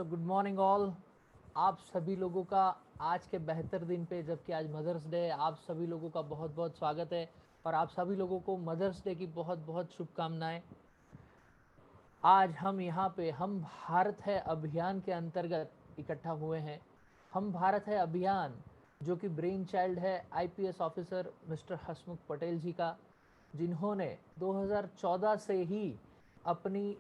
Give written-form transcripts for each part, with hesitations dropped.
So good morning all. आप सभी लोगों का आज के बेहतर दिन पे, जबकि आज मदर्स डे है, आप सभी लोगों का बहुत बहुत स्वागत है और आप सभी लोगों को मदर्स डे की बहुत बहुत शुभकामनाएं। आज हम यहाँ पे हम भारत है अभियान के अंतर्गत इकट्ठा हुए हैं। हम भारत है अभियान जो कि ब्रेन चाइल्ड है आईपीएस ऑफिसर मिस्टर हसमुख पटेल जी का, जिन्होंने 2014 से ही अपनी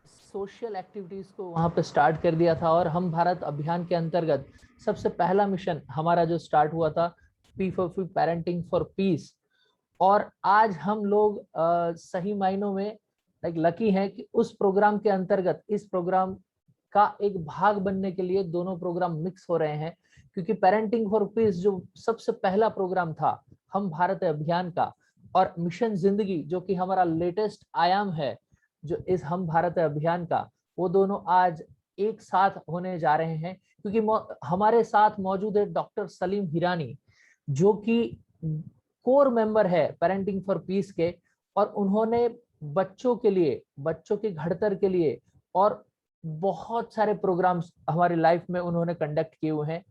सोशल एक्टिविटीज़ को वहाँ पे स्टार्ट कर दिया था। और हम भारत अभियान के अंतर्गत सबसे पहला मिशन हमारा जो स्टार्ट हुआ था P4P पेरेंटिंग फॉर पीस। और आज हम लोग सही मायनों में लकी हैं कि उस प्रोग्राम के अंतर्गत इस प्रोग्राम का एक भाग बनने के लिए दोनों प्रोग्राम मिक्स हो रहे हैं। क्योंकि पेरेंटिंग फॉर पीस जो सबसे पहला प्रोग्राम था हम भारत अभियान का, और मिशन जिंदगी जो कि हमारा लेटेस्ट आयाम है जो इस हम भारत अभियान का, वो दोनों आज एक साथ होने जा रहे हैं। क्योंकि हमारे साथ मौजूद है डॉक्टर सलीम हिरानी, जो कि कोर मेंबर है पेरेंटिंग फॉर पीस के, और उन्होंने बच्चों के लिए, बच्चों के घड़तर के लिए और बहुत सारे प्रोग्राम्स हमारी लाइफ में उन्होंने कंडक्ट किए हुए हैं।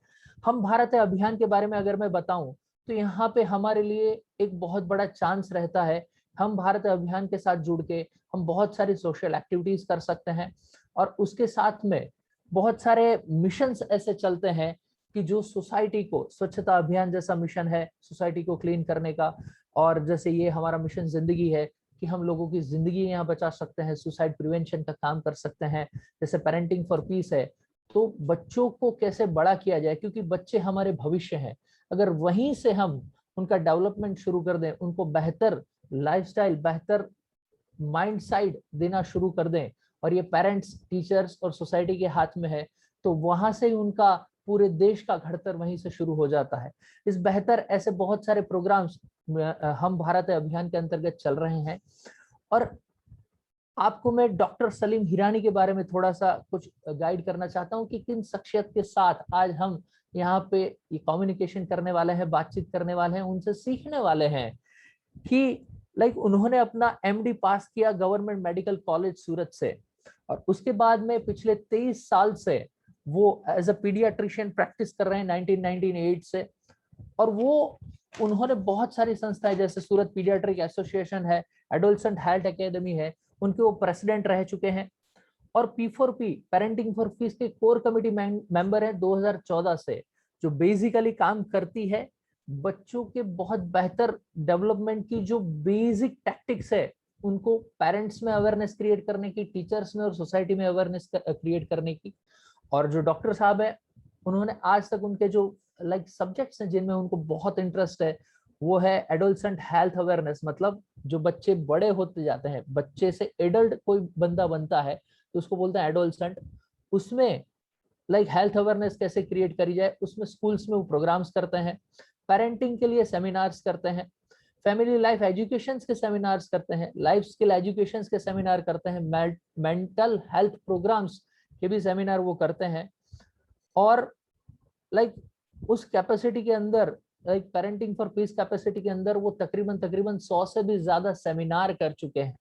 हम भारत अभियान के बारे में अगर मैं बताऊं तो यहाँ पे हमारे लिए एक बहुत बड़ा चांस रहता है। हम भारत अभियान के साथ जुड़ के हम बहुत सारी सोशल एक्टिविटीज कर सकते हैं, और उसके साथ में बहुत सारे मिशंस ऐसे चलते हैं कि जो सोसाइटी को, स्वच्छता अभियान जैसा मिशन है सोसाइटी को क्लीन करने का, और जैसे ये हमारा मिशन जिंदगी है कि हम लोगों की जिंदगी यहाँ बचा सकते हैं, सुसाइड प्रिवेंशन का काम कर सकते हैं। जैसे पेरेंटिंग फॉर पीस है, तो बच्चों को कैसे बड़ा किया जाए, क्योंकि बच्चे हमारे भविष्य हैं। अगर वहीं से हम उनका डेवलपमेंट शुरू कर दें, उनको बेहतर लाइफस्टाइल, बेहतर माइंड साइड देना शुरू कर दें, और ये पेरेंट्स, टीचर्स और सोसाइटी के हाथ में है, तो वहां से ही उनका पूरे देश का घड़तर वहीं से शुरू हो जाता है। इस बेहतर ऐसे बहुत सारे प्रोग्राम्स हम भारत अभियान के अंतर्गत चल रहे हैं। और आपको मैं डॉक्टर सलीम हिरानी के बारे में थोड़ा सा कुछ गाइड करना चाहता हूँ कि किन शख्सियत के साथ आज हम यहाँ पे ये कम्युनिकेशन करने वाले हैं, बातचीत करने वाले हैं, उनसे सीखने वाले हैं। कि उन्होंने अपना एमडी पास किया गवर्नमेंट मेडिकल कॉलेज सूरत से, और उसके बाद में पिछले 23 साल से वो एज अ पीडियाट्रिशियन प्रैक्टिस कर रहे हैं 1998 से। और वो उन्होंने बहुत सारी संस्थाएं, जैसे सूरत पीडियाट्रिक एसोसिएशन है, एडोलसेंट हेल्थ एकेडमी है, उनके वो प्रेसिडेंट रह चुके हैं। और P4P पेरेंटिंग फॉर पीस के कोर कमेटी मेंबर हैं 2014 से, जो बेसिकली काम करती है बच्चों के बहुत बेहतर डेवलपमेंट की जो बेसिक टैक्टिक्स है उनको पेरेंट्स में अवेयरनेस क्रिएट करने की, टीचर्स में और सोसाइटी में अवेयरनेस क्रिएट करने की। और जो डॉक्टर साहब है, उन्होंने आज तक उनके जो सब्जेक्ट्स हैं जिनमें उनको बहुत इंटरेस्ट है, वो है एडोलसेंट हेल्थ अवेयरनेस। मतलब जो बच्चे बड़े होते जाते हैं, बच्चे से एडल्ट कोई बंदा बनता है तो उसको बोलते हैं एडोलसेंट। उसमें हेल्थ अवेयरनेस कैसे क्रिएट करी जाए, उसमें स्कूल्स में वो प्रोग्राम्स करते हैं। पेरेंटिंग के लिए सेमिनार्स करते हैं, फैमिली लाइफ एजुकेशन के सेमिनार्स करते हैं, लाइफ स्किल एजुकेशन के सेमिनार करते हैं, मेंटल हेल्थ प्रोग्राम्स के भी सेमिनार वो करते हैं। और उस कैपेसिटी के अंदर, पेरेंटिंग फॉर पीस कैपेसिटी के अंदर वो तकरीबन तकरीबन 100 से भी ज्यादा सेमिनार कर चुके हैं।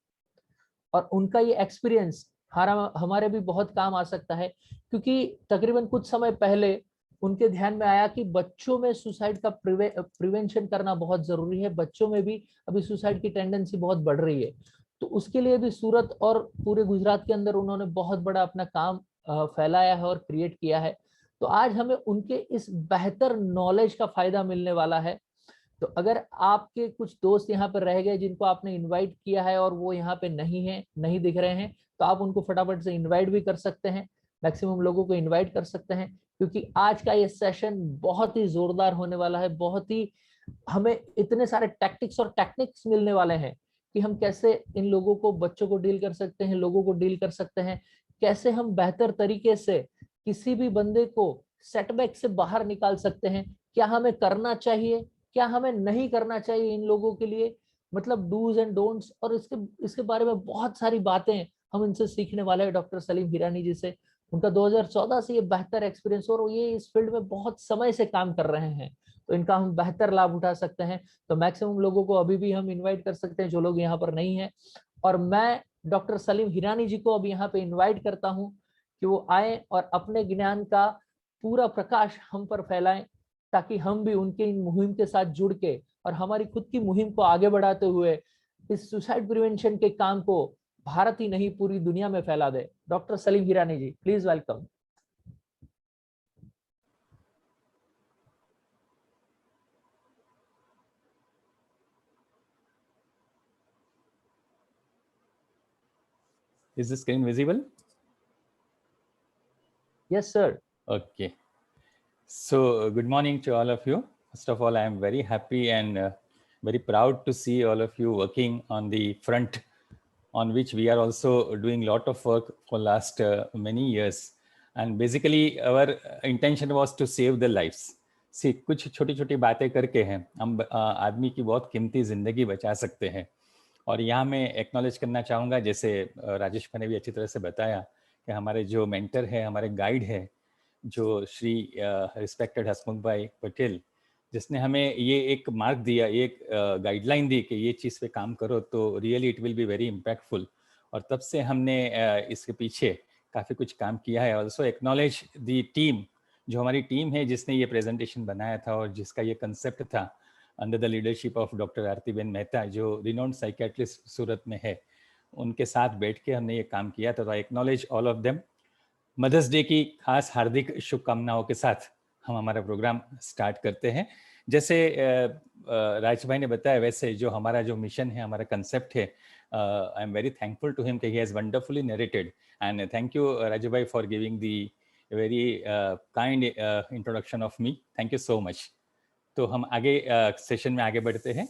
और उनका ये एक्सपीरियंस हमारे भी बहुत काम आ सकता है, क्योंकि तकरीबन कुछ समय पहले उनके ध्यान में आया कि बच्चों में सुसाइड का प्रिवेंशन करना बहुत जरूरी है। बच्चों में भी अभी सुसाइड की टेंडेंसी बहुत बढ़ रही है, तो उसके लिए भी सूरत और पूरे गुजरात के अंदर उन्होंने बहुत बड़ा अपना काम फैलाया है और क्रिएट किया है। तो आज हमें उनके इस बेहतर नॉलेज का फायदा मिलने वाला है। तो अगर आपके कुछ दोस्त यहाँ पर रह गए जिनको आपने इनवाइट किया है और वो यहाँ पे नहीं है, नहीं दिख रहे हैं, तो आप उनको फटाफट से इनवाइट भी कर सकते हैं, मैक्सिमम लोगों को इनवाइट कर सकते हैं। क्योंकि आज का ये सेशन बहुत ही जोरदार होने वाला है। बहुत ही हमें इतने सारे टैक्टिक्स और टेक्निक्स मिलने वाले हैं कि हम कैसे इन लोगों को, बच्चों को डील कर सकते हैं, लोगों को डील कर सकते हैं, कैसे हम बेहतर तरीके से किसी भी बंदे को सेटबैक से बाहर निकाल सकते हैं, क्या हमें करना चाहिए, क्या हमें नहीं करना चाहिए इन लोगों के लिए, मतलब डूज एंड डोंट्स। और इसके इसके बारे में बहुत सारी बातें हम इनसे सीखने वाले हैं डॉक्टर सलीम हिरानी जी से। उनका 2014 से ये बेहतर एक्सपीरियंस, और ये इस फील्ड में बहुत समय से काम कर रहे हैं, तो इनका हम बेहतर लाभ उठा सकते हैं। तो मैक्सिमम लोगों को अभी भी हम इन्वाइट कर सकते हैं जो लोग यहाँ पर नहीं है। और मैं डॉक्टर सलीम हिरानी जी को अब यहाँ पे इन्वाइट करता हूँ कि वो आए और अपने ज्ञान का पूरा प्रकाश हम पर फैलाएं, ताकि हम भी उनके इन मुहिम के साथ जुड़ के और हमारी खुद की मुहिम को आगे बढ़ाते हुए इस सुसाइड प्रिवेंशन के काम को भारत ही नहीं पूरी दुनिया में फैला दे। Doctor Salim Hirani ji, please welcome. Is the screen visible? Yes, sir. Okay. So, good morning to all of you. First of all, I am very happy and very proud to see all of you working on the front on which we are also doing a lot of work for last many years. And basically, our intention was to save the lives. See, कुछ छोटी छोटी बातें करके हैं हम आदमी की बहुत कीमती ज़िंदगी बचा सकते हैं। और यहाँ मैं एक्नॉलेज करना चाहूँगा, जैसे राजेश भाई ने भी अच्छी तरह से बताया कि हमारे जो मेंटर है, हमारे गाइड है, जो श्री रिस्पेक्टेड हसमुख भाई पटेल, जिसने हमें ये एक मार्क दिया, एक गाइडलाइन दी कि ये चीज़ पे काम करो तो really it will be very impactful. और तब से हमने इसके पीछे काफ़ी कुछ काम किया है। ऑल्सो एक्नॉलेज दी टीम, जो हमारी टीम है जिसने ये प्रेजेंटेशन बनाया था और जिसका ये कंसेप्ट था under the leadership of doctor Artiben Mehta, जो रिनाउंड साइकेट्रिस्ट सूरत में है। उनके साथ बैठ के हमने ये काम किया था। तो I acknowledge all of them. Mother's Day की खास हार्दिक शुभकामनाओं के साथ हम हमारा प्रोग्राम स्टार्ट करते हैं। जैसे राज भाई ने बताया, वैसे जो हमारा जो मिशन है, हमारा कंसेप्ट है, I am very thankful to him कि he has wonderfully narrated. And thank you Raju bhai for giving the very kind introduction of me. Thank you so much. तो हम आगे सेशन में आगे बढ़ते हैं।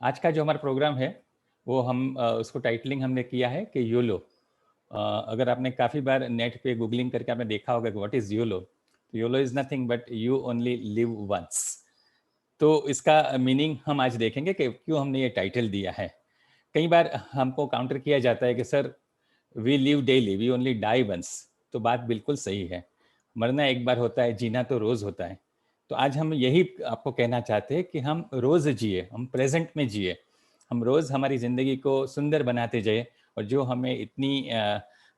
आज का जो हमारा प्रोग्राम है वो हम उसको टाइटलिंग हमने किया है कि योलो। अगर आपने काफ़ी बार नेट पे गूगलिंग करके आपने देखा होगा कि व्हाट इज़ योलो, तो YOLO is nothing but you only live once. तो इसका मीनिंग हम आज देखेंगे कि क्यों हमने ये टाइटल दिया है। कई बार हमको काउंटर किया जाता है कि sir we live daily, we only die once. तो बात बिल्कुल सही है, मरना एक बार होता है, जीना तो रोज़ होता है। तो आज हम यही आपको कहना चाहते हैं कि हम रोज़ जिए, हम प्रेजेंट में जिए, हम रोज़ हमारी ज़िंदगी को सुंदर बनाते जाए। और जो हमें इतनी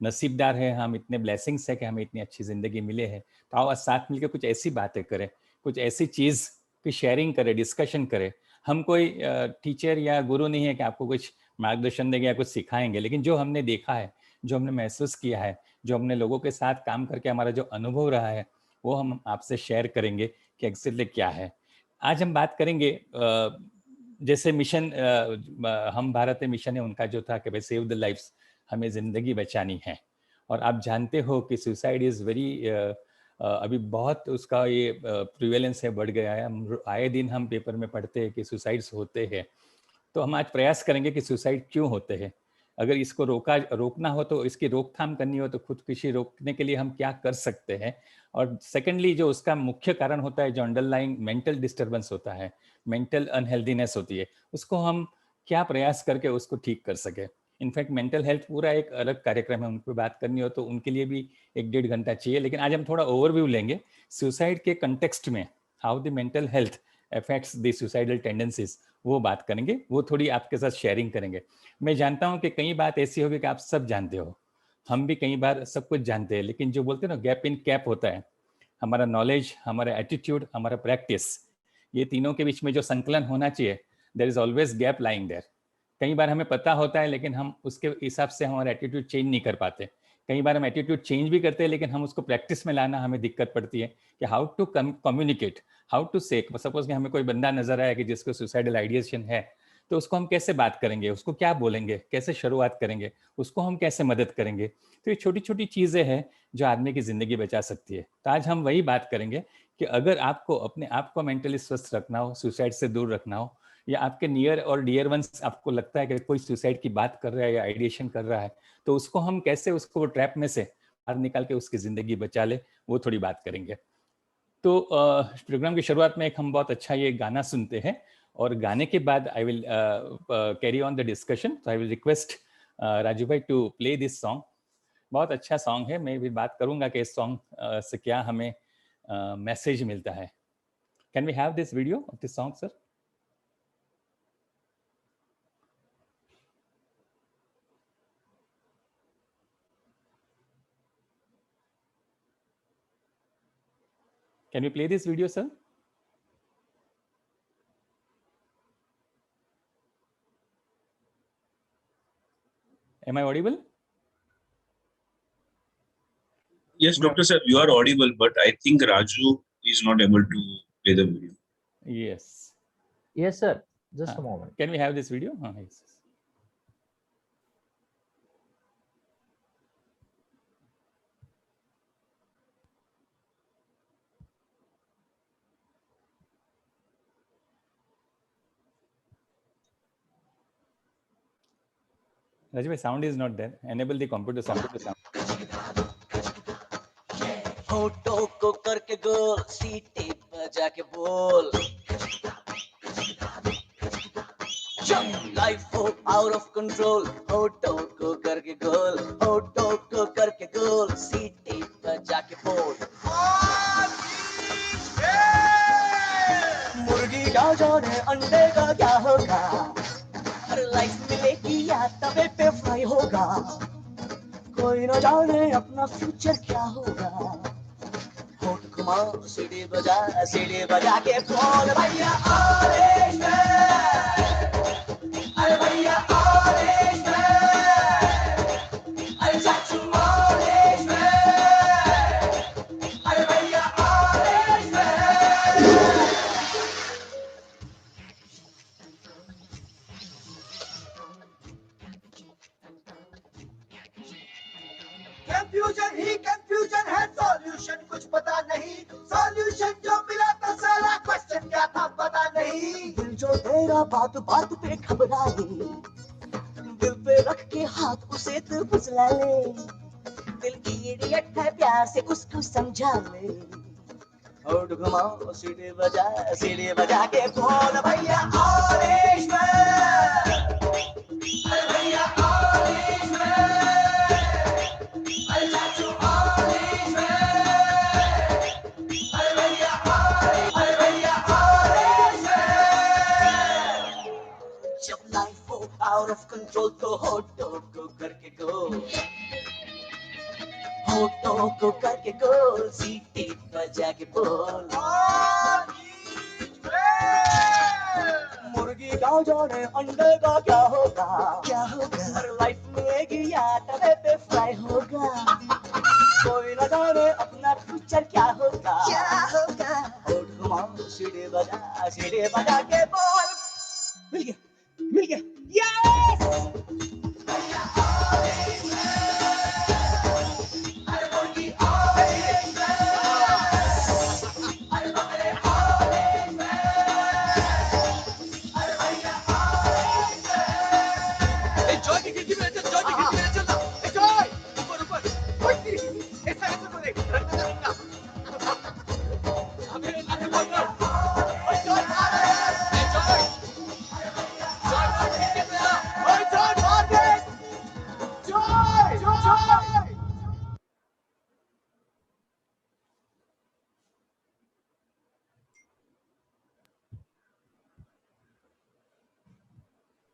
नसीबदार है, हम इतने ब्लेसिंग्स है कि हमें इतनी अच्छी ज़िंदगी मिले है। तो आओ आज साथ मिलकर कुछ ऐसी बातें करें, कुछ ऐसी चीज़ की शेयरिंग करें, डिस्कशन करें। हम कोई टीचर या गुरु नहीं है कि आपको कुछ मार्गदर्शन देंगे या कुछ सिखाएंगे, लेकिन जो हमने देखा है, जो हमने महसूस किया है, जो हमने लोगों के साथ काम करके हमारा जो अनुभव रहा है, वो हम आपसे शेयर करेंगे कि एक्चुअली क्या है। आज हम बात करेंगे जैसे मिशन हम भारत में मिशन है उनका जो था कि भाई सेव द लाइफ्स, हमें ज़िंदगी बचानी है। और आप जानते हो कि सुसाइड इज़ वेरी अभी बहुत उसका ये प्रिवेलेंस है, बढ़ गया है। हम आए दिन हम पेपर में पढ़ते हैं कि सुसाइड्स होते हैं। तो हम आज प्रयास करेंगे कि सुसाइड क्यों होते हैं, अगर इसको रोकना हो, तो इसकी रोकथाम करनी हो, तो खुदकुशी रोकने के लिए हम क्या कर सकते हैं। और सेकेंडली जो उसका मुख्य कारण होता है, जो अंडरलाइंग मेंटल डिस्टर्बेंस होता है, मेंटल अनहेल्दीनेस होती है, उसको हम क्या प्रयास करके उसको ठीक कर सके। इनफैक्ट मेंटल हेल्थ पूरा एक अलग कार्यक्रम है, उन पर बात करनी हो तो उनके लिए भी 1-1.5 घंटा चाहिए। लेकिन आज हम थोड़ा ओवरव्यू लेंगे सुसाइड के कंटेक्स्ट में, how the mental health affects the suicidal tendencies, वो बात करेंगे, वो थोड़ी आपके साथ शेयरिंग करेंगे। मैं जानता हूं कि कई बात ऐसी होगी कि आप सब जानते हो, हम भी कई बार सब कुछ जानते हैं, लेकिन जो बोलते हैं ना गैप इन कैप होता है, हमारा नॉलेज, हमारा एटीट्यूड, हमारा प्रैक्टिस, ये तीनों के बीच में जो संकलन होना चाहिए, there is always gap lying there. कई बार हमें पता होता है लेकिन हम उसके हिसाब से हमारा एटीट्यूड चेंज नहीं कर पाते। कई बार हम एटीट्यूड चेंज भी करते हैं लेकिन हम उसको प्रैक्टिस में लाना हमें दिक्कत पड़ती है कि how to communicate, how to say. Suppose कि हमें कोई बंदा नजर आया कि जिसको सुसाइडल आइडिएशन है, तो उसको हम कैसे बात करेंगे, उसको क्या बोलेंगे, कैसे शुरुआत करेंगे, उसको हम कैसे मदद करेंगे। तो ये छोटी छोटी चीज़ें हैं जो आदमी की ज़िंदगी बचा सकती है। तो आज हम वही बात करेंगे कि अगर आपको अपने आप को मेंटली स्वस्थ रखना हो, सुसाइड से दूर रखना हो, या आपके नियर और डियर वंस आपको लगता है कि कोई सुसाइड की बात कर रहा है या आइडिएशन कर रहा है, तो उसको हम कैसे उसको वो ट्रैप में से बाहर निकाल के उसकी ज़िंदगी बचा ले, वो थोड़ी बात करेंगे। तो प्रोग्राम की शुरुआत में एक हम बहुत अच्छा ये गाना सुनते हैं, और गाने के बाद I will carry on the discussion. तो आई विल रिक्वेस्ट राजू भाई टू प्ले दिस सॉन्ग। बहुत अच्छा सॉन्ग है, मैं भी बात करूंगा कि इस सॉन्ग से क्या हमें मैसेज मिलता है। Can we have this video of this song sir? Can we play this video, sir? Am I audible? Yes, Dr. Sir, you are audible, but I think Raju is not able to play the video. Yes. Yes, sir. Just a moment. Can we have this video? Yes. Raju, sound is not there. Enable the computer sound. होठों को करके गोल सीटी बजा के बोल life हो out of control होठों को करके गोल होठों को करके गोल सीटी बजा के बोल मुर्गी का जाने अंडे का क्या होगा हर लाइफ मिलेगी या तवे पे फ्राई होगा कोई न जाने अपना फ्यूचर क्या होगा होठ घुमाओ सीढ़ी बजा के बोल भैया ऑरेंज मैन अरे भैया ऑरेंज मैन अरे चाचू ऑरेंज मैन अरे भैया ऑरेंज मैन कंफ्यूजन ही कंफ्यूजन है सॉल्यूशन कुछ पता नहीं सॉल्यूशन जो मिला तो सारा क्वेश्चन क्या था पता नहीं दिल जो तेरा बात बात पे घबराए दिल पे रख के हाथ उसे तू फुसला ले दिल इडियट है प्यार से उसको समझा ले होठ घुमाओ सीढ़ी बजा के बोल भैया ऑरेंज मैन अरे भैया orange man out of control तो होठों को करके गोल सीटी बजा के बोल मुर्गी का जाने अंडे का क्या होगा हर लाइफ मिलेगी या तवे पे फ्राई होगा कोई न जाने अपना फ्यूचर क्या होगा होठ घुमाओ सीढ़ी बजा के बोल मिल गया यस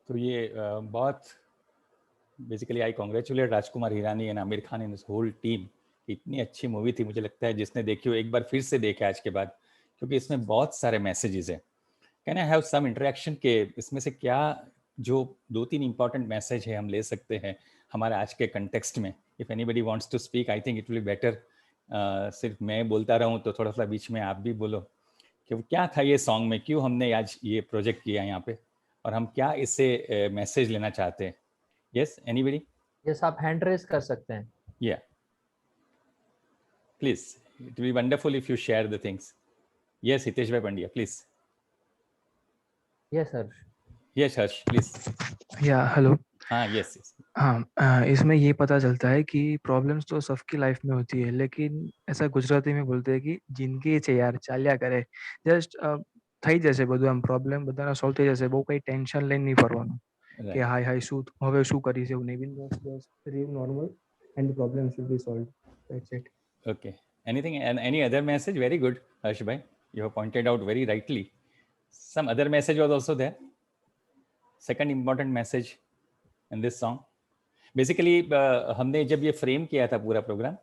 तो ये बहुत basically I congratulate Rajkumar Hirani and Aamir Khan in this whole team. इतनी अच्छी मूवी थी, मुझे लगता है जिसने देखी हो एक बार फिर से देखे आज के बाद, क्योंकि इसमें बहुत सारे मैसेजेस हैं। Can I have some interaction के इसमें से क्या जो 2-3 इंपॉर्टेंट मैसेज है हम ले सकते हैं हमारे आज के कंटेक्स्ट में? If anybody wants to speak I think it will be better. सिर्फ मैं बोलता रहूं तो थोड़ा सा बीच में आप भी बोलो कि क्या था ये सॉन्ग में, क्यों हमने आज ये प्रोजेक्ट किया यहाँ पे, और हम क्या इससे मैसेज लेना चाहते हैं। Yes anybody? यस, आप हैंड रेज कर सकते हैं। Yeah please, it will be wonderful if you share the things. Yes Hitesh bhai Pandya please. Yes sir. Yes Harsh please. Yeah hello. हाँ यस यस। हाँ, इसमें ये पता चलता है कि प्रॉब्लम्स तो सबकी लाइफ में होती है, लेकिन ऐसा गुजराती में बोलते हैं कि जिंदगी છે યાર ચાલ્યા કરે, જસ્ટ થઈ જશે બધું, આમ પ્રોબ્લેમ બધાના સોલ્વ થઈ જશે, બહુ કઈ ટેન્શન લઈને નહીં ફરવાનું કે હાય શું હવે શું કરીશ, એવું નહીં. બસ live normal and the problem should be solved. That's it. Okay, anything and any other message? Very good Harsh bhai, you have pointed out very rightly. Some other message was also there. Second important message in this song, basically हमने जब ये frame किया था पूरा programme,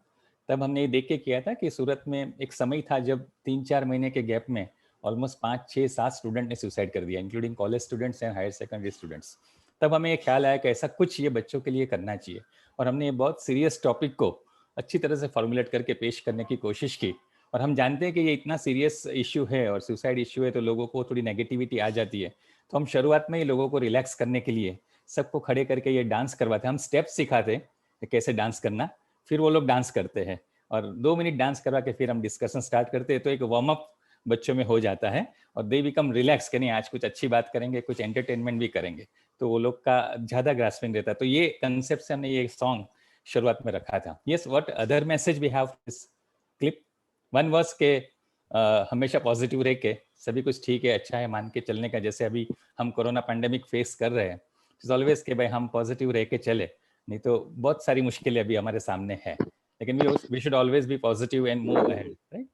तब हमने ये देख के किया था कि सूरत में एक समय था जब 3-4 महीने के गैप में ऑलमोस्ट 5-6-7 स्टूडेंट ने सुसाइड कर दिया, including college students and higher secondary students. तब हमें ये ख्याल आया कि ऐसा कुछ ये बच्चों के लिए करना चाहिए, और हमने ये बहुत सीरियस टॉपिक को अच्छी तरह से फॉर्मुलेट करके पेश करने की कोशिश की। और हम जानते हैं कि ये इतना सीरियस इशू है और सुसाइड इशू है, तो लोगों को थोड़ी नेगेटिविटी आ जाती है। तो हम शुरुआत में ही लोगों को रिलैक्स करने के लिए सबको खड़े करके ये डांस करवाते, हम स्टेप्स सिखाते कैसे डांस करना, फिर वो लोग डांस करते हैं, और 2 मिनट डांस करवा के फिर हम डिस्कशन स्टार्ट करते हैं। तो एक वार्म अप बच्चों में हो जाता है और दे बिकम रिलैक्स कि नहीं आज कुछ अच्छी बात करेंगे, कुछ एंटरटेनमेंट भी करेंगे, तो वो लोग का ज़्यादा ग्रास्पिंग रहता है। तो ये कंसेप्ट से हमने ये सॉन्ग शुरुआत में रखा था। Yes, what other message we have this clip? One was के हमेशा पॉजिटिव रह के सभी कुछ ठीक है, अच्छा है मान के चलने का। जैसे अभी हम कोरोना पैंडेमिक फेस कर रहे हैं, इट्स ऑलवेज के भाई हम पॉजिटिव रह के चले, नहीं तो बहुत सारी मुश्किलें अभी हमारे सामने है, लेकिन we should always be positive and move ahead, right?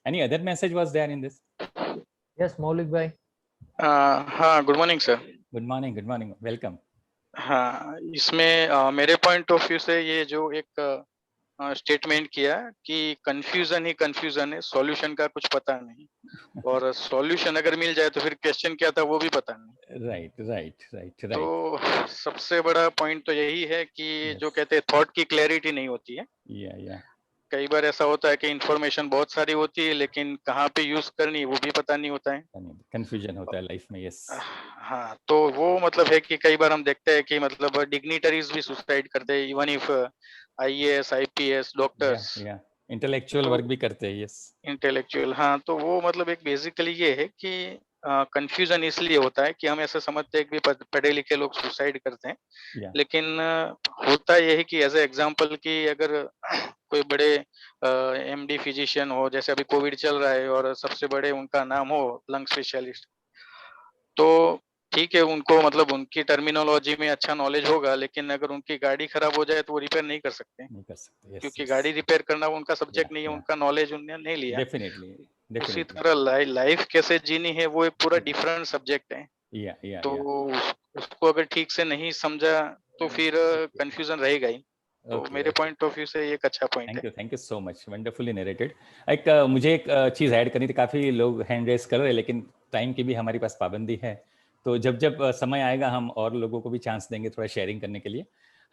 Any other message was there in this? Yes, Maulik bhai. हाँ, good morning sir. Good morning, welcome. हाँ, इसमें मेरे पॉइंट ऑफ व्यू से ये जो एक स्टेटमेंट किया कि कंफ्यूजन ही कंफ्यूजन है, सॉल्यूशन का कुछ पता नहीं, और सॉल्यूशन अगर मिल जाए तो फिर क्वेश्चन क्या था वो भी पता नहीं। राइट। तो सबसे बड़ा पॉइंट तो यही है कि Yes. जो कहते हैं थॉट की क्लैरिटी नहीं होती है। Yeah. कई बार ऐसा होता है कि इंफॉर्मेशन बहुत सारी होती है लेकिन कहाँ पे यूज करनी वो भी पता नहीं होता है। कंफ्यूजन होता है लाइफ में, यस। हाँ, तो वो मतलब है कि कई बार हम देखते हैं कि मतलब डिग्निटरीज भी सुसाइड करते हैं, even if IAS IPS doctors intellectual work भी करते हैं, यस। इंटेलेक्चुअल। हाँ, तो वो मतलब एक बेसिकली ये है कि कंफ्यूजन इसलिए होता है कि हम ऐसा समझते हैं कि पढ़े लिखे लोग सुसाइड करते हैं, लेकिन होता ये है कि एज ए एग्जांपल कि अगर कोई बड़े MD फिजिशियन हो, जैसे अभी कोविड चल रहा है और सबसे बड़े उनका नाम हो लंग स्पेशलिस्ट, तो ठीक है उनको मतलब उनकी टर्मिनोलॉजी में अच्छा नॉलेज होगा, लेकिन अगर उनकी गाड़ी खराब हो जाए तो वो रिपेयर नहीं कर सकते, क्योंकि गाड़ी रिपेयर करना उनका सब्जेक्ट नहीं है, उनका नॉलेज उन्होंने नहीं लिया। डेफिनेटली। उसी तरह लाइफ कैसे जीनी है वो एक पूरा डिफरेंट सब्जेक्ट है। तो उसको अगर ठीक से नहीं समझा तो फिर कंफ्यूजन रहेगा ही। तो मेरे पॉइंट ऑफ व्यू से एक अच्छा पॉइंट है। Thank you so much, wonderfully narrated. मुझे एक चीज़ ऐड करनी थी, काफ़ी लोग हैंड रेस कर रहे हैं लेकिन टाइम की भी हमारे पास पाबंदी है, तो जब समय आएगा हम और लोगों को भी चांस देंगे थोड़ा शेयरिंग करने के लिए।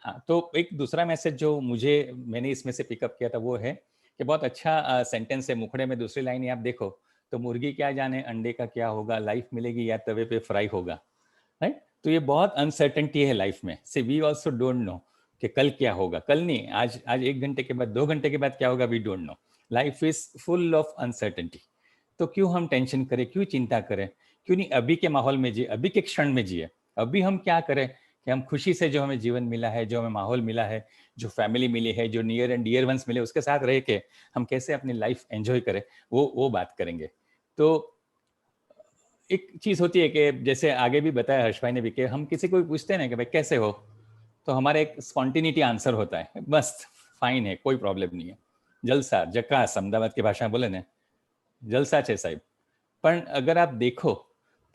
हाँ, तो एक दूसरा मैसेज जो मैंने इसमें से पिकअप किया था वो है कि बहुत अच्छा सेंटेंस है, मुखड़े में दूसरी लाइन आप देखो तो मुर्गी क्या जाने अंडे का क्या होगा, लाइफ मिलेगी या तवे पे फ्राई होगा, राइट? तो ये बहुत अनसर्टेनिटी है लाइफ में। से वी ऑल्सो डोंट नो कि कल क्या होगा, कल नहीं, आज 1 घंटे के बाद 2 घंटे के बाद क्या होगा, we don't know. Life is full of uncertainty. तो क्यों हम टेंशन करें, क्यों चिंता करें, क्यों नहीं अभी के माहौल में जिए, अभी के क्षण में जिए। अभी हम क्या करें कि हम खुशी से जो हमें जीवन मिला है, जो हमें माहौल मिला है, जो फैमिली मिली है, जो नियर एंड डियर वंस मिले, उसके साथ रह के हम कैसे अपनी लाइफ एंजॉय करें, वो बात करेंगे। तो एक चीज़ होती है कि जैसे आगे भी बताया हर्ष भाई ने भी कि हम किसी को पूछते हैं ना कि भाई कैसे हो, तो हमारा एक स्पॉन्टिनिटी आंसर होता है, मस्त, फाइन है, कोई प्रॉब्लम नहीं है, जलसा, जकास, अहमदाबाद की भाषा में बोले ना, जलसा है साहिब। पर अगर आप देखो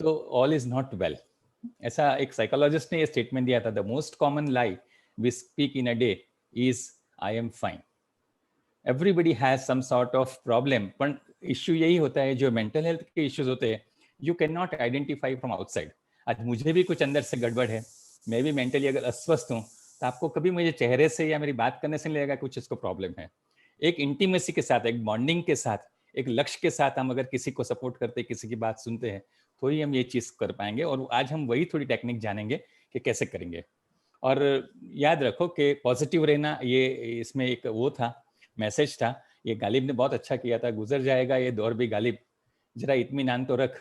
तो ऑल इज नॉट वेल। ऐसा एक साइकोलॉजिस्ट ने ये स्टेटमेंट दिया था, the most common lie we speak in a day is I am fine. Everybody has some sort of problem, पर इश्यू यही होता है जो मेंटल हेल्थ के इश्यूज होते हैं, you can not identify from outside. आज मुझे भी कुछ अंदर से गड़बड़ है, मैं भी मेंटली अगर अस्वस्थ हूँ, तो आपको कभी मुझे चेहरे से या मेरी बात करने से नहीं लगेगा कुछ इसको प्रॉब्लम है। एक इंटीमेसी के साथ, एक बॉन्डिंग के साथ, एक लक्ष्य के साथ हम अगर किसी को सपोर्ट करते हैं, किसी की बात सुनते हैं, तो ही हम ये चीज़ कर पाएंगे। और आज हम वही थोड़ी टेक्निक जानेंगे कि कैसे करेंगे। और याद रखो कि पॉजिटिव रहना, ये इसमें एक वो था, मैसेज था, ये गालिब ने बहुत अच्छा किया था, गुजर जाएगा ये दौर भी गालिब, जरा इत्मीनान तो रख,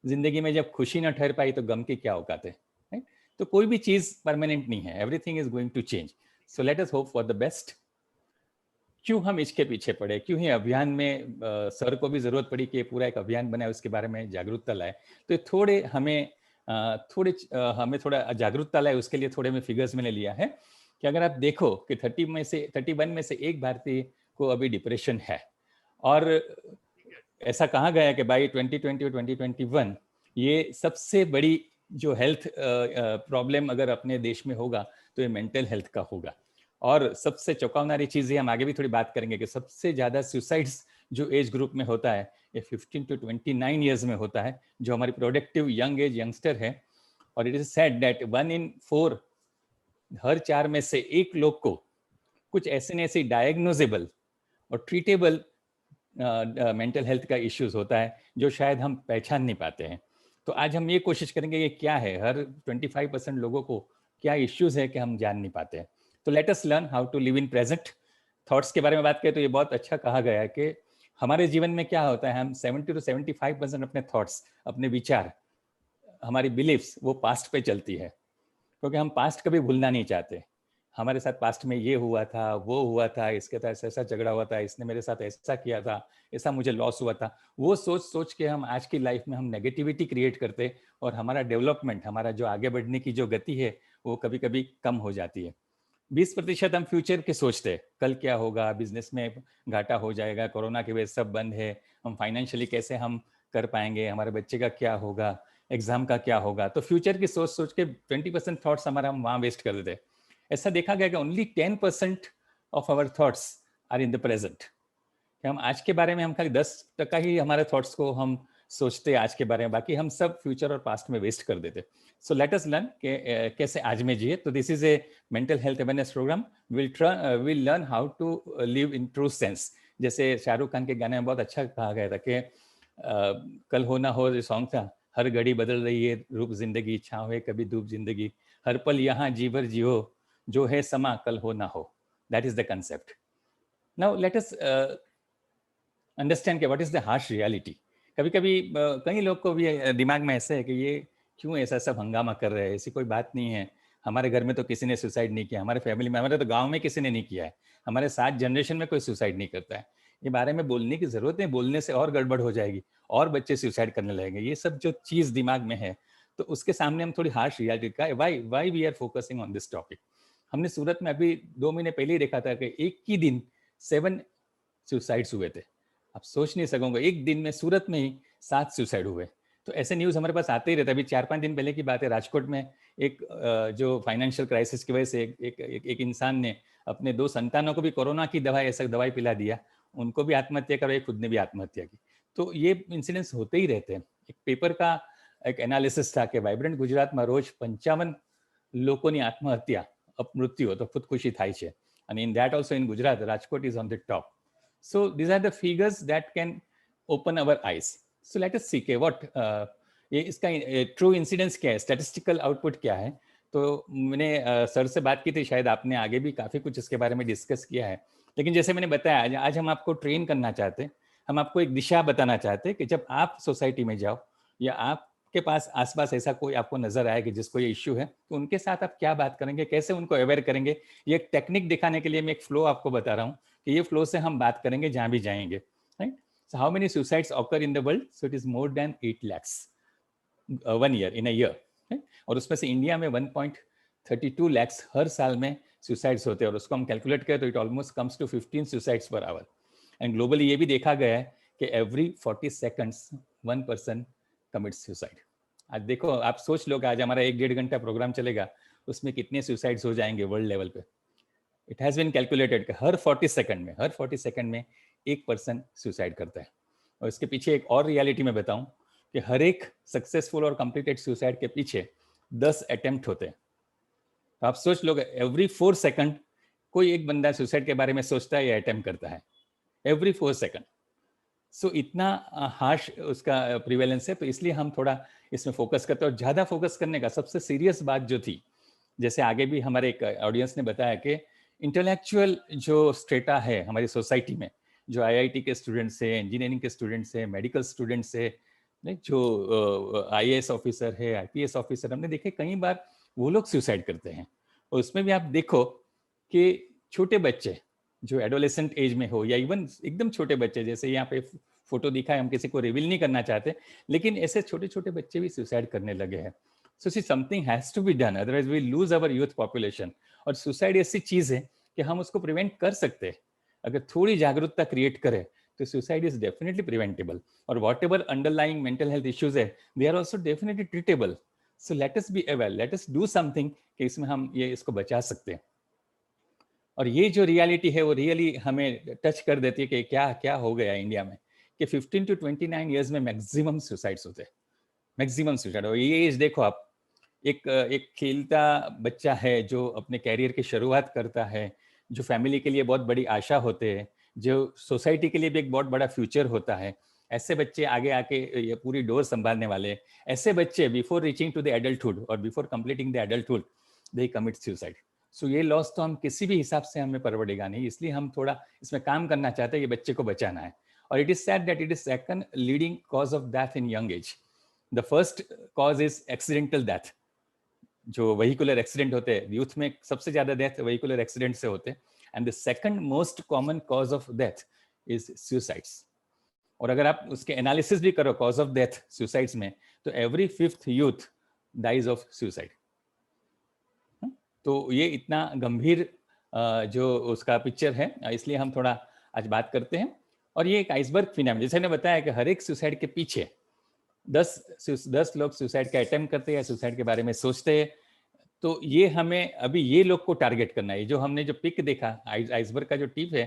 जिंदगी में जब खुशी न ठहर पाई तो गम की क्या औकात है, राइट? तो कोई भी चीज परमानेंट नहीं है, everything is going to change, so let us hope for the best. क्यों हम इसके पीछे पड़े, क्यों ही अभियान में सर को भी जरूरत पड़ी कि पूरा एक अभियान बनाए, उसके बारे में जागरूकता लाए। तो थोड़े हमें थोड़ा जागरूकता लाए, उसके लिए थोड़े में फिगर्स मैंने लिया है कि अगर आप देखो कि 31 में से एक भारतीय को अभी डिप्रेशन है, और ऐसा कहा गया कि बाई 2020 और 2021 ये सबसे बड़ी जो हेल्थ प्रॉब्लम अगर अपने देश में होगा तो ये मेंटल हेल्थ का होगा। और सबसे चौंकावनारी चीज़ ये हम आगे भी थोड़ी बात करेंगे कि सबसे ज़्यादा सुसाइड्स जो एज ग्रुप में होता है ये 15 to 29 ईयर्स में होता है, जो हमारी प्रोडक्टिव यंग एज यंगस्टर है। और it is said that 1 in 4, हर 4 में से 1 लोग को कुछ ऐसे न ऐसे डायग्नोजेबल और ट्रीटेबल मेंटल हेल्थ का इश्यूज होता है जो शायद हम पहचान नहीं पाते हैं। तो आज हम ये कोशिश करेंगे ये क्या है, हर 25% लोगों को क्या इश्यूज है कि हम जान नहीं पाते हैं। तो let us learn how to live in present. Thoughts के बारे में बात करें तो ये बहुत अच्छा कहा गया है कि हमारे जीवन में क्या होता है, हम 70 to 75% अपने थॉट्स, अपने विचार, हमारी बिलीफ्स वो पास्ट पे चलती है, क्योंकि हम पास्ट कभी भूलना नहीं चाहते। हमारे साथ पास्ट में ये हुआ था, वो हुआ था, इसके साथ ऐसा झगड़ा हुआ था, इसने मेरे साथ ऐसा किया था, ऐसा मुझे लॉस हुआ था, वो सोच सोच के हम आज की लाइफ में हम नेगेटिविटी क्रिएट करते और हमारा डेवलपमेंट, हमारा जो आगे बढ़ने की जो गति है वो कभी कभी कम हो जाती है। 20% हम फ्यूचर के सोचते हैं, कल क्या होगा, बिजनेस में घाटा हो जाएगा, कोरोना की वजह से सब बंद है, हम फाइनेंशियली कैसे हम कर पाएंगे, हमारे बच्चे का क्या होगा, एग्जाम का क्या होगा। तो फ्यूचर की सोच सोच के 20% थॉट्स हमारा हम वहाँ वेस्ट कर देते हैं। ऐसा देखा गया कि only 10% of our thoughts are in the present, कि हम आज के बारे में हम खाली 10% ही हमारे थॉट्स को हम सोचते हैं आज के बारे में, बाकी हम सब फ्यूचर और पास्ट में वेस्ट कर देते। सो लेट अस लर्न कि कैसे आज में जिए। तो this is a mental health awareness programme. Will learn how to live in true sense. जैसे शाहरुख खान के गाने में बहुत अच्छा कहा गया था कि कल हो ना हो, जो सॉन्ग था, हर घड़ी बदल रही है रूप जिंदगी, छाँव है कभी धूप जिंदगी, हर पल यहाँ जी भर जियो, जो है समा कल हो ना हो। That is the concept. Now let us understand what is the harsh reality. कभी कभी कई लोग को भी दिमाग में ऐसे है कि ये क्यों ऐसा सब हंगामा कर रहे हैं, ऐसी कोई बात नहीं है, हमारे घर में तो किसी ने सुसाइड नहीं किया, हमारे फैमिली में, हमारे तो गांव में किसी ने नहीं किया है, हमारे 7 जनरेशन में कोई सुसाइड नहीं करता है, ये बारे में बोलने की जरूरत नहीं, बोलने से और गड़बड़ हो जाएगी और बच्चे सुसाइड करने लगेंगे। ये सब जो चीज दिमाग में है, तो उसके सामने हम थोड़ी हार्श रियलिटी का why we are focusing on this topic. हमने सूरत में अभी 2 महीने पहले ही देखा था कि एक ही दिन 7 सुसाइड्स हुए थे। आप सोच नहीं सकोगे, एक दिन में सूरत में ही 7 सुसाइड हुए। तो ऐसे न्यूज़ हमारे पास आते ही रहता है। अभी 4-5 दिन पहले की बात है, राजकोट में एक जो फाइनेंशियल क्राइसिस की वजह से एक इंसान ने अपने 2 संतानों को भी कोरोना की दवाई पिला दिया, उनको भी आत्महत्या करवाई, खुद ने भी आत्महत्या की। तो ये इंसिडेंट्स होते ही रहते हैं। एक पेपर का एक एनालिसिस था कि वाइब्रेंट गुजरात में रोज 55 લોકોની આત્મહત્યા, મૃત્યુ તો ખુદકુશી થાય છે, અને in that also in Gujarat, Rajkot is on the top. So these are the figures that can open our eyes. So let us see कि what ये इसका ट्रू इंसिडेंस क्या है, स्टैटिस्टिकल आउटपुट क्या है। तो मैंने सर से बात की थी, शायद आपने आगे भी काफ़ी कुछ इसके बारे में डिस्कस किया है, लेकिन जैसे मैंने बताया आज हम आपको ट्रेन करना चाहते हैं, हम आपको एक दिशा बताना चाहते हैं कि जब आप सोसाइटी में जाओ या आपके पास आसपास ऐसा कोई आपको नजर आए कि जिसको ये इश्यू है, तो उनके साथ आप क्या बात करेंगे, कैसे उनको अवेयर करेंगे। ये एक टेक्निक दिखाने के लिए मैं एक फ्लो आपको बता रहा हूँ कि ये फ्लो से हम बात करेंगे जहाँ भी जाएंगे, right. So how many suicides occur in the world? So it is more than 8 lakhs 1 year in a year, right? और उसमें से इंडिया में 1.32 lakhs हर साल में सुसाइड्स होते हैं, और उसको हम कैलकुलेट करें तो it almost comes to 15 suicides per hour. And globally ये भी देखा गया है कि every 40 seconds 1 person commits suicide. आज देखो, आप सोच लो कि आज हमारा 1-1.5 घंटा प्रोग्राम चलेगा, उसमें कितने सुसाइड्स हो जाएंगे वर्ल्ड लेवल पे। इट हैज बीन कैलकुलेटेड कि हर 40 सेकंड में 1 person सुसाइड करता है। और इसके पीछे एक और रियलिटी में बताऊं कि हर एक सक्सेसफुल और कंप्लीटेड सुसाइड के पीछे 10 अटेम्प्ट होते हैं। तो आप सोच लो, एवरी 4 सेकंड कोई एक बंदा सुसाइड के बारे में सोचता है या अटेम्प्ट करता है, एवरी 4 सेकंड। सो इतना हार्श उसका प्रिवेलेंस है। तो इसलिए हम थोड़ा इसमें फोकस करते हैं। और ज़्यादा फोकस करने का सबसे सीरियस बात जो थी, जैसे आगे भी हमारे एक ऑडियंस ने बताया कि इंटेलेक्चुअल जो स्ट्रेटा है हमारी सोसाइटी में, जो आईआईटी के स्टूडेंट्स हैं, इंजीनियरिंग के स्टूडेंट्स हैं, मेडिकल स्टूडेंट्स हैं, जो आईएएस ऑफिसर है, आईपीएस ऑफिसर, हमने देखे कई बार वो लोग सुसाइड करते हैं। और उसमें भी आप देखो कि छोटे बच्चे जो एडोलेसेंट एज में हो, या इवन एकदम छोटे बच्चे, जैसे यहाँ पे फोटो दिखा है, हम किसी को रिवील नहीं करना चाहते, लेकिन ऐसे छोटे छोटे बच्चे भी सुसाइड करने लगे हैं। So see something has to be done, otherwise we lose our youth population. और सुसाइड ऐसी चीज है कि हम उसको प्रिवेंट कर सकते हैं अगर थोड़ी जागरूकता क्रिएट करें, तो सुसाइड इज डेफिनेटली प्रिवेंटेबल। और whatever underlying mental health issues है, they are also definitely treatable. So let us be aware, let us do something कि इसमें हम ये इसको बचा सकते हैं। और ये जो रियलिटी है वो रियली हमें टच कर देती है कि क्या क्या हो गया इंडिया में, कि 15 to 29 ईयर्स में मैक्सिमम सुसाइड्स होते हैं, मैक्सिमम सुसाइड। और ये एज देखो आप, एक खेलता बच्चा है जो अपने कैरियर की शुरुआत करता है, जो फैमिली के लिए बहुत बड़ी आशा होते हैं, जो सोसाइटी के लिए भी एक बहुत बड़ा फ्यूचर होता है, ऐसे बच्चे आगे आके ये पूरी डोर संभालने वाले हैं। ऐसे बच्चे before reaching to the adulthood और before completing the adulthood they commit suicide. So ये लॉस तो हम किसी भी हिसाब से हमें परवड़ेगा नहीं, इसलिए हम थोड़ा इसमें काम करना चाहते हैं, ये बच्चे को बचाना है। और it is sad that it is second leading cause of death in young age. The first cause is accidental death, जो व्हीकुलर एक्सीडेंट होते हैं, यूथ में सबसे ज्यादा डेथ व्हीकुलर एक्सीडेंट से होते हैं। And the second most common cause of death is suicides. और अगर आप उसके एनालिसिस भी करो कॉज ऑफ डेथ सुसाइड्स में, तो every 5th youth dies of suicide. तो ये इतना गंभीर जो उसका पिक्चर है, इसलिए हम थोड़ा आज बात करते हैं। और ये एक आइसबर्ग फिनोमेनन, जैसे मैंने बताया कि हर एक सुसाइड के पीछे 10 लोग सुसाइड का अटेम्प्ट करते हैं, सुसाइड के बारे में सोचते हैं। तो ये हमें अभी ये लोग को टारगेट करना है। जो हमने जो पिक देखा आइसबर्ग का जो टिप है,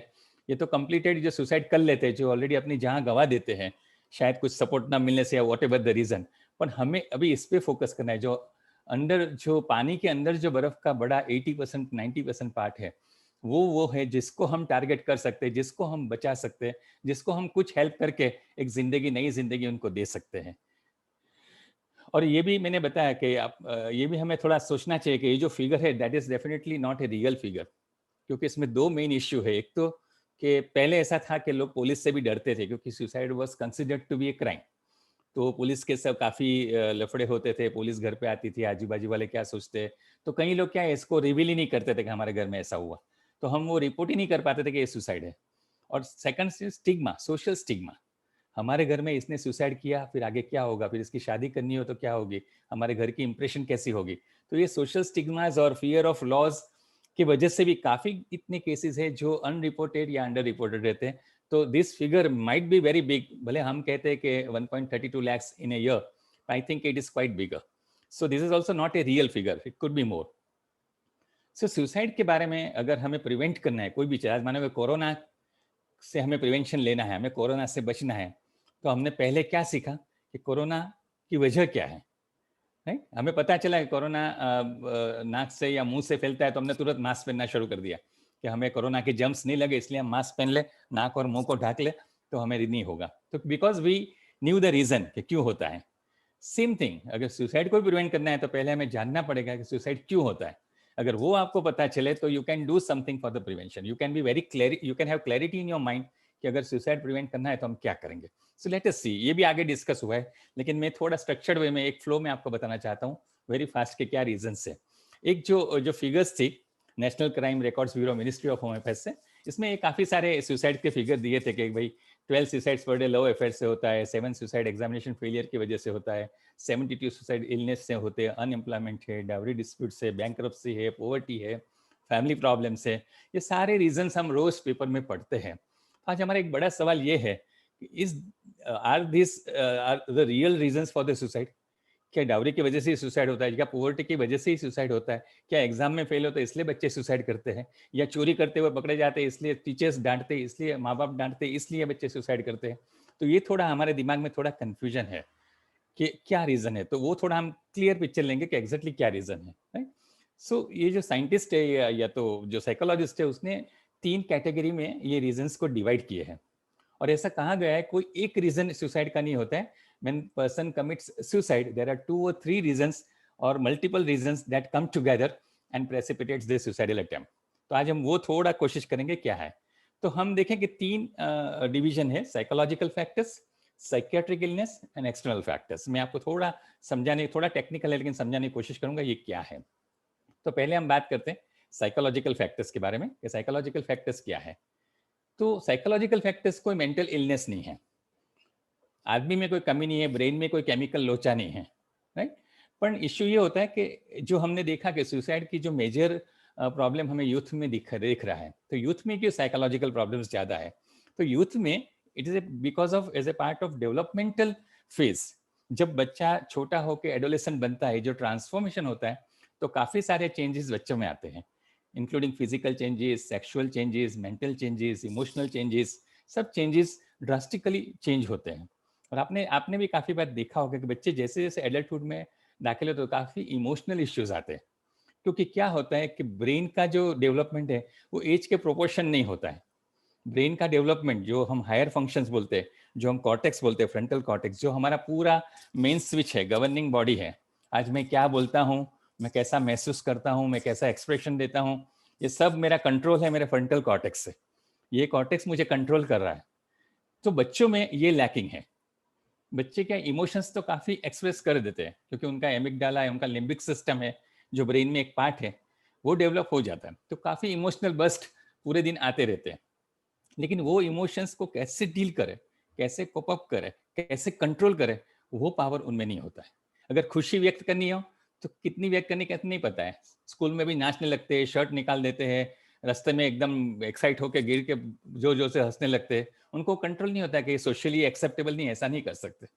ये तो कंप्लीटेड जो सुसाइड कर लेते हैं, जो ऑलरेडी अपनी जान गंवा देते हैं, शायद कुछ सपोर्ट ना मिलने से या वॉट एवर द रीजन। पर हमें अभी इस पे फोकस करना है, जो अंदर, जो पानी के अंदर जो बर्फ का बड़ा 80% 90% पार्ट है, वो है जिसको हम टारगेट कर सकते हैं, जिसको हम बचा सकते हैं, जिसको हम कुछ हेल्प करके एक जिंदगी, नई जिंदगी उनको दे सकते हैं। और ये भी मैंने बताया कि आप ये भी हमें थोड़ा सोचना चाहिए कि ये जो फिगर है that is definitely not a real figure, क्योंकि इसमें दो मेन इश्यू है। एक तो कि पहले ऐसा था कि लोग पुलिस से भी डरते थे, क्योंकि suicide was considered to be a crime. तो पुलिस के सब काफ़ी लफड़े होते थे, पुलिस घर पे आती थी, आजू बाजू वाले क्या सोचते, तो कई लोग क्या है इसको रिवील ही नहीं करते थे कि हमारे घर में ऐसा हुआ, तो हम वो रिपोर्ट ही नहीं कर पाते थे कि ये सुसाइड है। और सेकंड स्टिग्मा, सोशल स्टिग्मा, हमारे घर में इसने सुसाइड किया, फिर आगे क्या होगा, फिर इसकी शादी करनी हो तो क्या होगी, हमारे घर की इंप्रेशन कैसी होगी। तो ये सोशल स्टिग्मास और फियर ऑफ लॉज की वजह से भी काफ़ी इतने केसेस है जो अनरिपोर्टेड या अंडर रिपोर्टेड रहते हैं। तो this figure might be very big, भले हम कहते हैं कि 1.32 lakhs in a year, I think it is quite bigger. So this is also not a real figure, it could be more. So suicide के बारे में अगर हमें प्रिवेंट करना है कोई भी चीज, आज मानो कोरोना से हमें प्रिवेंशन लेना है, हमें कोरोना से बचना है, तो हमने पहले क्या सीखा कि कोरोना की वजह क्या है, राइट? हमें पता चला कि कोरोना नाक से या मुंह से फैलता है, तो हमने तुरंत मास्क पहनना शुरू कर दिया कि हमें कोरोना के जर्म्स नहीं लगे, इसलिए हम मास्क पहन ले, नाक और मुंह को ढक ले, तो हमें नहीं होगा। तो because we knew the reason कि क्यों होता है। सेम थिंग, अगर सुसाइड को प्रिवेंट करना है तो पहले हमें जानना पड़ेगा कि सुसाइड क्यों होता है। अगर वो आपको पता चले तो you can do something for the prevention, you can be very clear, you can have clarity in your mind कि अगर सुसाइड प्रिवेंट करना है तो हम क्या करेंगे। सो लेट अस सी, ये भी आगे डिस्कस हुआ है, लेकिन मैं थोड़ा स्ट्रक्चर्ड वे में एक फ्लो में आपको बताना चाहता हूँ वेरी फास्ट के क्या रीजंस है। एक जो फिगर्स थी national crime records bureau, ministry of home affairs से, इसमें काफ़ी सारे सुसाइड के फिगर दिए थे कि भाई 12 suicides per day love affair से होता है, 7 सुसाइड एग्जामिनेशन फेलियर की वजह से होता है, 72 सुसाइड इलनेस से होते हैं, अनएम्प्लॉयमेंट है, डावरी डिस्प्यूट से, बैंकरप्सी है, पॉवर्टी है, फैमिली प्रॉब्लम से, ये सारे रीजंस हम रोज पेपर में पढ़ते हैं। आज हमारा एक बड़ा सवाल ये है कि are the real reasons for the suicide? क्या डावरी की वजह से ही सुसाइड होता है, क्या पॉवर्टी की वजह से ही सुसाइड होता है, क्या एग्जाम में फेल होता है इसलिए बच्चे सुसाइड करते हैं, या चोरी करते हुए पकड़े जाते हैं इसलिए टीचर्स डांटते, इसलिए माँ बाप डांटते, इसलिए बच्चे सुसाइड करते हैं? तो ये थोड़ा हमारे दिमाग में थोड़ा कंफ्यूजन है कि क्या रीजन है, तो वो थोड़ा हम क्लियर पिक्चर लेंगे कि एग्जैक्टली क्या रीजन है, राइट? सो ये जो साइंटिस्ट है या तो जो साइकोलॉजिस्ट है, उसने 3 कैटेगरी में ये रीजंस को डिवाइड किए हैं। और ऐसा कहा गया है कोई एक रीजन सुसाइड का नहीं होता है। When person commits suicide, there are 2 or 3 reasons or multiple reasons that come together and precipitates the suicidal attempt. तो आज हम वो थोड़ा कोशिश करेंगे क्या है। तो हम देखें कि 3 डिवीजन है, psychological factors, psychiatric illness and external factors. मैं आपको थोड़ा समझाने, थोड़ा टेक्निकल है लेकिन समझाने की कोशिश करूंगा ये क्या है। तो पहले हम बात करते हैं साइकोलॉजिकल फैक्टर्स के बारे में कि साइकोलॉजिकल फैक्टर्स क्या है। तो साइकोलॉजिकल फैक्टर्स कोई मेंटल इलनेस नहीं है, आदमी में कोई कमी नहीं है, ब्रेन में कोई केमिकल लोचा नहीं है, राइट? पर इश्यू ये होता है कि जो हमने देखा कि सुसाइड की जो मेजर प्रॉब्लम हमें यूथ में देख रहा है, तो यूथ में क्यों साइकोलॉजिकल प्रॉब्लम्स ज़्यादा है? तो यूथ में it is because of as a part of developmental phase, जब बच्चा छोटा होकर एडोलेसेंट बनता है, जो ट्रांसफॉर्मेशन होता है, तो काफ़ी सारे चेंजेस बच्चों में आते हैं। Including physical changes, sexual changes, mental changes, emotional changes, सब चेंजेस ड्रास्टिकली चेंज होते हैं। और आपने आपने भी काफ़ी बार देखा होगा कि बच्चे जैसे जैसे एडल्टहुड में दाखिल होते हैं तो काफ़ी इमोशनल इश्यूज आते हैं, क्योंकि क्या होता है कि ब्रेन का जो डेवलपमेंट है वो एज के प्रोपोर्शन नहीं होता है। ब्रेन का डेवलपमेंट जो हम हायर फंक्शंस बोलते हैं, जो हम कॉर्टेक्स बोलते हैं, फ्रंटल कॉर्टेक्स, जो हमारा पूरा मेन स्विच है, गवर्निंग बॉडी है, आज मैं क्या बोलता हूँ, मैं कैसा महसूस करता हूँ, मैं कैसा एक्सप्रेशन देता हूँ, ये सब मेरा कंट्रोल है मेरे फ्रंटल कॉर्टेक्स से। ये कॉर्टेक्स मुझे कंट्रोल कर रहा है। तो बच्चों में ये लैकिंग है। बच्चे क्या इमोशंस तो काफ़ी एक्सप्रेस कर देते हैं, क्योंकि उनका एमिगडाला है, उनका लिम्बिक सिस्टम है, जो ब्रेन में एक पार्ट है, वो डेवलप हो जाता है। तो काफ़ी इमोशनल बस्ट पूरे दिन आते रहते हैं। लेकिन वो इमोशंस को कैसे डील करे, कैसे कोप अप करे, कैसे कंट्रोल करे, वो पावर उनमें नहीं होता है। अगर खुशी व्यक्त करनी हो तो कितनी व्यक्त करनी कैसे नहीं पता है। स्कूल में भी नाचने लगते हैं, शर्ट निकाल देते हैं, रास्ते में एकदम एक्साइट होकर गिर के जोर जोर से हंसने लगते हैं। उनको कंट्रोल नहीं होता है कि सोशली एक्सेप्टेबल नहीं, ऐसा नहीं कर सकते।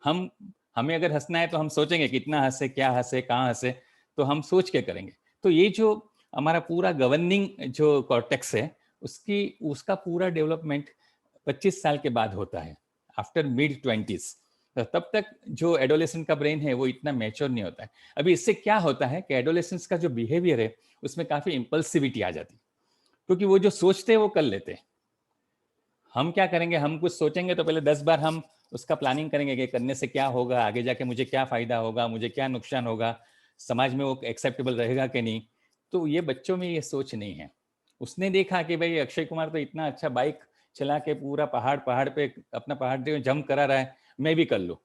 हमें अगर हंसना है तो हम सोचेंगे कितना हंसे, क्या हंसे, कहाँ हंसे, तो हम सोच के करेंगे। तो ये जो हमारा पूरा गवर्निंग जो कॉर्टेक्स है, उसका पूरा डेवलपमेंट 25 साल के बाद होता है, आफ्टर मिड 20s। तब तक जो एडोलेसेंट का ब्रेन है वो इतना मैच्योर नहीं होता है। अभी इससे क्या होता है कि एडोलेसेंस का जो बिहेवियर है उसमें काफी इम्पल्सिविटी आ जाती है, क्योंकि वो जो सोचते हैं वो कर लेते हैं। हम क्या करेंगे, हम कुछ सोचेंगे तो पहले 10 बार हम उसका प्लानिंग करेंगे कि करने से क्या होगा, आगे जाके मुझे क्या फायदा होगा, मुझे क्या नुकसान होगा, समाज में वो एक्सेप्टेबल रहेगा कि नहीं। तो ये बच्चों में ये सोच नहीं है। उसने देखा कि भाई अक्षय कुमार तो इतना अच्छा बाइक चला के पूरा पहाड़ पे अपना पहाड़ पे जंप करा रहा है, मैं भी कर लूँ।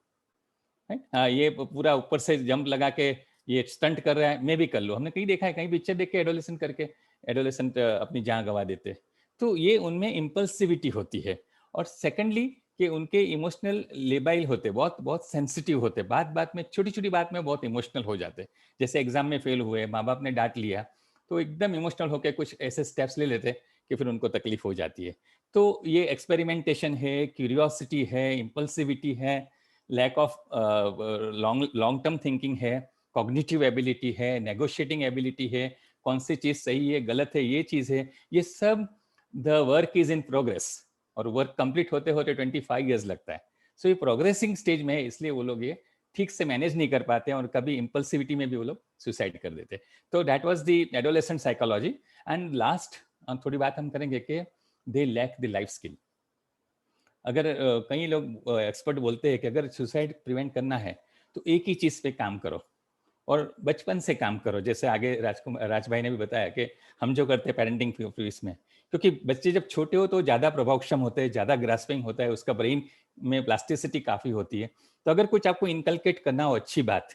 हाँ, ये पूरा ऊपर से जंप लगा के ये स्टंट कर रहा है, मैं भी कर लूँ। हमने कहीं देखा है, कहीं पिक्चर देख के एडोलेसेंट करके एडोलेसेंट अपनी जान गंवा देते। तो ये उनमें इम्पल्सिविटी होती है। और सेकेंडली कि उनके इमोशनल लेबाइल होते, बहुत बहुत सेंसिटिव होते, बात बात में, छोटी छोटी बात में बहुत इमोशनल हो जाते। जैसे एग्जाम में फेल हुए, माँ बाप ने डांट लिया, तो एकदम इमोशनल होकर कुछ ऐसे स्टेप्स ले लेते कि फिर उनको तकलीफ हो जाती है। तो ये एक्सपेरिमेंटेशन है, क्यूरियोसिटी है, इम्पल्सिविटी है, lack of long term thinking है, कॉग्निटिव एबिलिटी है, नेगोशिएटिंग एबिलिटी है, कौन सी चीज़ सही है गलत है ये चीज़ है, ये सब the work is in progress. और वर्क कंप्लीट होते होते 25 ईयर्स लगता है। सो ये प्रोग्रेसिंग स्टेज में है, इसलिए वो लोग ये ठीक से मैनेज नहीं कर पाते हैं और कभी इम्पल्सिविटी में भी वो लोग सुसाइड कर देते हैं। तो that was the adolescent psychology. And last थोड़ी बात हम करेंगे कि they lack the life skill. अगर कई लोग एक्सपर्ट बोलते हैं कि अगर सुसाइड प्रिवेंट करना है तो एक ही चीज़ पे काम करो और बचपन से काम करो। जैसे आगे राज भाई ने भी बताया कि हम जो करते हैं पेरेंटिंग इसमें, क्योंकि बच्चे जब छोटे हो तो ज़्यादा प्रभावक्षम होते हैं, ज़्यादा ग्रास्पिंग होता है, उसका ब्रेन में प्लास्टिसिटी काफ़ी होती है। तो अगर कुछ आपको इनकलकेट करना हो, अच्छी बात,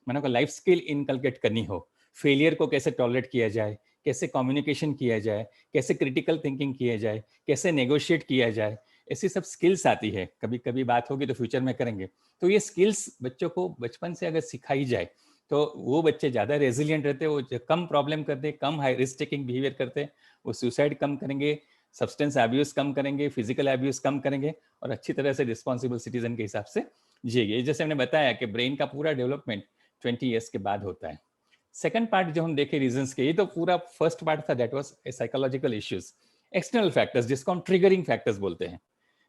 मैंने कहा लाइफ स्किल इनकलकेट करनी हो, फेलियर को कैसे टॉलरेट किया जाए, कैसे कम्युनिकेशन किया जाए, कैसे क्रिटिकल थिंकिंग किया जाए, कैसे नेगोशिएट किया जाए, ऐसी सब स्किल्स आती है। कभी कभी बात होगी तो फ्यूचर में करेंगे। तो ये स्किल्स बच्चों को बचपन से अगर सिखाई जाए तो वो बच्चे ज़्यादा रेजिलियंट रहते हैं, वो कम प्रॉब्लम करते, कम हाई रिस्क टेकिंग बिहेवियर करते, वो सुसाइड कम करेंगे, सब्सटेंस एब्यूज कम करेंगे, फिजिकल एब्यूज कम करेंगे और अच्छी तरह से रिस्पॉन्सिबल सिटीजन के हिसाब से जिएंगे। जैसे हमने बताया कि ब्रेन का पूरा डेवलपमेंट 20 ईयर्स के बाद होता है। सेकंड पार्ट जो हम देखे रीजंस के, ये तो पूरा फर्स्ट पार्ट था, that was psychological issues. External factors जिसको हम ट्रिगरिंग फैक्टर्स बोलते हैं।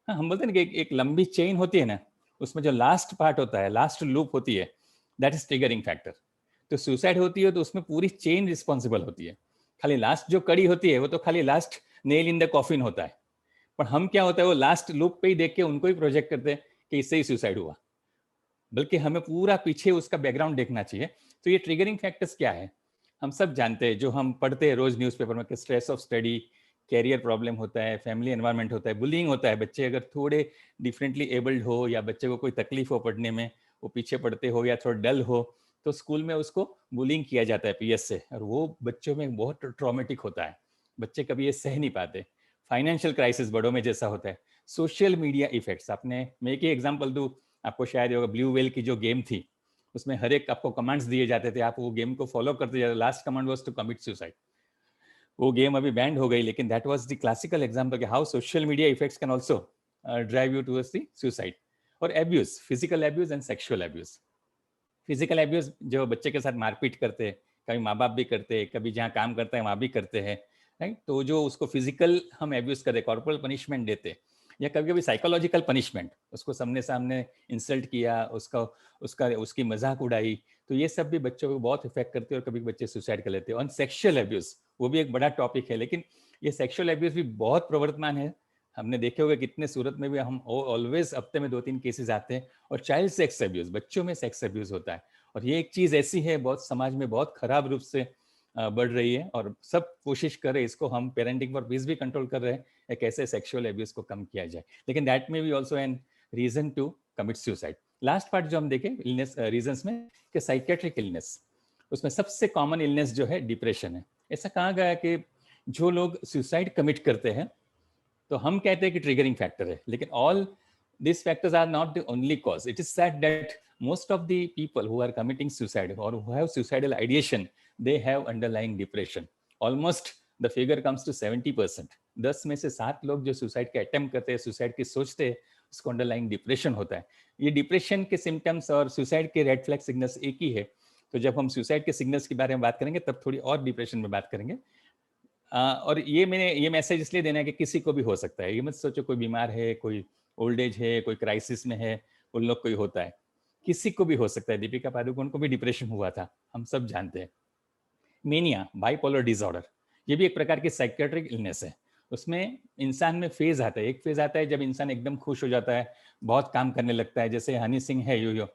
हाँ, हम बोलते हैं ना कि एक लंबी चेन होती है ना, उसमें जो लास्ट पार्ट होता है, लास्ट लूप होती है, दैट इज ट्रिगरिंग फैक्टर। तो सुसाइड होती है तो उसमें पूरी चेन रिस्पॉन्सिबल होती है, खाली लास्ट जो कड़ी होती है वो तो खाली last nail in the coffin होता है। पर हम क्या होता है, वो लास्ट लूप पे ही देख के उनको ही प्रोजेक्ट करते हैं कि इससे ही सुसाइड हुआ, बल्कि हमें पूरा पीछे उसका बैकग्राउंड देखना चाहिए। तो ये ट्रिगरिंग फैक्टर्स क्या है, हम सब जानते हैं, जो हम पढ़ते हैं रोज न्यूज़पेपर में, कि stress of study, career problem होता है, फैमिली एनवायरनमेंट होता है, बुलिंग होता है। बच्चे अगर थोड़े डिफरेंटली एबल्ड हो या बच्चे को कोई तकलीफ हो पढ़ने में, वो पीछे पढ़ते हो या थोड़ा डल हो, तो स्कूल में उसको बुलिंग किया जाता है पीएस से, और वो बच्चों में बहुत ट्रॉमेटिक होता है। बच्चे कभी ये सह नहीं पाते। फाइनेंशियल क्राइसिस बड़ों में जैसा होता है। सोशल मीडिया इफेक्ट्स, आपने, मैं एक ही एग्जाम्पल दूँ आपको, शायद होगा ब्लू वेल की जो गेम थी, उसमें हर एक आपको कमांड्स दिए जाते थे, आप वो गेम को फॉलो करते जाते। Last command was to commit suicide. वो गेम अभी बैंड हो गई, लेकिन that was the classical example कि how social media effects can also drive you towards the suicide. और abuse, physical abuse and sexual abuse. Physical abuse जो बच्चे के साथ मारपीट करते, कभी माँ बाप भी करते हैं, कभी जहाँ काम करता है वहाँ भी करते हैं, राइट। तो जो उसको फिजिकल हम एब्यूज करते, कॉर्पोरल पनिशमेंट देते, या कभी कभी साइकोलॉजिकल पनिशमेंट, उसको सामने सामने इंसल्ट किया, उसकी मजाक उड़ाई, तो ये सब भी बच्चों को बहुत इफेक्ट करते हैं और कभी बच्चे सुसाइड कर लेते हैं। और सेक्शुअल एब्यूज, वो भी एक बड़ा टॉपिक है, लेकिन ये सेक्शुअल एब्यूज भी बहुत प्रवर्तमान है। हमने देखे होगा कितने सूरत में भी हम ऑलवेज हफ्ते में 2-3 केसेस आते हैं। और चाइल्ड सेक्स एब्यूज, बच्चों में सेक्स एब्यूज होता है, और ये एक चीज ऐसी है बहुत समाज में बहुत खराब रूप से बढ़ रही है, और सब कोशिश कर रहे हैं इसको, हम पेरेंटिंग फॉर पीस भी कंट्रोल कर रहे हैं कैसे सेक्सुअल एब्यूज को कम किया जाए, लेकिन दैट में भी also an reason to commit suicide. Last part जो हम देखें इलनेस रीजंस में, कि साइकेट्रिक इलनेस, उसमें सबसे कॉमन इलनेस जो है डिप्रेशन है। ऐसा कहा गया कि जो लोग सुसाइड कमिट करते हैं, तो हम कहते हैं कि ट्रिगरिंग फैक्टर है, लेकिन all these factors are not the only cause. It is said that most of the people who are committing suicide or who have suicidal ideation, they have underlying depression. Almost the figure comes to 70%. 10 में से 7 लोग जो suicide के attempt करते हैं, suicide की सोचते हैं, उसको अंडरलाइंग डिप्रेशन होता है। ये डिप्रेशन के सिम्टम्स और सुसाइड के रेड फ्लैग सिग्नल्स एक ही है। तो जब हम सुसाइड के सिग्नल्स के बारे में बात करेंगे तब थोड़ी और डिप्रेशन में बात करेंगे। और ये मैसेज इसलिए देना है कि किसी को भी हो सकता है। ये मत सोचो कोई बीमार है, कोई ओल्ड एज है, कोई क्राइसिस में है, उन लोग कोई होता है, किसी को भी हो सकता है। दीपिका पादुकोण को भी डिप्रेशन हुआ था, हम सब जानते हैं। मेनिया, बाइपोलर डिसऑर्डर, ये भी एक प्रकार की साइकेट्रिक इलनेस है। उसमें इंसान में फेज आता है, एक फेज आता है जब इंसान एकदम खुश हो जाता है, बहुत काम करने लगता है, जैसे हनी सिंह है यो,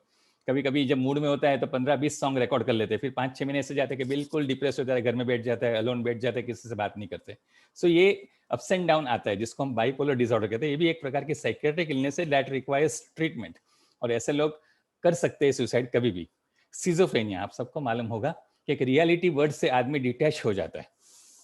कभी कभी जब मूड में होता है तो 15-20 सॉन्ग रिकॉर्ड कर लेते हैं, फिर 5-6 महीने ऐसे जाते हैं कि बिल्कुल डिप्रेस हो जाता है, घर में बैठ जाता है, अलोन बैठ जाता है, किसी से बात नहीं करते। सो ये अप्स एंड डाउन आता है, जिसको हम बाइपोलर डिसऑर्डर कहते हैं। ये भी एक प्रकार की साइकेट्रिक इलनेस है दैट रिक्वायर्स ट्रीटमेंट, और ऐसे लोग कर सकते हैं सुसाइड कभी भी। सिजोफ्रेनिया, आप सबको मालूम होगा कि एक रियलिटी वर्ड से आदमी डिटैच हो जाता है,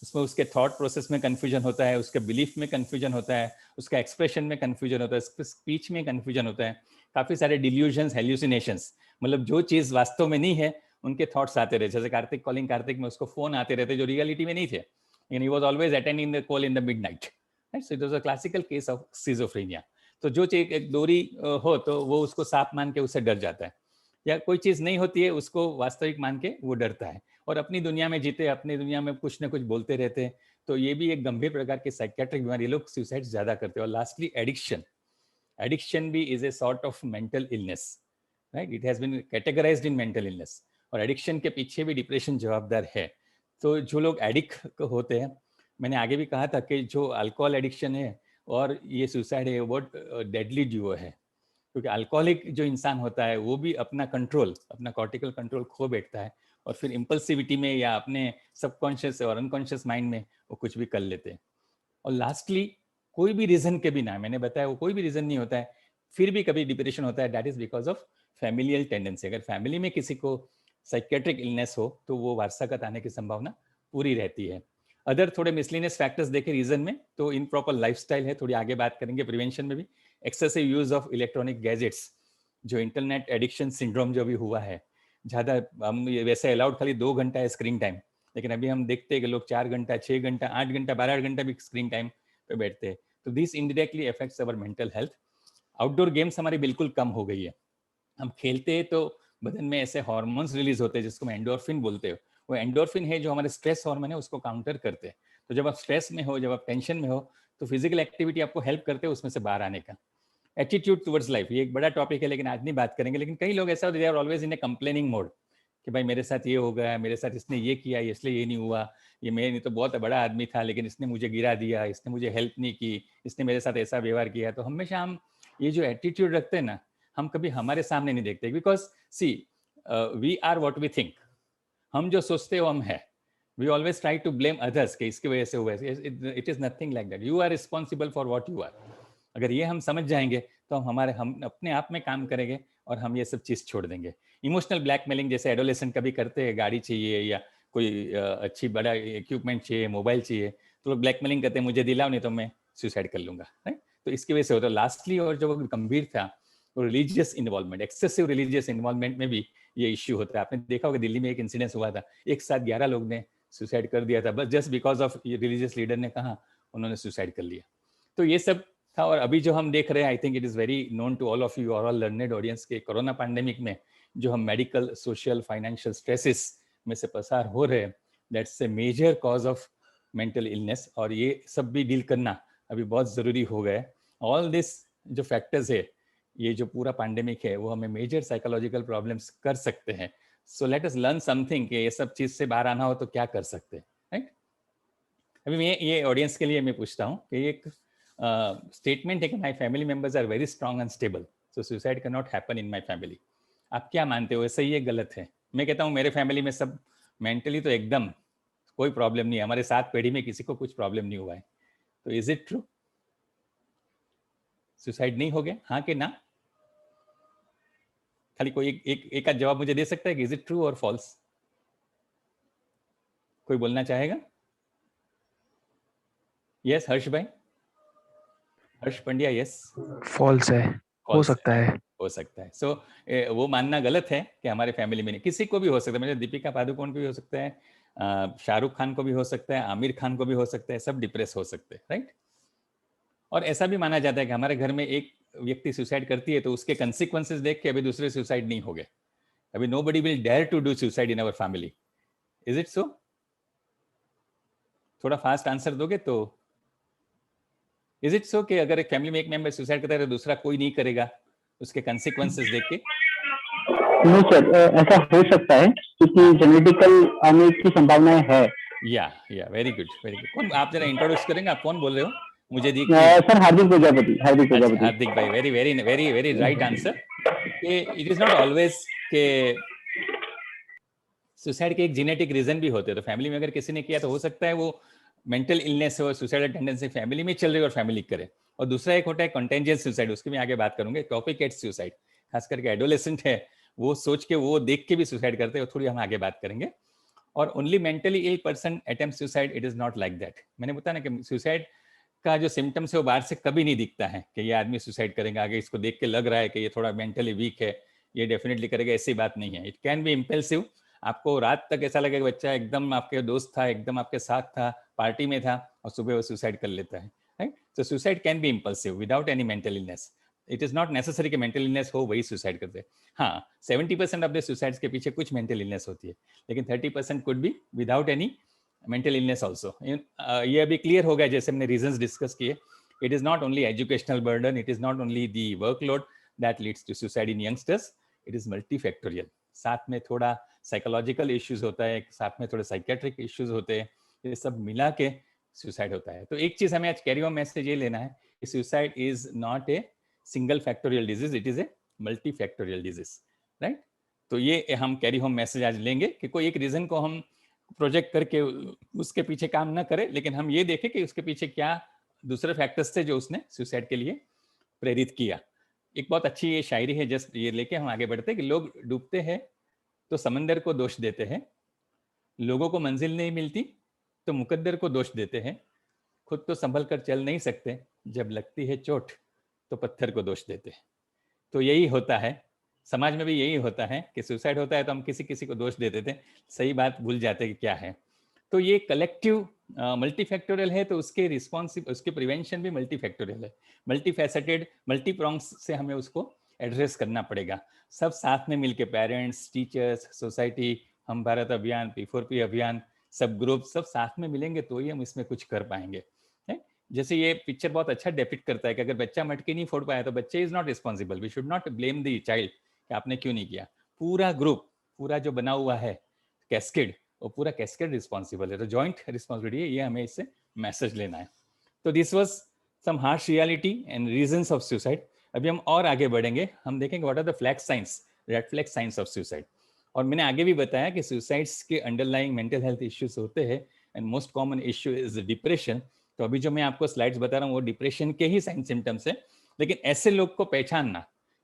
उसमें उसके थॉट प्रोसेस में कंफ्यूजन होता है, उसके बिलीफ में कंफ्यूजन होता है, उसका एक्सप्रेशन में कंफ्यूजन होता है, उसके स्पीच में कंफ्यूजन होता है, काफी सारे डिल्यूजन्स, हेल्यूसिनेशंस, मतलब जो चीज वास्तव में नहीं है उनके थॉट्स आते रहे। जैसे कार्तिक कॉलिंग कार्तिक में उसको फोन आते रहते जो रियलिटी में नहीं थे, and he was always attending the call in the midnight, right? So it was a classical case of schizophrenia. तो जो चीज एक दोहरी हो तो वो उसको सांप मान के उससे डर जाता है, या कोई चीज नहीं होती है उसको वास्तविक मान के वो डरता है, और अपनी दुनिया में जीते, अपनी दुनिया में कुछ ना कुछ बोलते रहते हैं। तो ये भी एक गंभीर प्रकार की साइकेट्रिक बीमारी, लोग सुसाइड ज्यादा करते हैं। और लास्टली एडिक्शन भी is a sort of mental illness, right? It has been categorised in mental illness, और एडिक्शन के पीछे भी डिप्रेशन जवाबदार है। तो जो लोग एडिक्ट होते हैं, मैंने आगे भी कहा था कि जो अल्कोहल एडिक्शन है और ये सुसाइड है वो डेडली ड्यूओ है, क्योंकि अल्कोहलिक जो इंसान होता है वो भी अपना कंट्रोल, अपना कॉर्टिकल कंट्रोल खो बैठता है, और फिर इम्पल्सिविटी में या अपने सबकॉन्शियस और अनकॉन्शियस माइंड में वो कुछ भी कर लेते हैं। और लास्टली कोई भी रीजन के बिना, मैंने बताया वो कोई भी रीजन नहीं होता है, फिर भी कभी डिप्रेशन होता है, that is because of familial tendency. अगर फैमिली में किसी को साइकेट्रिक इलनेस हो तो वो वारसागत आने की संभावना पूरी रहती है। अदर थोड़े मिसलिनियस फैक्टर्स देखे रीजन में, तो इनप्रॉपर लाइफस्टाइल है, थोड़ी आगे बात करेंगे। प्रिवेंशन में भी excessive use of electronic gadgets, जो इंटरनेट एडिक्शन सिंड्रोम जो भी हुआ है, ज़्यादा हम वैसे अलाउड खाली 2 घंटा है स्क्रीन टाइम, लेकिन अभी हम देखते हैं कि लोग 4 घंटा, 6 घंटा, 8 घंटा, 12 घंटा भी स्क्रीन टाइम पे बैठते हैं। तो this indirectly affects our mental health. Outdoor games हमारी बिल्कुल कम हो गई है, हम खेलते हैं तो बदन में ऐसे हार्मोन्स रिलीज होते हैं जिसको हम एंडोर्फिन बोलते हैं। वो एंडोर्फिन है जो हमारे स्ट्रेस हार्मोन है, उसको काउंटर करते हैं। तो जब आप स्ट्रेस में हो, जब आप टेंशन में हो, तो फिजिकल एक्टिविटी आपको हेल्प करते हैं उसमें से बाहर आने का। एटीट्यूड टुवर्ड्स लाइफ, ये एक बड़ा टॉपिक है, लेकिन आज नहीं बात करेंगे। लेकिन कई लोग ऐसा होते हैं, they are always in a complaining mode, कि भाई मेरे साथ ये हो गया, मेरे साथ इसने ये किया, इसलिए ये नहीं हुआ, ये मैं नहीं तो बहुत बड़ा आदमी था लेकिन इसने मुझे गिरा दिया, इसने मुझे हेल्प नहीं की, इसने मेरे साथ ऐसा व्यवहार किया। तो हमेशा हम ये जो एटीट्यूड रखते हैं ना, हम कभी हमारे सामने नहीं देखते, because see we are what we think, हम जो सोचते हो हम है। We always try to blame others कि इसकी वजह से हुआ है। It is nothing like that, you are responsible for what you are. अगर ये हम समझ जाएंगे तो हम अपने आप में काम करेंगे और हम ये सब चीज छोड़ देंगे। इमोशनल ब्लैकमेलिंग जैसे एडोलेसेंट कभी करते हैं, गाड़ी चाहिए या कोई अच्छी बड़ा इक्विपमेंट चाहिए, मोबाइल चाहिए, तो लोग ब्लैकमेलिंग करते हैं, मुझे दिलाओ नहीं तो मैं सुसाइड कर लूंगा, राइट? तो इसकी वजह से होता है। लास्टली और जो गंभीर था वो religious involvement, excessive religious involvement में भी ये इश्यू होता है। आपने देखा होगा दिल्ली में एक इंसिडेंस हुआ था, एक साथ 11 लोग ने सुसाइड कर दिया था, बस just because of religious leader ने कहा, उन्होंने सुसाइड कर लिया। तो ये सब था। और अभी जो हम देख रहे हैं, I think it is very known to all of you और ऑल लर्नेड ऑडियंस के, कोरोना पैंडेमिक में जो हम मेडिकल, सोशल, फाइनेंशियल स्ट्रेसेस में से पसार हो रहे हैं, that's a major cause of mental illness, और ये सब भी डील करना अभी बहुत ज़रूरी हो गया है। ऑल दिस जो फैक्टर्स है, ये जो पूरा पैंडेमिक है, वो हमें मेजर साइकोलॉजिकल प्रॉब्लम्स कर सकते हैं। सो लेट अस लर्न समथिंग कि ये सब चीज़ से बाहर आना हो तो क्या कर सकते हैं, राइट। अभी मैं ये ऑडियंस के लिए मैं पूछता हूँ कि एक स्टेटमेंट है कि my family members are very strong and stable, so suicide can not happen in my family. आप क्या मानते हो, सही है गलत है? मैं कहता हूँ मेरे फैमिली में सब मेंटली तो एकदम कोई प्रॉब्लम नहीं है, हमारे 7 पीढ़ी में किसी को कुछ प्रॉब्लम नहीं हुआ है, तो इज इट ट्रू? सुसाइड नहीं हो गया, हाँ कि ना? खाली कोई एक आध जवाब मुझे दे सकता है कि इज इट ट्रू और फॉल्स? कोई बोलना चाहेगा? यस हर्ष भाई, हर्ष पंड्या, यस फॉल्स है, हो सकता है। हो सकता है। सो वो मानना गलत है कि हमारे फैमिली में नहीं, किसी को भी हो सकता है, मतलब दीपिका पादुकोण को भी हो सकता है, शाहरुख खान को भी हो सकता है, आमिर खान को भी हो सकता है, सब डिप्रेस हो सकते हैं, राइट। और ऐसा भी माना जाता है कि हमारे घर में एक व्यक्ति सुसाइड करती है तो उसके कंसिक्वेंसेस देख के अभी दूसरे सुसाइड नहीं हो गए, अभी nobody will dare to do suicide in our family. Is it so? थोड़ा फास्ट आंसर दोगे तो इज इट सो कि अगर एक फैमिली में एक मेंबर सुसाइड करता है तो दूसरा कोई नहीं करेगा उसके कंसिक्वेंसेस देख के? नहीं सर, ऐसा हो सकता है क्योंकि जेनेटिकल आने की संभावनाएं है। या वेरी गुड वेरी गुड। कौन, आप जरा इंट्रोड्यूस करेंगे, आप कौन बोल रहे हो? मुझे दी सर हार्दिक प्रजापति। अच्छा, हार्दिक भाई, very very very very right answer. It is not always के सुसाइड के एक जेनेटिक रीजन भी होते हैं, तो फैमिली में अगर किसी ने किया तो हो सकता है वो मेंटल इलनेस हो, सुसाइडल टेंडेंसी फैमिली में चल रही है और फैमिली करे। और दूसरा एक होता है कंटेंजियस सुसाइड, उसकी मैं आगे बात करूंगा। कॉपीकैट सुसाइड, खास करके एडोलेसेंट है वो सोच के वो देख के भी सुसाइड करते हैं, थोड़ी हम आगे बात करेंगे। और only mentally ill person attempt suicide, it is not like that. मैंने बताया ना कि सुसाइड का जो सिम्टम्स है वो बाहर से कभी नहीं दिखता है कि ये आदमी सुसाइड करेगा, आगे इसको देख के लग रहा है कि ये थोड़ा मेंटली वीक है, ये डेफिनेटली करेगा, ऐसी बात नहीं है। इट कैन बी इम्पल्सिव, आपको रात तक ऐसा लगेगा बच्चा एकदम आपके दोस्त था, एकदम आपके साथ था, पार्टी में था, और सुबह वो सुसाइड कर लेता है, राइट। तो suicide can be impulsive without any mental illness. It is not necessary कि मेंटल इलनेस हो वही सुसाइड करते हैं। हाँ, 70% ऑफ द सुसाइड्स के पीछे कुछ मेंटल इलनेस होती है, लेकिन 30% could be without any mental illness also. ये अभी क्लियर हो गया जैसे हमने रीजंस डिस्कस किए। It is not only educational burden, it is not only the workload that leads to suicide in youngsters, it is multifactorial. साथ में थोड़ा साइकोलॉजिकल इश्यूज होता है, साथ में थोड़े साइकेट्रिक इश्यूज होते हैं, ये सब मिला के सुसाइड होता है। तो एक चीज हमें आज कैरी होम मैसेज ये लेना है कि suicide is not a single factorial disease, it is a multi factorial disease, right. तो ये हम कैरी होम मैसेज आज लेंगे कि कोई एक रीजन को हम प्रोजेक्ट करके उसके पीछे काम ना करें, लेकिन हम ये देखें कि उसके पीछे क्या दूसरे फैक्टर्स थे जो उसने सुसाइड के लिए प्रेरित किया। एक बहुत अच्छी ये शायरी है, जस्ट ये लेके हम आगे बढ़ते हैं कि लोग डूबते हैं तो समंदर को दोष देते हैं, लोगों को मंजिल नहीं मिलती तो मुकद्दर को दोष देते हैं, खुद तो संभल कर चल नहीं सकते, जब लगती है चोट तो पत्थर को दोष देते हैं। तो यही होता है, समाज में भी यही होता है कि सुसाइड होता है तो हम किसी किसी को दोष दे देते हैं, सही बात भूल जाते हैं कि क्या है। तो ये कलेक्टिव मल्टीफैक्टोरियल है, तो उसके रिस्पॉन्सिव उसके प्रिवेंशन भी मल्टीफैक्टोरियल है, मल्टीफैसेटेड, मल्टी प्रोंग्स से हमें उसको एड्रेस करना पड़ेगा। सब साथ में मिलके, पेरेंट्स, टीचर्स, सोसाइटी, हम भारत अभियान, P4P अभियान, सब ग्रुप सब साथ में मिलेंगे तो ही हम इसमें कुछ कर पाएंगे। जैसे ये पिक्चर बहुत अच्छा डेपिक्ट करता है कि अगर बच्चा मटकी नहीं फोड़ पाया तो बच्चे is not responsible, we should not blame the child कि आपने क्यों नहीं किया। पूरा ग्रुप, पूरा जो बना हुआ है कैस्केड, वो पूरा कैस्केड रिस्पॉन्सिबल है, तो जॉइंट रिस्पॉन्सिबिलिटी है, ये हमें इससे मैसेज लेना है। तो this was some harsh reality and reasons of suicide. अभी हम और आगे बढ़ेंगे, हम देखेंगे what are the flag signs, red flag signs of suicide. और मैंने आगे भी बताया कि सुसाइड्स के अंडरलाइंग मेंटल हेल्थ इश्यूज होते हैं and most common issue is depression. तो अभी जो मैं आपको स्लाइड्स बता रहा हूँ वो डिप्रेशन के ही साइन सिम्टम्स है, लेकिन ऐसे लोग को पहचानना,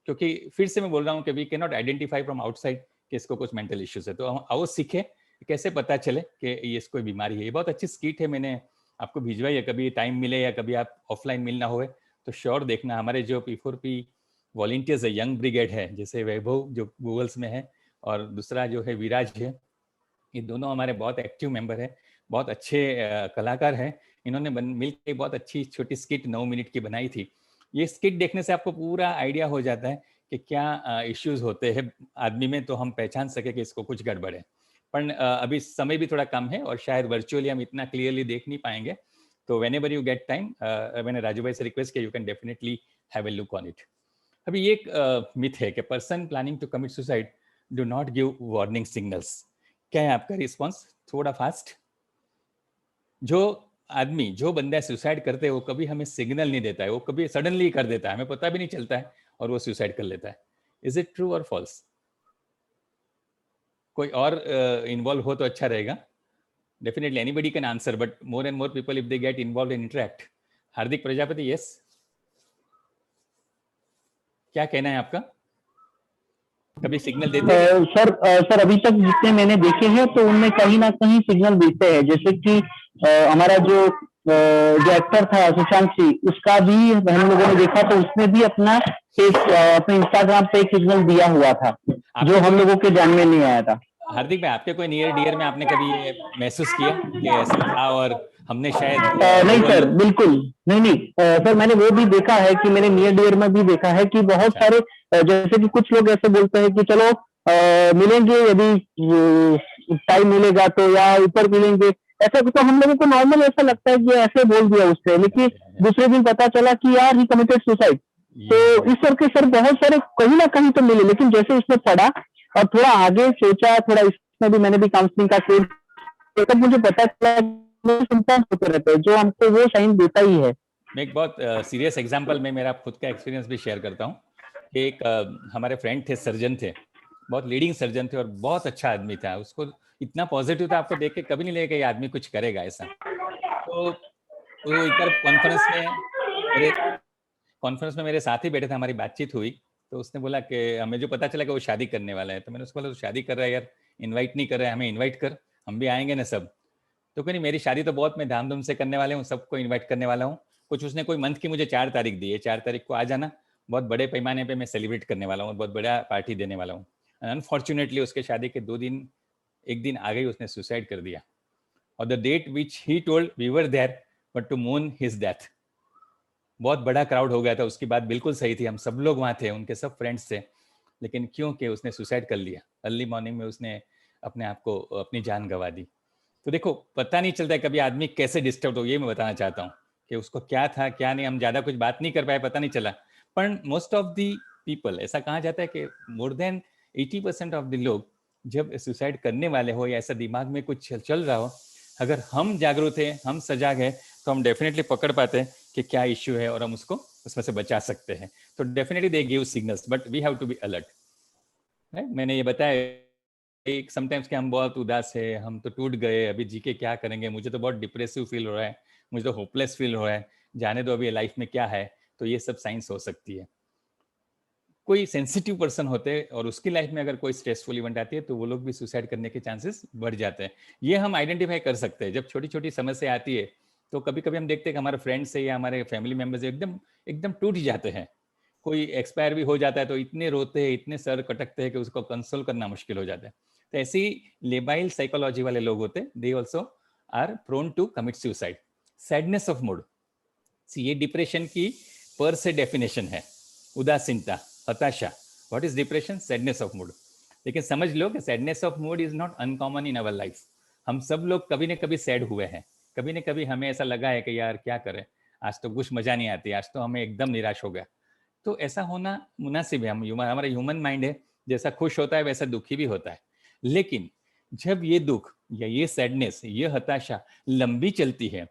क्योंकि फिर से मैं बोल रहा हूँ कि we can not identify from outside कि इसको कुछ मेंटल इश्यूज है। तो हम आओ सीखे कैसे पता चले कि ये इसको बीमारी है। ये बहुत अच्छी स्किट है, मैंने आपको भिजवाई है, कभी टाइम मिले या कभी आप ऑफलाइन मिलना हो तो श्योर देखना। हमारे जो P4P वॉलंटियर्स है, यंग ब्रिगेड है, जैसे वैभव जो गूगल्स में है और दूसरा जो है विराज है, ये दोनों हमारे बहुत एक्टिव मेंबर है, बहुत अच्छे कलाकार हैं। इन्होंने मिलकर बहुत अच्छी छोटी स्किट 9 मिनट की बनाई थी। ये स्किट देखने से आपको पूरा आइडिया हो जाता है कि क्या इश्यूज होते हैं आदमी में, तो हम पहचान सके कि इसको कुछ गड़बड़ है। पर अभी समय भी थोड़ा कम है और शायद वर्चुअली हम इतना क्लियरली देख नहीं पाएंगे, तो whenever you get time, मैंने राजू भाई से रिक्वेस्ट किया, you can definitely have a look on it. अभी ये एक मिथ है कि person planning to commit suicide do not give warning signals. क्या है आपका रिस्पॉन्स? थोड़ा फास्ट। जो आदमी, जो बंदा सुसाइड करते हैं वो कभी हमें सिग्नल नहीं देता है, वो कभी सडनली कर देता है, हमें पता भी नहीं चलता है और वो सुसाइड कर लेता है। इज इट ट्रू और फॉल्स? कोई और इन्वॉल्व हो तो अच्छा रहेगा। Definitely anybody can answer, but more and more people if they get involve and interact. Hardik Prajapati, yes, क्या कहना है आपका? कभी सिग्नल देते हैं? सर अभी तक जितने मैंने देखे हैं तो उनमें कहीं ना कहीं सिग्नल देते हैं, जैसे कि हमारा जो एक्टर था सुशांत सिंह, उसका भी हम लोगों ने देखा तो उसने भी अपना अपने इंस्टाग्राम पे एक सिग्नल दिया हुआ था जो हम लोगों के ध्यान में नहीं आया था। हार्दिक भाई, आपके कोई नियर डियर में आपने कभी ये महसूस किया कि ऐसा था और हमने शायद नहीं सर, बिल्कुल नहीं सर, मैंने वो भी देखा है कि मैंने नियर डियर में भी देखा है कि बहुत सारे जैसे कि कुछ लोग ऐसे बोलते हैं कि चलो मिलेंगे यदि टाइम मिलेगा तो, या ऊपर मिलेंगे, ऐसा तो हम लोगों को नॉर्मल ऐसा लगता है कि ऐसे बोल दिया उससे, लेकिन दूसरे दिन पता चला कि यार ही कमिटेड सुसाइड। तो इस तरह के सर बहुत सारे कहीं ना कहीं तो मिले, लेकिन जैसे उसने पढ़ा और थोड़ा आगे सोचा, थोड़ा इसमें भी मैंने भी काउंसलिंग का कोर्स, तब मुझे पता चला सिम्टम्स होते रहते हैं जो हमको वो साइन देता ही है। मैं एक बहुत सीरियस एग्जांपल में मेरा खुद का एक्सपीरियंस भी शेयर करता हूँ कि एक हमारे फ्रेंड थे, सर्जन थे, बहुत लीडिंग सर्जन थे और बहुत अच्छा आदमी था। उसको इतना पॉजिटिव था, आपको देख के कभी नहीं लगेगा ये आदमी कुछ करेगा ऐसा। तो वो एक बार कॉन्फ्रेंस में मेरे साथ ही बैठे थे, हमारी बातचीत हुई, तो उसने बोला कि हमें जो पता चला कि वो शादी करने वाला है, तो मैंने उसको बोला तो शादी कर रहा है यार, इन्वाइट नहीं कर रहा है, हमें इन्वाइट कर, हम भी आएंगे ना सब। तो कहीं मेरी शादी तो बहुत मैं धामधूम से करने वाले हूँ, सबको इन्वाइट करने वाला हूँ। कुछ उसने कोई मंथ की मुझे 4 तारीख दी है, 4 तारीख को आ जाना, बहुत बड़े पैमाने पे मैं सेलिब्रेट करने वाला हूँ, बहुत बड़ा पार्टी देने वाला हूँ। अनफॉर्चुनेटली उसके शादी के 2 दिन, 1 दिन आगे ही उसने सुसाइड कर दिया। और the date which he told we were there but to मून हिज डेथ। बहुत बड़ा क्राउड हो गया था, उसकी बात बिल्कुल सही थी, हम सब लोग वहाँ थे, उनके सब फ्रेंड्स थे, लेकिन क्योंकि उसने सुसाइड कर लिया, अर्ली मॉर्निंग में उसने अपने आप को, अपनी जान गंवा दी। तो देखो, पता नहीं चलता है कभी आदमी कैसे डिस्टर्ब हो, ये मैं बताना चाहता हूँ कि उसको क्या था क्या नहीं, हम ज़्यादा कुछ बात नहीं कर पाए, पता नहीं चला। पर मोस्ट ऑफ दी पीपल, ऐसा कहा जाता है कि मोर देन 80% ऑफ द लोग जब सुसाइड करने वाले हो या ऐसा दिमाग में कुछ चल रहा हो, अगर हम जागरूक हैं, हम सजाग हैं, तो हम डेफिनेटली पकड़ पाते हैं कि क्या इश्यू है और हम उसको उसमें से बचा सकते हैं। तो definitely they give signals, but we have to be alert. मैंने ये बताया एक समटाइम्स कि हम बहुत उदास है, हम तो टूट गए, अभी जी के क्या करेंगे, मुझे तो बहुत डिप्रेसिव फील हो रहा है, मुझे तो होपलेस फील हो रहा है, जाने दो अभी लाइफ में क्या है। तो ये सब साइंस हो सकती है। कोई सेंसिटिव पर्सन होते हैं और उसकी लाइफ में अगर कोई स्ट्रेसफुल इवेंट आती है तो वो लोग भी सुसाइड करने के चांसेस बढ़ जाते हैं। ये हम आइडेंटिफाई कर सकते हैं। जब छोटी छोटी समस्या आती है तो कभी कभी हम देखते हैं कि हमारे फ्रेंड्स से या हमारे फैमिली मेम्बर्स एकदम टूट जाते हैं, कोई एक्सपायर भी हो जाता है तो इतने रोते हैं, इतने सर कटकते हैं कि उसको कंसोल करना मुश्किल हो जाता है। तो ऐसी लेबाइल साइकोलॉजी वाले लोग होते हैं, they also are prone to commit suicide. Sadness of mood, ये डिप्रेशन की पर से डेफिनेशन है, उदासीनता, हताशा। What is depression? Sadness of mood. लेकिन समझ लो कि sadness of mood is not uncommon in our life. हम सब लोग कभी न कभी सैड हुए हैं, कभी न कभी हमें ऐसा लगा है कि यार क्या करें, आज तो कुछ मजा नहीं आती, आज तो हमें एकदम निराश हो गया। तो ऐसा होना मुनासिब है, हमारा ह्यूमन माइंड है, जैसा खुश होता है वैसा दुखी भी होता है। लेकिन जब ये दुख या ये सैडनेस, ये हताशा लंबी चलती है,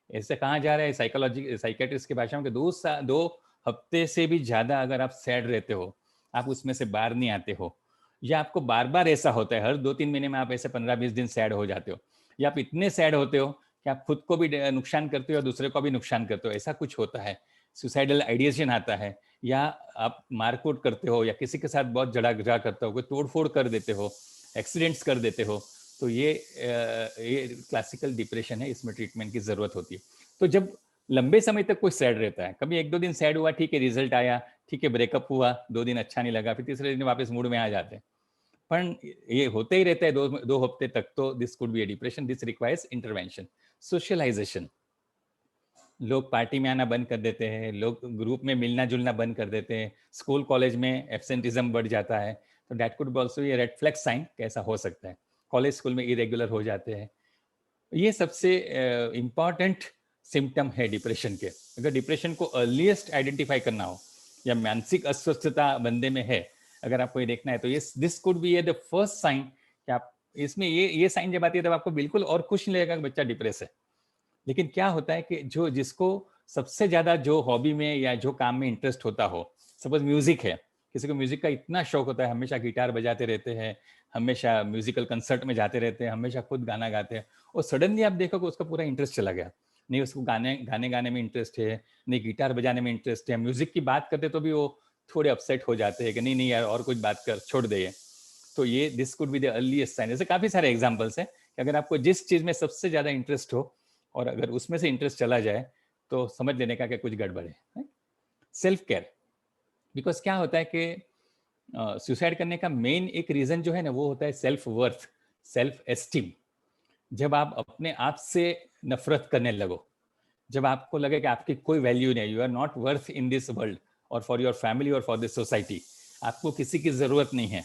ऐसे कहा जा रहा है साइकोलॉजी साइकेट्रिस्ट की भाषा में कि 2 हफ्ते से भी ज्यादा अगर आप सैड रहते हो, आप उसमें से बाहर नहीं आते हो, या आपको बार बार ऐसा होता है, हर 2-3 महीने में आप ऐसे 15-20 दिन सैड हो जाते हो, या आप इतने सैड होते हो कि आप खुद को भी नुकसान करते हो और दूसरे को भी नुकसान करते हो, ऐसा कुछ होता है, सुसाइडल आइडिएशन आता है, या आप मारकूट करते हो या किसी के साथ बहुत झगड़ा करते हो, कोई तोड़फोड़ कर देते हो, एक्सीडेंट्स कर देते हो, तो ये क्लासिकल डिप्रेशन है, इसमें ट्रीटमेंट की जरूरत होती है। तो जब लंबे समय तक कोई सैड रहता है, कभी 1-2 दिन सैड हुआ, ठीक है, रिजल्ट आया, ठीक है, ब्रेकअप हुआ, 2 दिन अच्छा नहीं लगा, फिर तीसरे दिन वापस मूड में आ जाते हैं, पर ये होते ही रहता है 2 हफ्ते तक, तो this could be a depression. This requires intervention. Socialization, लोग पार्टी में आना बंद कर देते हैं, लोग ग्रुप में मिलना जुलना बंद कर देते हैं, स्कूल कॉलेज में एब्सेंटिज्म बढ़ जाता है, तो दैट कुड ऑल्सो ये रेड फ्लैग साइन कैसा हो सकता है। कॉलेज स्कूल में इरेगुलर हो जाते हैं। ये सबसे इम्पॉर्टेंट सिम्टम है डिप्रेशन के। अगर डिप्रेशन को अर्लीस्ट आइडेंटिफाई करना हो या मानसिक अस्वस्थता बंदे में है, अगर आपको ये देखना है, तो ये this could be the first sign कि आप इसमें ये साइन जब आती है तब आपको बिल्कुल और खुश नहीं लगेगा कि बच्चा डिप्रेस है। लेकिन क्या होता है कि जिसको सबसे ज्यादा जो हॉबी में या जो काम में इंटरेस्ट होता हो, सपोज म्यूजिक है, किसी को म्यूजिक का इतना शौक होता है, हमेशा गिटार बजाते रहते हैं, हमेशा म्यूजिकल कंसर्ट में जाते रहते हैं, हमेशा खुद गाना गाते हैं, और सडनली आप देखो कि उसका पूरा इंटरेस्ट चला गया, नहीं उसको गाने में इंटरेस्ट है, नहीं गिटार बजाने में इंटरेस्ट है, म्यूजिक की बात करते तो भी वो थोड़े अपसेट हो जाते हैं कि नहीं यार और कुछ बात कर, छोड़ दे। तो ये this could be the earliest sign. ऐसे काफी सारे एग्जांपल्स हैं कि अगर आपको जिस चीज में सबसे ज्यादा इंटरेस्ट हो और अगर उसमें से इंटरेस्ट चला जाए तो समझ लेने का कि कुछ गड़बड़ है। सेल्फ केयर, बिकॉज क्या होता है कि सुसाइड करने का मेन एक रीजन जो है ना वो होता है सेल्फ वर्थ, सेल्फ एस्टीम। जब आप अपने आप से नफरत करने लगो, जब आपको लगे कि आपकी कोई वैल्यू नहीं, you are not worth in this world और फॉर योर फैमिली और फॉर दिस सोसाइटी, आपको किसी की जरूरत नहीं है,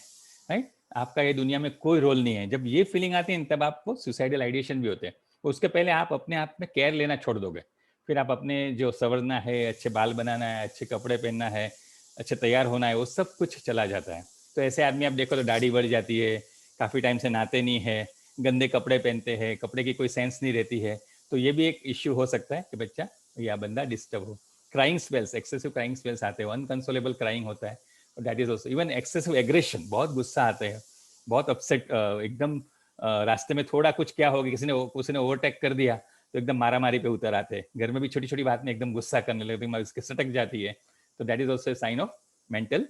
राइट, आपका ये दुनिया में कोई रोल नहीं है, जब ये फीलिंग आती है तब आपको सुसाइडल आइडिएशन भी होते हैं। उसके पहले आप अपने आप में केयर लेना छोड़ दोगे, फिर आप अपने जो संवरना है, अच्छे बाल बनाना है, अच्छे कपड़े पहनना है, अच्छे तैयार होना है, वो सब कुछ चला जाता है। तो ऐसे आदमी आप देखो तो दाढ़ी बढ़ जाती है, काफ़ी टाइम से नहाते नहीं है, गंदे कपड़े पहनते हैं, कपड़े की कोई सेंस नहीं रहती है, तो ये भी एक इश्यू हो सकता है कि बच्चा या बंदा डिस्टर्ब हो। Crying spells, excessive crying spells आते हैं, अनकंसोलेबल क्राइंग होता है, that is also. Even excessive aggression, बहुत गुस्सा आते हैं, बहुत अपसेट, एकदम रास्ते में थोड़ा कुछ क्या हो गया, किसी ने ओवरटेक कर दिया तो एकदम मारामारी पे उतर आते हैं, घर में भी छोटी छोटी बात में एकदम गुस्सा करने लगते हैं, उसके सटक जाती है, तो that is also sign of mental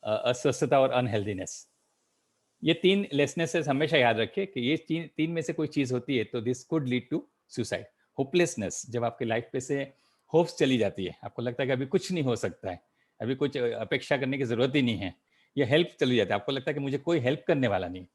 अस्वस्थता और अनहेल्दीनेस। ये 3 लेसनेसेस हमेशा याद रखें कि ये तीन में से कोई चीज होती है तो this could lead to suicide. Hopelessness, जब आपकी लाइफ पे से होप्स चली जाती है, आपको लगता है कि अभी कुछ नहीं हो सकता है, अभी कुछ अपेक्षा करने की जरूरत ही नहीं है, ये हेल्प चली जाती है, आपको लगता है कि मुझे कोई हेल्प करने वाला नहीं,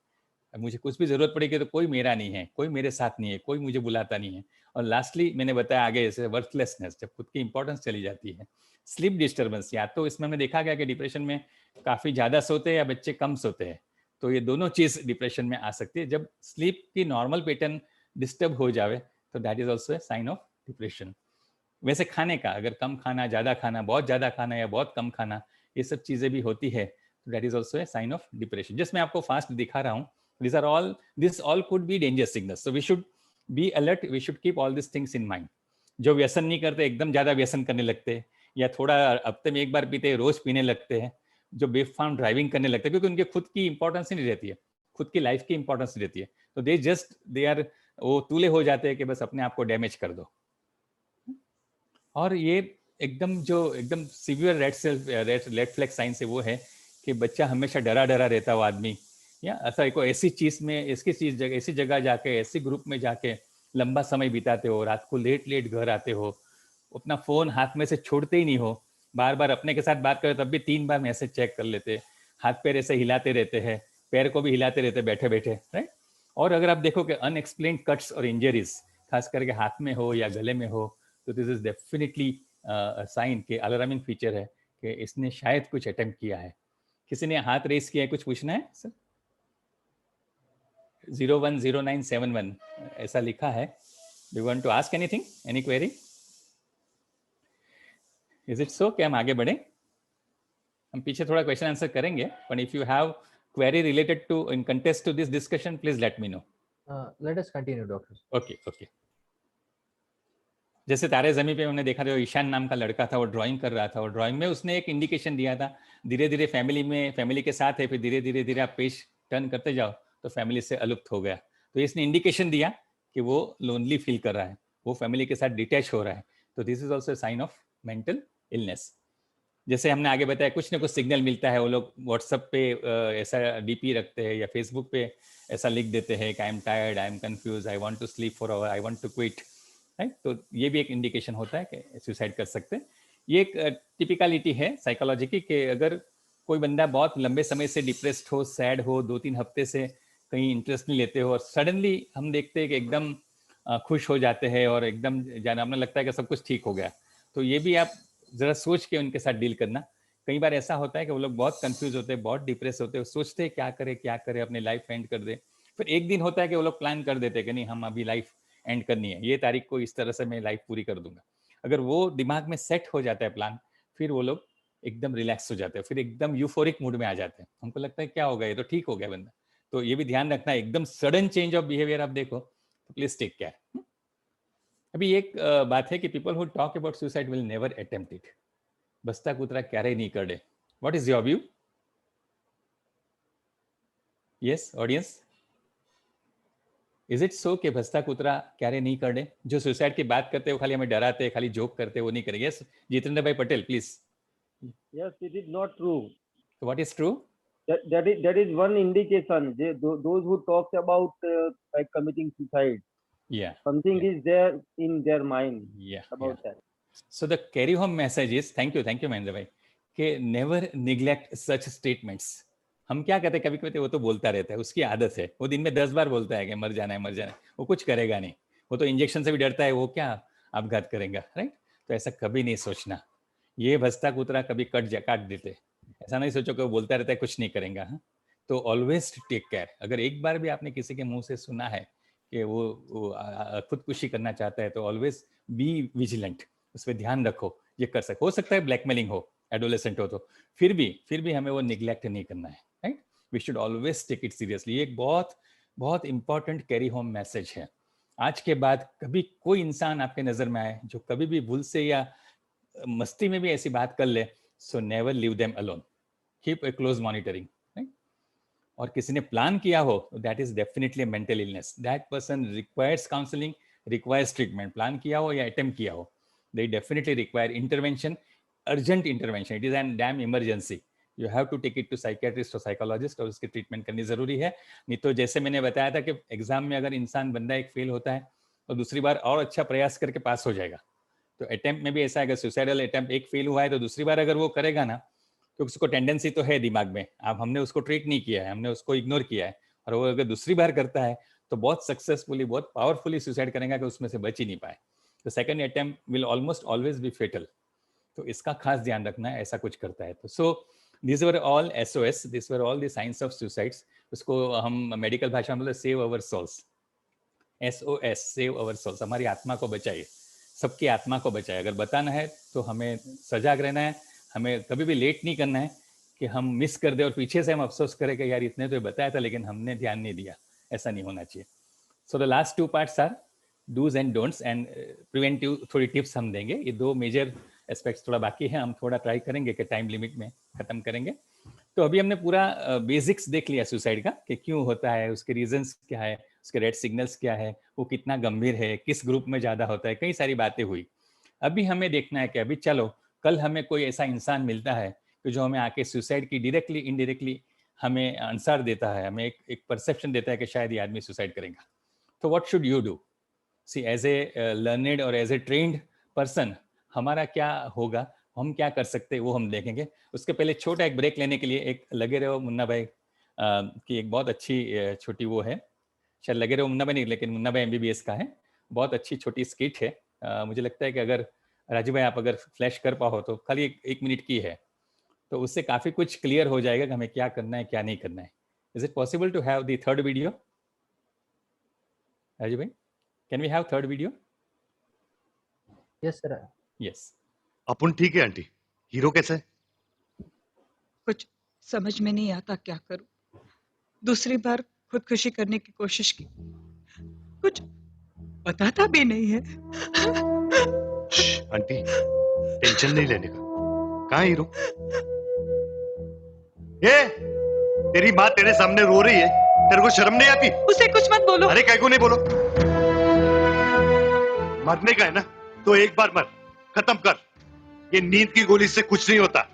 मुझे कुछ भी जरूरत पड़ेगी तो कोई मेरा नहीं है, कोई मेरे साथ नहीं है, कोई मुझे बुलाता नहीं है। और लास्टली मैंने बताया आगे जैसे वर्थलेसनेस, जब खुद की इंपॉर्टेंस चली जाती है। स्लीप डिस्टर्बेंस, या तो इसमें हमने देखा गया कि डिप्रेशन में काफी ज्यादा सोते हैं या बच्चे कम सोते हैं, तो ये दोनों चीज डिप्रेशन में आ सकती है। जब स्लीप की नॉर्मल पैटर्न डिस्टर्ब हो जाए तो that is also a sign of depression. वैसे खाने का, अगर कम खाना, ज्यादा खाना, बहुत ज्यादा खाना या बहुत कम खाना, ये सब चीजें भी होती है, तो that is also a sign of depression. जिसमें आपको फास्ट दिखा रहा हूँ, this all could be danger signals, so we should be alert, we should keep all these things in mind। जो व्यसन नहीं करते एकदम ज्यादा व्यसन करने लगते हैं, या थोड़ा हफ्ते में एक बार पीते रोज पीने लगते हैं, जो बेफाम ड्राइविंग करने लगते हैं क्योंकि उनके खुद की इंपॉर्टेंस ही नहीं रहती है, खुद की लाइफ की इंपॉर्टेंस नहीं रहती है, तो दे आर वो तूले हो जाते हैं कि बस अपने आप को डैमेज कर दो। और ये एकदम सीवियर रेड फ्लैग साइन से वो है कि बच्चा हमेशा डरा रहता है, वो आदमी, या ऐसा कोई ऐसी चीज में, ऐसी जगह जाके, ऐसी ग्रुप में जाके लंबा समय बिताते हो, रात को लेट घर आते हो, अपना फोन हाथ में से छोड़ते ही नहीं हो, बार बार अपने के साथ बात करो तब भी 3 बार मैसेज चेक कर लेते, हाथ पैर ऐसे हिलाते रहते हैं, पैर को भी हिलाते रहते बैठे बैठे, राइट। और अगर आप देखो कि अनएक्सप्लेन्ड कट्स और इंजरीज खास करके हाथ में हो या गले में हो, तो दिस इज डेफिनेटली साइन के अलार्मिंग फीचर है कि इसने शायद कुछ अटेम्प्ट किया है। किसी ने हाथ रेस किया है, कुछ पूछना है सर? 010971 ऐसा लिखा है। Do you want to ask anything? Any query? Is it so? क्या हम आगे बढ़े? हम पीछे थोड़ा क्वेश्चन आंसर करेंगे, but if you have query related to in contest to this discussion, please let me know. Let us continue, doctor. Okay. जैसे तारे ज़मीं पे हमने देखा था, ईशान नाम का लड़का था, वो ड्राइंग कर रहा था, और ड्राइंग में उसने एक इंडिकेशन दिया था, धीरे धीरे फैमिली के साथ है, फिर धीरे धीरे आप पेज टर्न करते जाओ तो फैमिली से अलुप्त हो गया। तो इसने इंडिकेशन दिया कि वो लोनली फील कर रहा है, वो फैमिली के साथ डिटैच हो रहा है, तो this is also sign of mental illness. जैसे हमने आगे बताया, कुछ ना कुछ सिग्नल मिलता है, वो लोग व्हाट्सएप पे ऐसा डीपी रखते हैं या फेसबुक पे ऐसा लिख देते हैं कि I am tired, I am confuse, I want to sleep for hour, I want to quit, right. तो ये भी एक इंडिकेशन होता है कि सुसाइड कर सकते हैं। ये एक टिपिकलिटी है साइकोलॉजी की कि अगर कोई बंदा बहुत लंबे समय से डिप्रेस्ड हो, सैड हो, 2-3 हफ्ते से कहीं इंटरेस्ट नहीं लेते हो, और सडनली हम देखते हैं कि एकदम खुश हो जाते हैं और एकदम हमें लगता है कि सब कुछ ठीक हो गया, तो ये भी आप जरा सोच के उनके साथ डील करना। कई बार ऐसा होता है कि वो लोग बहुत कंफ्यूज होते हैं, बहुत डिप्रेस होते हैं, सोचते हैं क्या करे अपनी लाइफ एंड कर दे, फिर एक दिन होता है कि वो लोग प्लान कर देते हैं कि नहीं हम अभी लाइफ एंड करनी है, ये तारीख को इस तरह से मैं लाइफ पूरी कर दूंगा। अगर वो दिमाग में सेट हो जाता है प्लान, फिर वो लोग एकदम रिलैक्स हो जाते हैं, फिर एकदम यूफोरिक मूड में आ जाते हैं। हमको लगता है क्या होगा, ये तो ठीक हो गया बंदा। तो ये भी ध्यान रखना, एकदम सडन चेंज ऑफ बिहेवियर आप देखो तो प्लीज टेक केयर। अभी एक बात है कि people who talk about suicide will never attempt it. बस्ता कुतरा क्यारे नहीं करे। What is your view? Yes audience, is it सो कि बस्ता कुतरा क्यारे नहीं करे? जो सुसाइड की बात करते हैं वो खाली हमें डराते हैं, खाली जोक करते हैं, वो नहीं करेंगे। यस जितेंद्र भाई Patel please. Yes, it is not true. So what is true? That is one indication. Those who talk about like committing suicide, Yeah. something Yeah. is there in their mind Yeah. about Yeah. that. So the carry home message is, thank you Mahendra भाई, कि never neglect such statements. हम क्या कहते हैं कभी कभी वो तो बोलता रहता है, उसकी आदत है, वो दिन में 10 बार बोलता है कि मर जाना है मर जाना है, वो कुछ करेगा नहीं, वो तो इंजेक्शन से भी डरता है, वो क्या आपघात करेगा, राइट? तो ऐसा कभी नहीं सोचना। ये भस्ता कुतरा कभी काट देते, ऐसा नहीं सोचो कि वो बोलता रहता है कुछ नहीं करेगा। हाँ, तो ऑलवेज टेक केयर। अगर एक बार भी आपने किसी के मुंह से सुना है कि वो खुदकुशी करना चाहता है, तो ऑलवेज बी विजिलेंट, उस पर ध्यान रखो। ये कर सकते, हो सकता है ब्लैकमेलिंग हो, एडोलेसेंट हो, तो फिर भी हमें वो निग्लेक्ट नहीं करना है, right? We should always take it seriously. ये एक बहुत इंपॉर्टेंट कैरी होम मैसेज है। आज के बाद कभी कोई इंसान आपके नजर में आए जो कभी भी भूल से या मस्ती में भी ऐसी बात कर ले, so never leave them alone, keep a close monitoring, right? और किसी ने प्लान किया हो, that is definitely mental illness, that person requires counselling, requires treatment. Plan किया हो या अटेम्प्ट किया हो, they definitely require intervention, urgent intervention. It is an damn emergency. You have to take it to psychiatrist or psychologist, और उसकी treatment करनी जरूरी है। नहीं तो जैसे मैंने बताया था कि एग्जाम में अगर इंसान बंदा एक फेल होता है और दूसरी बार और अच्छा प्रयास करके पास हो जाएगा, तो अटेम्प्ट में भी ऐसा है। अगर सुसाइडल अटेम्प्ट एक फेल हुआ है तो दूसरी बार अगर वो करेगा ना, तो उसको टेंडेंसी तो है दिमाग में, अब हमने उसको ट्रीट नहीं किया है, हमने उसको इग्नोर किया है, और वो अगर दूसरी बार करता है तो बहुत सक्सेसफुली, बहुत पावरफुली सुसाइड करेगा कि उसमें से बच ही नहीं पाए। तो second attempt will almost always be fatal. तो इसका खास ध्यान रखना है ऐसा कुछ करता है तो। So this were all SOS, this were all the science of suicides. उसको हम मेडिकल भाषा में बोलते save our souls, SOS, save our souls. हमारी आत्मा को बचाइए, सबकी आत्मा को बचाए। अगर बताना है तो हमें सजाग रहना है, हमें कभी भी लेट नहीं करना है कि हम मिस कर दे और पीछे से हम अफसोस करें कि यार इतने तो बताया था लेकिन हमने ध्यान नहीं दिया। ऐसा नहीं होना चाहिए। So the last 2 parts are dos and don'ts and preventive. थोड़ी टिप्स हम देंगे, ये 2 मेजर एस्पेक्ट्स थोड़ा बाकी है, हम थोड़ा ट्राई करेंगे कि टाइम लिमिट में खत्म करेंगे। तो अभी हमने पूरा बेसिक्स देख लिया सुसाइड का, कि क्यों होता है, उसके रीजंस क्या है, उसके रेड सिग्नल्स क्या है, वो कितना गंभीर है, किस ग्रुप में ज़्यादा होता है, कई सारी बातें हुई। अभी हमें देखना है कि अभी चलो कल हमें कोई ऐसा इंसान मिलता है कि जो हमें आके सुसाइड की डायरेक्टली इनडायरेक्टली हमें आंसर देता है, हमें एक परसेप्शन देता है कि शायद ये आदमी सुसाइड करेगा। तो what should you do? See as a learned और एज ए ट्रेन्ड पर्सन हमारा क्या होगा, हम क्या कर सकते हैं वो हम देखेंगे। उसके पहले छोटा एक ब्रेक लेने के लिए एक लगे रहो मुन्ना भाई की एक बहुत अच्छी छोटी वो है, शायद लगे रहो मुन्ना भाई नहीं लेकिन मुन्ना भाई MBBS का है, बहुत अच्छी छोटी स्किट है। मुझे लगता है कि अगर राजू भाई आप अगर फ्लैश कर पाओ तो खाली 1 मिनट की है, तो उससे काफी कुछ क्लियर हो जाएगा कि हमें क्या करना है क्या नहीं करना है। Is it possible to have the third video? Raju भाई, can we have third video? Yes sir. Yes. अपन ठीक है आंटी, हीरो कैसा है? कुछ समझ में नहीं आता क्या करूं। दूसरी बार खुदकुशी करने की कोशिश की, कुछ बताता भी नहीं है। आंटी टेंशन नहीं लेने का। कहाँ हीरो? ये तेरी माँ तेरे सामने रो रही है, तेरे को शर्म नहीं आती? उसे कुछ मत बोलो। अरे काय को नहीं बोलो? मरने का है ना तो एक बार मर, खत्म कर। ये नींद की गोली से कुछ नहीं होता,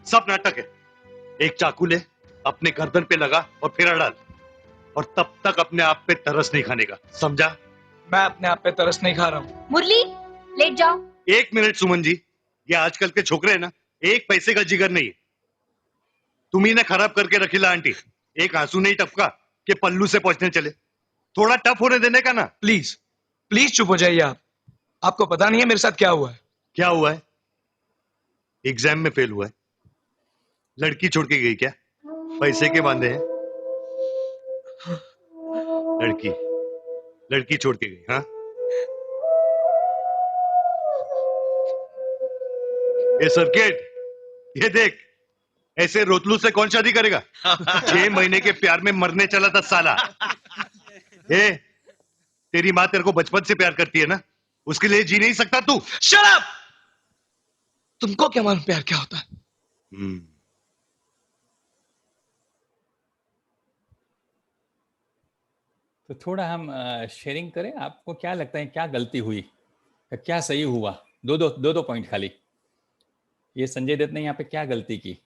सब नाटक है। एक चाकू ले, अपने गर्दन पे लगा और फिर डाल, और तब तक अपने आप पे तरस नहीं खाने का, समझा? मैं अपने आप पे तरस नहीं खा रहा हूँ। मुरली लेट जाओ। 1 मिनट सुमन जी, ये आजकल के छोकरे है ना, 1 पैसे का जिगर नहीं है। तुम्ही ने खराब करके रखीला आंटी। एक आंसू नहीं टपका कि पल्लू से पहुंचने चले। थोड़ा टफ होने देने का ना। प्लीज प्लीज चुप हो जाइए आप। आपको पता नहीं है मेरे साथ क्या हुआ है। क्या हुआ है? एग्जाम में फेल हुआ है? लड़की छोड़ के गई क्या? पैसे के बांधे हैं? लड़की लड़की छोड़ के गई। हाँ, ये सर्किट, ये देख, ऐसे रोतलू से कौन शादी करेगा? 6 महीने के प्यार में मरने चला था साला। ए, तेरी माँ तेरे को बचपन से प्यार करती है ना, उसके लिए जी नहीं सकता तू? Shut up! तुमको क्या मालूम प्यार क्या होता है? तो थोड़ा हम शेयरिंग करें। आपको क्या लगता है, क्या गलती हुई, क्या सही हुआ? दो पॉइंट खाली। ये संजय दत्त ने यहाँ पे क्या गलती की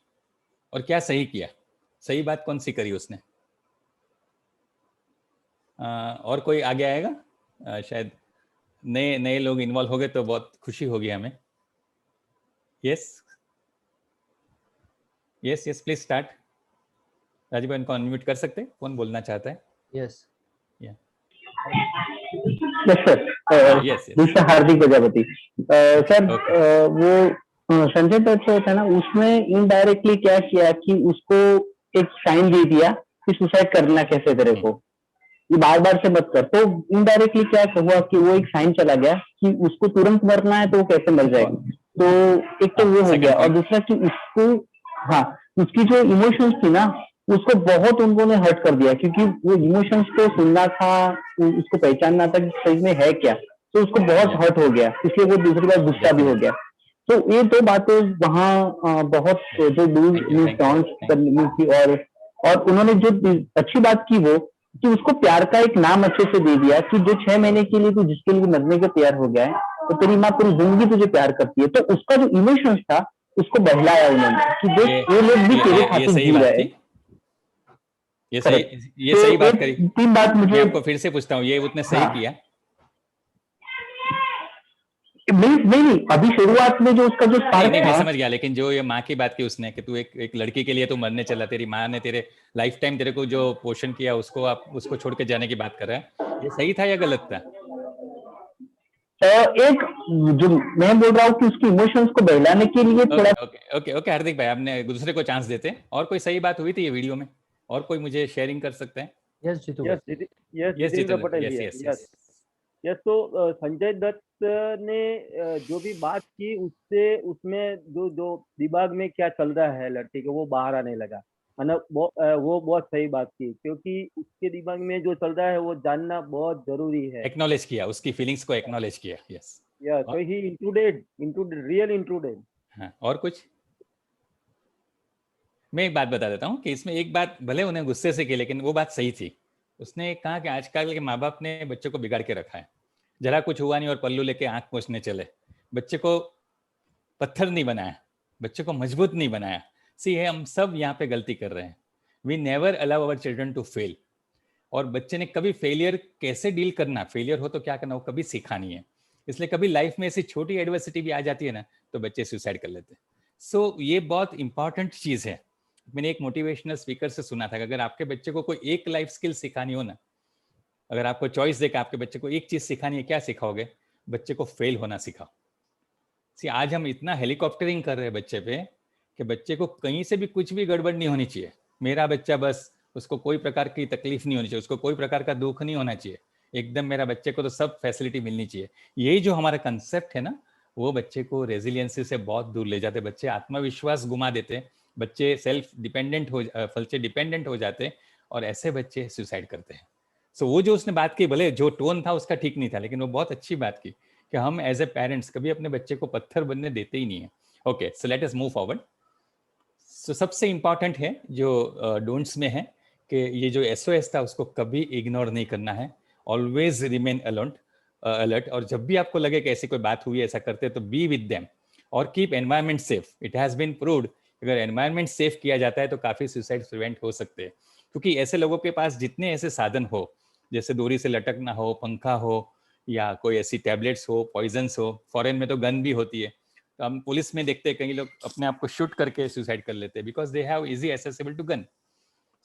और क्या सही किया? सही बात कौन सी करी उसने? और कोई आगे आएगा? शायद नए लोग इन्वॉल्व हो गए तो बहुत खुशी होगी हमें। Yes, please start. राजीव, इनको अनम्यूट कर सकते हैं? कौन बोलना चाहता है? Yes sir, mister Hardik Prajapati sir. वो संजय दत्त जो था ना, उसमें इनडायरेक्टली क्या किया कि उसको एक साइन दे दिया कि सुसाइड करना कैसे तेरे को, ये बार बार से मत कर। तो इनडायरेक्टली क्या हुआ कि वो एक साइन चला गया कि उसको तुरंत मरना है तो वो कैसे मर जाएगा। तो एक तो वो हो गया, और दूसरा कि उसको, हाँ, उसकी जो इमोशंस थी ना, उसको बहुत उन्होंने हर्ट कर दिया, क्योंकि वो इमोशंस को सुनना था, उसको पहचानना था कि सही में है क्या। तो उसको बहुत हर्ट हो गया, इसलिए वो दूसरी बार गुस्सा भी हो गया। तो ये दो बातें वहाँ बहुत जो डूज डाउन करनी थी। और उन्होंने जो अच्छी बात की वो कि उसको प्यार का एक नाम अच्छे से दे दिया कि जो 6 महीने के लिए तू जिसके लिए मरने को तैयार हो गया है, तो तेरी माँ पूरी जिंदगी तुझे प्यार करती है। तो उसका जो इमोशंस था उसको बहलाया उन्होंने कि देख ये लोग भी तेरे खातिर जी रहे हैं। ये सही बात करी। 3 बात मुझे, मैं आपको फिर से पूछता हूँ, ये उसने सही किया? नहीं, अभी शुरुआत में जो उसका जो स्पार्क था, मैं समझ गया, लेकिन जो ये माँ की बात की उसने कि तू एक लड़की के लिए तू मरने चला, तेरी माँ ने तेरे लाइफ टाइम तेरे को जो पोषण किया, उसको छोड़ के जाने की बात कर रहा है, ये सही था या गलत था? एक जो मैं बोल रहा हूँ कि उसकी इमोशंस को बहलाने के लिए थोड़ा। ओके हार्दिक भाई, आपने दूसरे को चांस देते हैं। और कोई सही बात हुई थी ये वीडियो में? और कोई मुझे शेयरिंग कर सकते हैं? यस, तो संजय दत्त ने जो भी बात की उससे, उसमें जो दिमाग में क्या चल रहा है लड़के के, वो बाहर आने लगा। मतलब वो बहुत सही बात की, क्योंकि उसके दिमाग में जो चल रहा है वो जानना बहुत जरूरी है। एक्नॉलेज किया, उसकी फीलिंग्स को एक्नॉलेज किया। यस, तो ही इंक्लूडेड। हाँ, और कुछ? मैं एक बात बता देता हूँ कि इसमें एक बात भले उन्हें गुस्से से की, लेकिन वो बात सही थी। उसने कहा कि आजकल के माँ बाप ने बच्चों को बिगाड़ के रखा है, जरा कुछ हुआ नहीं और पल्लू लेके आंख पोंछने चले। बच्चे को पत्थर नहीं बनाया, बच्चे को मजबूत नहीं बनाया। सी है, हम सब यहाँ पे गलती कर रहे हैं। We never allow our children to fail. और बच्चे ने कभी फेलियर कैसे डील करना, फेलियर हो तो क्या करना, वो कभी सीखा नहीं है। इसलिए कभी लाइफ में ऐसी छोटी एडवर्सिटी भी आ जाती है ना, तो बच्चे सुसाइड कर लेते हैं। सो ये बहुत इंपॉर्टेंट चीज है। मैंने एक मोटिवेशनल स्पीकर से सुना था कि अगर आपके बच्चे को कोई एक लाइफ स्किल सिखानी हो ना, अगर आपको चॉइस देकर आपके बच्चे को एक चीज सिखानी है, क्या सिखाओगे? बच्चे को फेल होना सिखाओ। आज हम इतना हेलीकॉप्टरिंग कर रहे हैं बच्चे पे कि बच्चे को कहीं से भी कुछ भी गड़बड़ नहीं होनी चाहिए। मेरा बच्चा बस, उसको कोई प्रकार की तकलीफ नहीं होनी चाहिए, उसको कोई प्रकार का दुख नहीं होना चाहिए, एकदम मेरा बच्चे को तो सब फैसिलिटी मिलनी चाहिए। यही जो हमारा कंसेप्ट है ना, वो बच्चे को रेजिलियंसी से बहुत दूर ले जाते, बच्चे आत्मविश्वास गुमा देते, बच्चे सेल्फ डिपेंडेंट हो जाते, और ऐसे बच्चे सुसाइड करते हैं। सो वो जो उसने बात की, भले जो टोन था उसका ठीक नहीं था, लेकिन वो बहुत अच्छी बात की कि हम एज ए पेरेंट्स कभी अपने बच्चे को पत्थर बनने देते ही नहीं है। Okay, so let us move forward. So सबसे इंपॉर्टेंट है जो डोंट्स में है कि ये जो SOS था उसको कभी इग्नोर नहीं करना है। Always remain alert. और जब भी आपको लगे कि ऐसी कोई बात हुई, ऐसा करते, तो बी विद देम और keep environment safe. It has been proved, अगर एनवायरमेंट सेफ किया जाता है तो काफी सुसाइड प्रिवेंट हो सकते हैं। क्योंकि ऐसे लोगों के पास जितने ऐसे साधन हो, जैसे डोरी से लटकना हो, पंखा हो, या कोई ऐसी टैबलेट्स हो, पॉइजन्स हो, फॉरेन में तो गन भी होती है। तो हम पुलिस में देखते हैं कई लोग अपने आप को शूट करके सुसाइड कर लेते हैं, because they have easy accessible to gun.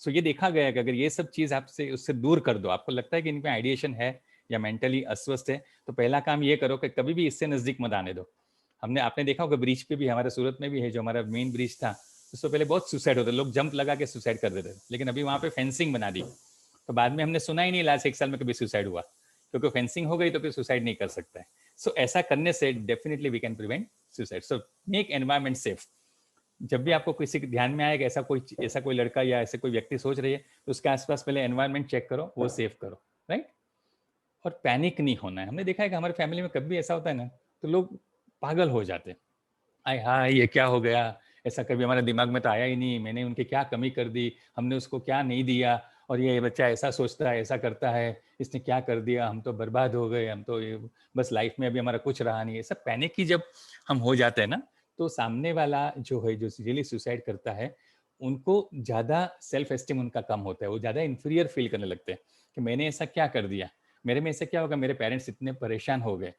So ये देखा गया है कि अगर ये सब चीज आपसे उससे दूर कर दो, आपको लगता है कि इनमें आइडिएशन है या मेंटली अस्वस्थ है, तो पहला काम ये करो कि कभी भी इससे नजदीक मत आने दो। आपने देखा होगा ब्रिज पे भी, हमारे सूरत में भी है, जो हमारा मेन ब्रिज था, उससे पहले बहुत सुसाइड होते, लोग जंप लगा के सुसाइड कर देते, लेकिन अभी वहां पे फेंसिंग बना दी, तो बाद में हमने सुना ही नहीं लास्ट 1 साल में कभी सुसाइड हुआ, क्योंकि फेंसिंग हो गई तो फिर सुसाइड नहीं कर सकता है। सो ऐसा करने से definitely we can prevent suicide. So make environment safe. जब भी आपको किसी के ध्यान में आएगा ऐसा कोई लड़का या ऐसे कोई व्यक्ति सोच रही है, तो उसके आसपास पहले एनवायरमेंट चेक करो, वो सेफ करो, राइट। और पैनिक नहीं होना है। हमने देखा है कि हमारे फैमिली में कभी ऐसा होता है ना, तो लोग पागल हो जाते हैं, आय हाय ये क्या हो गया, ऐसा कभी हमारे दिमाग में तो आया ही नहीं, मैंने उनकी क्या कमी कर दी, हमने उसको क्या नहीं दिया, और ये बच्चा ऐसा सोचता है, ऐसा करता है, इसने क्या कर दिया, हम तो बर्बाद हो गए, हम तो ये बस लाइफ में अभी हमारा कुछ रहा नहीं। ऐसा पैनिक ही जब हम हो जाते हैं ना, तो सामने वाला जो है, जो रियली सुसाइड करता है, उनको ज़्यादा सेल्फ एस्टीम उनका कम होता है, वो ज़्यादा इन्फीरियर फील करने लगते हैं कि मैंने ऐसा क्या कर दिया, मेरे में ऐसा क्या होगा, मेरे पेरेंट्स इतने परेशान हो गए,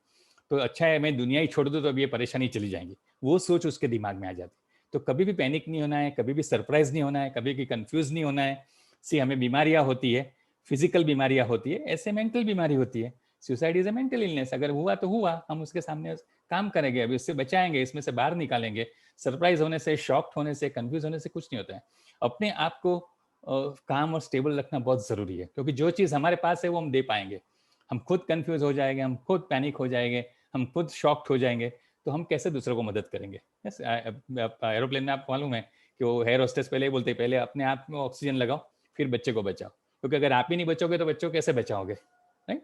तो अच्छा है मैं दुनिया ही छोड़ दूँ तो अब ये परेशानी चली जाएंगी, वो सोच उसके दिमाग में आ जाती। तो कभी भी पैनिक नहीं होना है, कभी भी सरप्राइज नहीं होना है, कभी भी कंफ्यूज नहीं होना है। सी हमें बीमारियां होती है, फिजिकल बीमारियां होती है, ऐसे मेंटल बीमारी होती है। Suicide is a mental illness. अगर हुआ तो हुआ, हम उसके सामने काम करेंगे, अभी उससे बचाएंगे, इसमें से बाहर निकालेंगे। सरप्राइज होने से, शॉक्ड होने से, कंफ्यूज होने से कुछ नहीं होता है। अपने आप को काम और स्टेबल रखना बहुत जरूरी है, क्योंकि जो चीज़ हमारे पास है वो हम दे पाएंगे। हम खुद कंफ्यूज हो जाएंगे, हम खुद पैनिक हो जाएंगे, हम खुद शॉक्ड हो जाएंगे, तो हम कैसे दूसरों को मदद करेंगे। एरोप्लेन में आपको मालूम है कि वो एयर होस्टेस पहले ही बोलते हैं, पहले अपने आप में ऑक्सीजन लगाओ, फिर बच्चे को बचाओ, क्योंकि अगर आप ही नहीं बचोगे तो बच्चों को कैसे बचाओगे, राइट।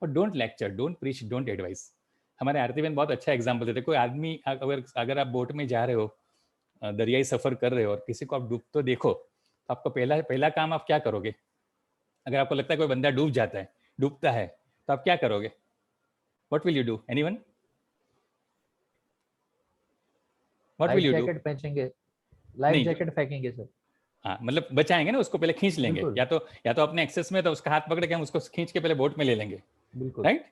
और don't lecture, don't preach, don't advice. हमारे आरती बहन बहुत अच्छा एग्जाम्पल देते। कोई आदमी अगर आप बोट में जा रहे हो, दरियाई सफर कर रहे हो, और किसी को आप डूब तो देखो, तो आपको पहला काम आप क्या करोगे? अगर आपको लगता है कोई बंदा डूब जाता है, डूबता है, तो आप क्या करोगे? What will you do? Anyone? What will you do? Jacket पहनेंगे, लाइफ जैकेट फेंकेंगे सर। हाँ, मतलब बचाएंगे ना, उसको पहले खींच लेंगे, या तो अपने एक्सेस में, तो उसका हाथ पकड़ के हम उसको खींच के पहले बोट में ले लेंगे, राइट।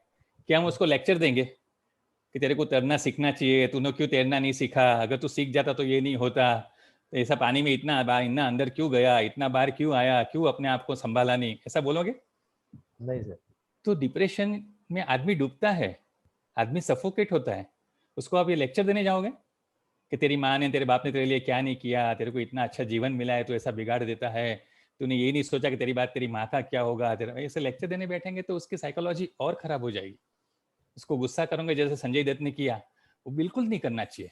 क्या हम उसको लेक्चर देंगे कि तेरे को तैरना सीखना चाहिए, तूने क्यों तैरना नहीं सीखा, अगर तू सीख जाता तो ये नहीं होता, तो ऐसा पानी में इतना अंदर क्यों गया, इतना बार क्यों आया, क्यों अपने आप को संभाला नहीं, ऐसा बोलोगे? नहीं सर। तो डिप्रेशन में आदमी डूबता है, आदमी सफोकेट होता है, उसको आप ये लेक्चर देने जाओगे कि तेरी माँ ने, तेरे बाप ने तेरे लिए क्या नहीं किया, तेरे को इतना अच्छा जीवन मिला है, तो ऐसा बिगाड़ देता है, तूने ये नहीं सोचा कि तेरी बात तेरी माँ का क्या होगा, तेरा ऐसे लेक्चर देने बैठेंगे तो उसकी साइकोलॉजी और खराब हो जाएगी। उसको गुस्सा करोगे जैसे संजय दत्त ने किया, वो बिल्कुल नहीं करना चाहिए।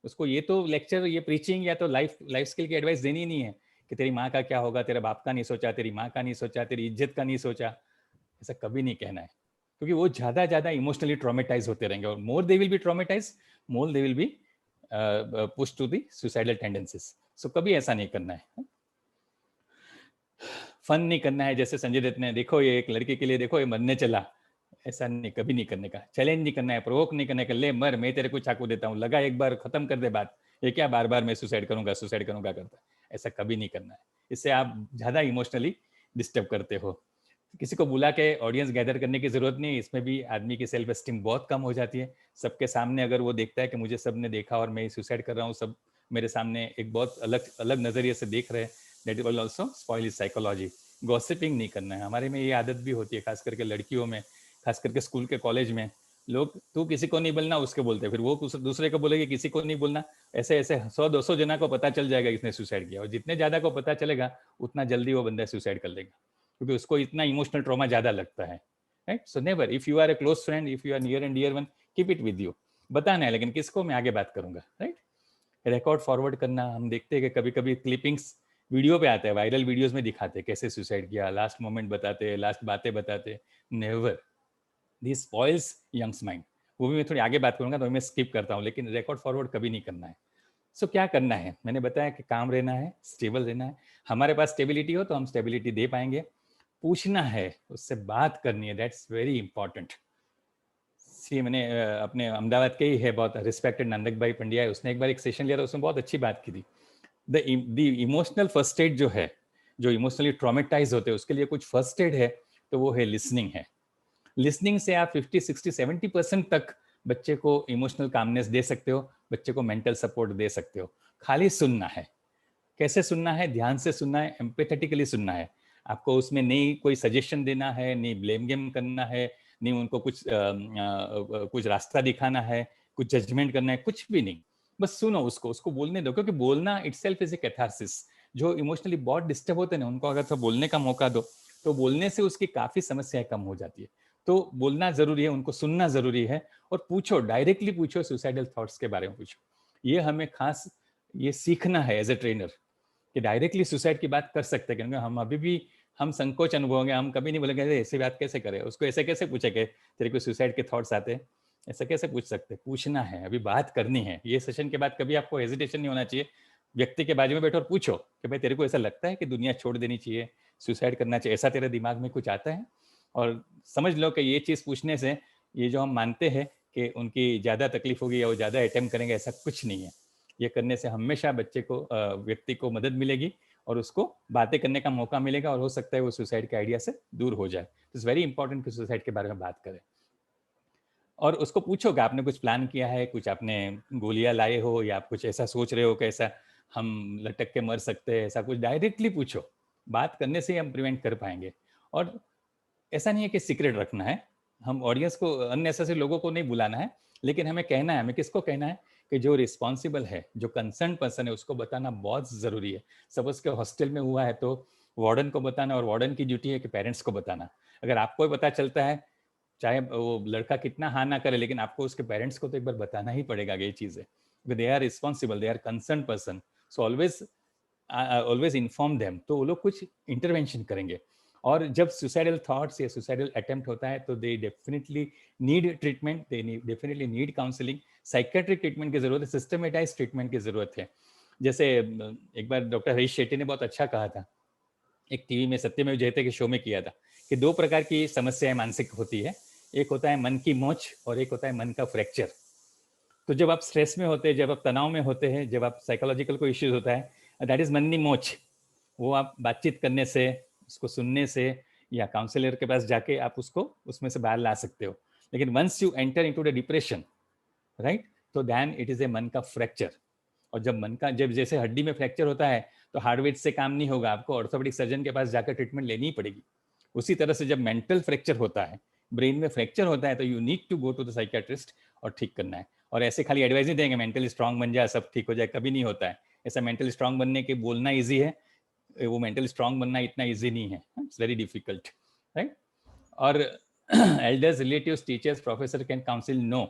उसको ये तो लेक्चर, ये प्रीचिंग या तो लाइफ स्किल की एडवाइस देनी नहीं है कि तेरी माँ का क्या होगा, तेरे बाप का नहीं सोचा, तेरी माँ का नहीं सोचा, तेरी इज्जत का नहीं सोचा, ऐसा कभी नहीं कहना है, क्योंकि वो ज्यादा इमोशनली ट्रॉमेटाइज होते रहेंगे, और more they will be traumatize, more they will be push to the suicidal tendencies. So कभी ऐसा नहीं करना है। फन नहीं करना है, जैसे संजय दत्त ने, देखो ये एक लड़की के लिए, देखो ये मरने चला, ऐसा नहीं, कभी नहीं करने का। चैलेंज नहीं करना है, प्रोवोक नहीं करने का, ले मर, मैं तेरे को चाकू देता हूँ, लगा एक बार, खत्म कर दे बात, ये क्या बार बार मैं सुसाइड करूंगा करता है, ऐसा कभी नहीं करना है। इससे आप ज्यादा इमोशनली डिस्टर्ब करते हो। किसी को बुला के ऑडियंस गैदर करने की जरूरत नहीं है, इसमें भी आदमी की सेल्फ एस्टीम बहुत कम हो जाती है। सबके सामने अगर वो देखता है कि मुझे सबने देखा और मैं सुसाइड कर रहा हूँ, सब मेरे सामने एक बहुत अलग नजरिए से देख रहे हैं, that will also spoil his psychology. Gossiping नहीं करना है। हमारे में ये आदत भी होती है, खास करके लड़कियों में, खास करके स्कूल के कॉलेज में, लोग तू किसी को नहीं बोलना उसके बोलते, फिर वो दूसरे को बोलेगी किसी को नहीं बोलना, ऐसे 100-200 जना को पता चल जाएगा इसने सुसाइड किया, और जितने ज्यादा को पता चलेगा उतना जल्दी वो बंदा सुसाइड कर लेगा, क्योंकि उसको इतना इमोशनल ट्रॉमा ज्यादा लगता है, right. So never, if you are a close friend, if you are near and dear one, keep it with you. बताना है लेकिन किसको, मैं आगे बात करूंगा, राइट। रिकॉर्ड फॉरवर्ड करना, हम देखते हैं कि कभी कभी क्लिपिंग्स वीडियो पे आते हैं, वायरल वीडियोस में दिखाते हैं कैसे सुसाइड किया, लास्ट मोमेंट बताते हैं, लास्ट बातें बताते हैं। Never, this spoils youngs mind. वो भी मैं थोड़ी आगे बात करूंगा, तो मैं स्किप करता हूँ, लेकिन रिकॉर्ड फॉरवर्ड कभी नहीं करना है। सो क्या करना है, मैंने बताया कि काम रहना है, स्टेबल रहना है। हमारे पास स्टेबिलिटी हो तो हम स्टेबिलिटी दे पाएंगे। पूछना है, उससे बात करनी है, दैट्स वेरी इंपॉर्टेंट। सी मैंने अपने अहमदाबाद के ही है बहुत रिस्पेक्टेड नंदक भाई पंड्या है, उसने एक बार एक सेशन लिया था, उसने बहुत अच्छी बात की थी। द इमोशनल फर्स्ट एड जो है, जो इमोशनली ट्रॉमेटाइज होते हैं, उसके लिए कुछ फर्स्ट एड है, तो वो है लिसनिंग है। लिसनिंग से आप 50, 60, 70% तक बच्चे को इमोशनल कामनेस दे सकते हो, बच्चे को मेंटल सपोर्ट दे सकते हो। खाली सुनना है। कैसे सुनना है? ध्यान से सुनना है, एम्पैथेटिकली सुनना है। आपको उसमें नहीं कोई सजेशन देना है, नहीं ब्लेम गेम करना है, नहीं उनको कुछ रास्ता दिखाना है, कुछ जजमेंट करना है, कुछ भी नहीं। बस सुनो उसको बोलने दो, क्योंकि बोलना इटसेल्फ इज ए कैथारसिस। जो इमोशनली बहुत डिस्टर्ब होते हैं ना, उनको अगर तो बोलने का मौका दो तो बोलने से उसकी काफ़ी समस्याएं कम हो जाती है। तो बोलना ज़रूरी है, उनको सुनना ज़रूरी है, और पूछो, डायरेक्टली पूछो, सुसाइडल थॉट्स के बारे में पूछो। ये हमें खास ये सीखना है एज ए ट्रेनर कि डायरेक्टली सुसाइड की बात कर सकते हैं, क्योंकि हम अभी भी हम संकोच अनुभव, हम कभी नहीं बोलेंगे ऐसी बात कैसे करें, उसको ऐसे कैसे पूछेंगे, तेरे को सुसाइड के थॉट्स आते हैं, ऐसा कैसे पूछ सकते? पूछना है, अभी बात करनी है। ये सेशन के बाद कभी आपको हेजिटेशन नहीं होना चाहिए, व्यक्ति के बाजू में बैठो और पूछो कि भाई तेरे को ऐसा लगता है कि दुनिया छोड़ देनी चाहिए, सुसाइड करना चाहिए, ऐसा तेरे दिमाग में कुछ आता है? और समझ लो कि ये चीज़ पूछने से, ये जो हम मानते हैं कि उनकी ज़्यादा तकलीफ होगी या वो ज़्यादा अटेम्प्ट करेंगे, ऐसा कुछ नहीं है। ये करने से हमेशा बच्चे को, व्यक्ति को मदद मिलेगी और उसको बातें करने का मौका मिलेगा, और हो सकता है वो सुसाइड के आइडिया से दूर हो जाए। इट्स वेरी इंपॉर्टेंट कि सुसाइड के बारे में बात करें, और उसको पूछो कि आपने कुछ प्लान किया है, कुछ आपने गोलियां लाए हो, या आप कुछ ऐसा सोच रहे हो कि ऐसा हम लटक के मर सकते हैं, ऐसा कुछ डायरेक्टली पूछो। बात करने से ही हम प्रिवेंट कर पाएंगे। और ऐसा नहीं है कि सीक्रेट रखना है, हम ऑडियंस को, अननेसेसरी लोगों को नहीं बुलाना है, लेकिन हमें कहना है, हमें किसको कहना है कि जो रिस्पॉन्सिबल है, जो कंसर्न पर्सन है, उसको बताना बहुत ज़रूरी है। सपोज के हॉस्टल में हुआ है तो वार्डन को बताना, और वार्डन की ड्यूटी है कि पेरेंट्स को बताना। अगर आपको पता चलता है, चाहे वो लड़का कितना हाँ ना करे, लेकिन आपको उसके पेरेंट्स को तो एक बार बताना ही पड़ेगा ये चीज़ें, they are responsible, they are concern person, so always inform them, तो वो लोग कुछ इंटरवेंशन करेंगे। और जब सुसाइडल थॉट्स या सुसाइडल अटेम्प्ट होता है तो they definitely need treatment, they definitely need counselling, psychiatric treatment की जरूरत है, सिस्टमेटाइज ट्रीटमेंट की जरूरत है। जैसे एक बार डॉक्टर हरीश शेट्टी ने बहुत अच्छा कहा था, एक टीवी में सत्यमेव जयते के शो में किया था, कि 2 प्रकार की समस्याएं मानसिक होती है, एक होता है मन की मोच और एक होता है मन का फ्रैक्चर। तो जब आप स्ट्रेस में होते हैं, जब आप तनाव में होते हैं, जब आप साइकोलॉजिकल कोई इश्यूज होता है, दैट इज मन की मोच। वो आप बातचीत करने से, उसको सुनने से, या काउंसलर के पास जाके आप उसको उसमें से बाहर ला सकते हो। लेकिन once you enter into the depression, right, तो देन इट इज ए मन का फ्रैक्चर। और जब मन का, जब जैसे हड्डी में फ्रैक्चर होता है तो हार्डवेयर से काम नहीं होगा, आपको ऑर्थोपेडिक सर्जन के पास जाकर ट्रीटमेंट लेनी ही पड़ेगी। उसी तरह से जब मेंटल फ्रैक्चर होता है, ब्रेन में फ्रैक्चर होता है, तो you need to go to the psychiatrist और ठीक करना है। और ऐसे खाली एडवाइस नहीं देंगे मेंटली स्ट्रांग बन जाए सब ठीक हो जाए, कभी नहीं होता है ऐसा। मेंटली स्ट्रांग बनने के बोलना ईजी है, वो मेंटली स्ट्रांग बनना इतना ईजी नहीं है, इट्स वेरी डिफिकल्ट, राइट। और elders, relatives, teachers, professor can counsel, no,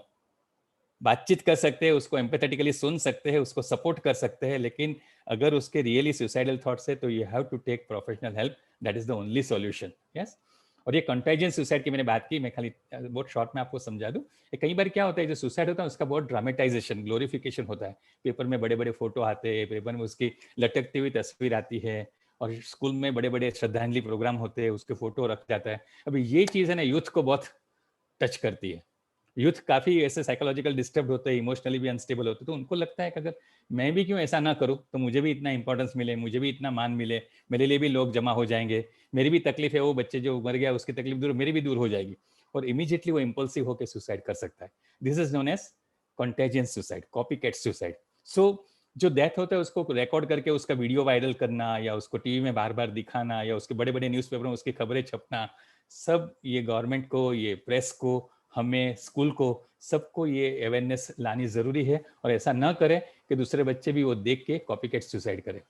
बातचीत कर सकते हैं, उसको एम्पैथेटिकली सुन सकते हैं, उसको सपोर्ट कर सकते हैं, लेकिन अगर उसके रियली सुसाइडल थॉट्स है तो you have to take professional help, that is the only solution. Yes. और ये कंटेजियस सुसाइड की मैंने बात की, मैं खाली बहुत शॉर्ट में आपको समझा दूं। कई बार क्या होता है, जो सुसाइड होता है उसका बहुत ड्रामेटाइजेशन, ग्लोरिफिकेशन होता है, पेपर में बड़े बड़े फोटो आते हैं, पेपर में उसकी लटकती हुई तस्वीर आती है, और स्कूल में बड़े बड़े श्रद्धांजलि प्रोग्राम होते हैं, उसके फोटो रख जाता है। अभी ये चीज़ है ना, यूथ को बहुत टच करती है। यूथ काफ़ी ऐसे साइकोलॉजिकल डिस्टर्ब होते हैं, इमोशनली भी अनस्टेबल होते हैं, तो उनको लगता है कि अगर मैं भी क्यों ऐसा ना करूं, तो मुझे भी इतना इंपॉर्टेंस मिले, मुझे भी इतना मान मिले, मेरे लिए भी लोग जमा हो जाएंगे, मेरी भी तकलीफ है, वो बच्चे जो मर गया उसकी तकलीफ दूर, मेरी भी दूर हो जाएगी, और इमीडिएटली वो इम्पल्सिव होकर सुसाइड कर सकता है। This is known as contagious suicide, copycat suicide. So जो डेथ होता है उसको रिकॉर्ड करके उसका वीडियो वायरल करना, या उसको टीवी में बार बार दिखाना, या उसके बड़े बड़े न्यूज़पेपर में उसकी खबरें छपना, सब ये गवर्नमेंट को, ये प्रेस को, हमें, स्कूल को, सबको ये अवेयरनेस लानी जरूरी है। और ऐसा ना करें कि दूसरे बच्चे भी वो देख के कॉपी कैट सुसाइड करें।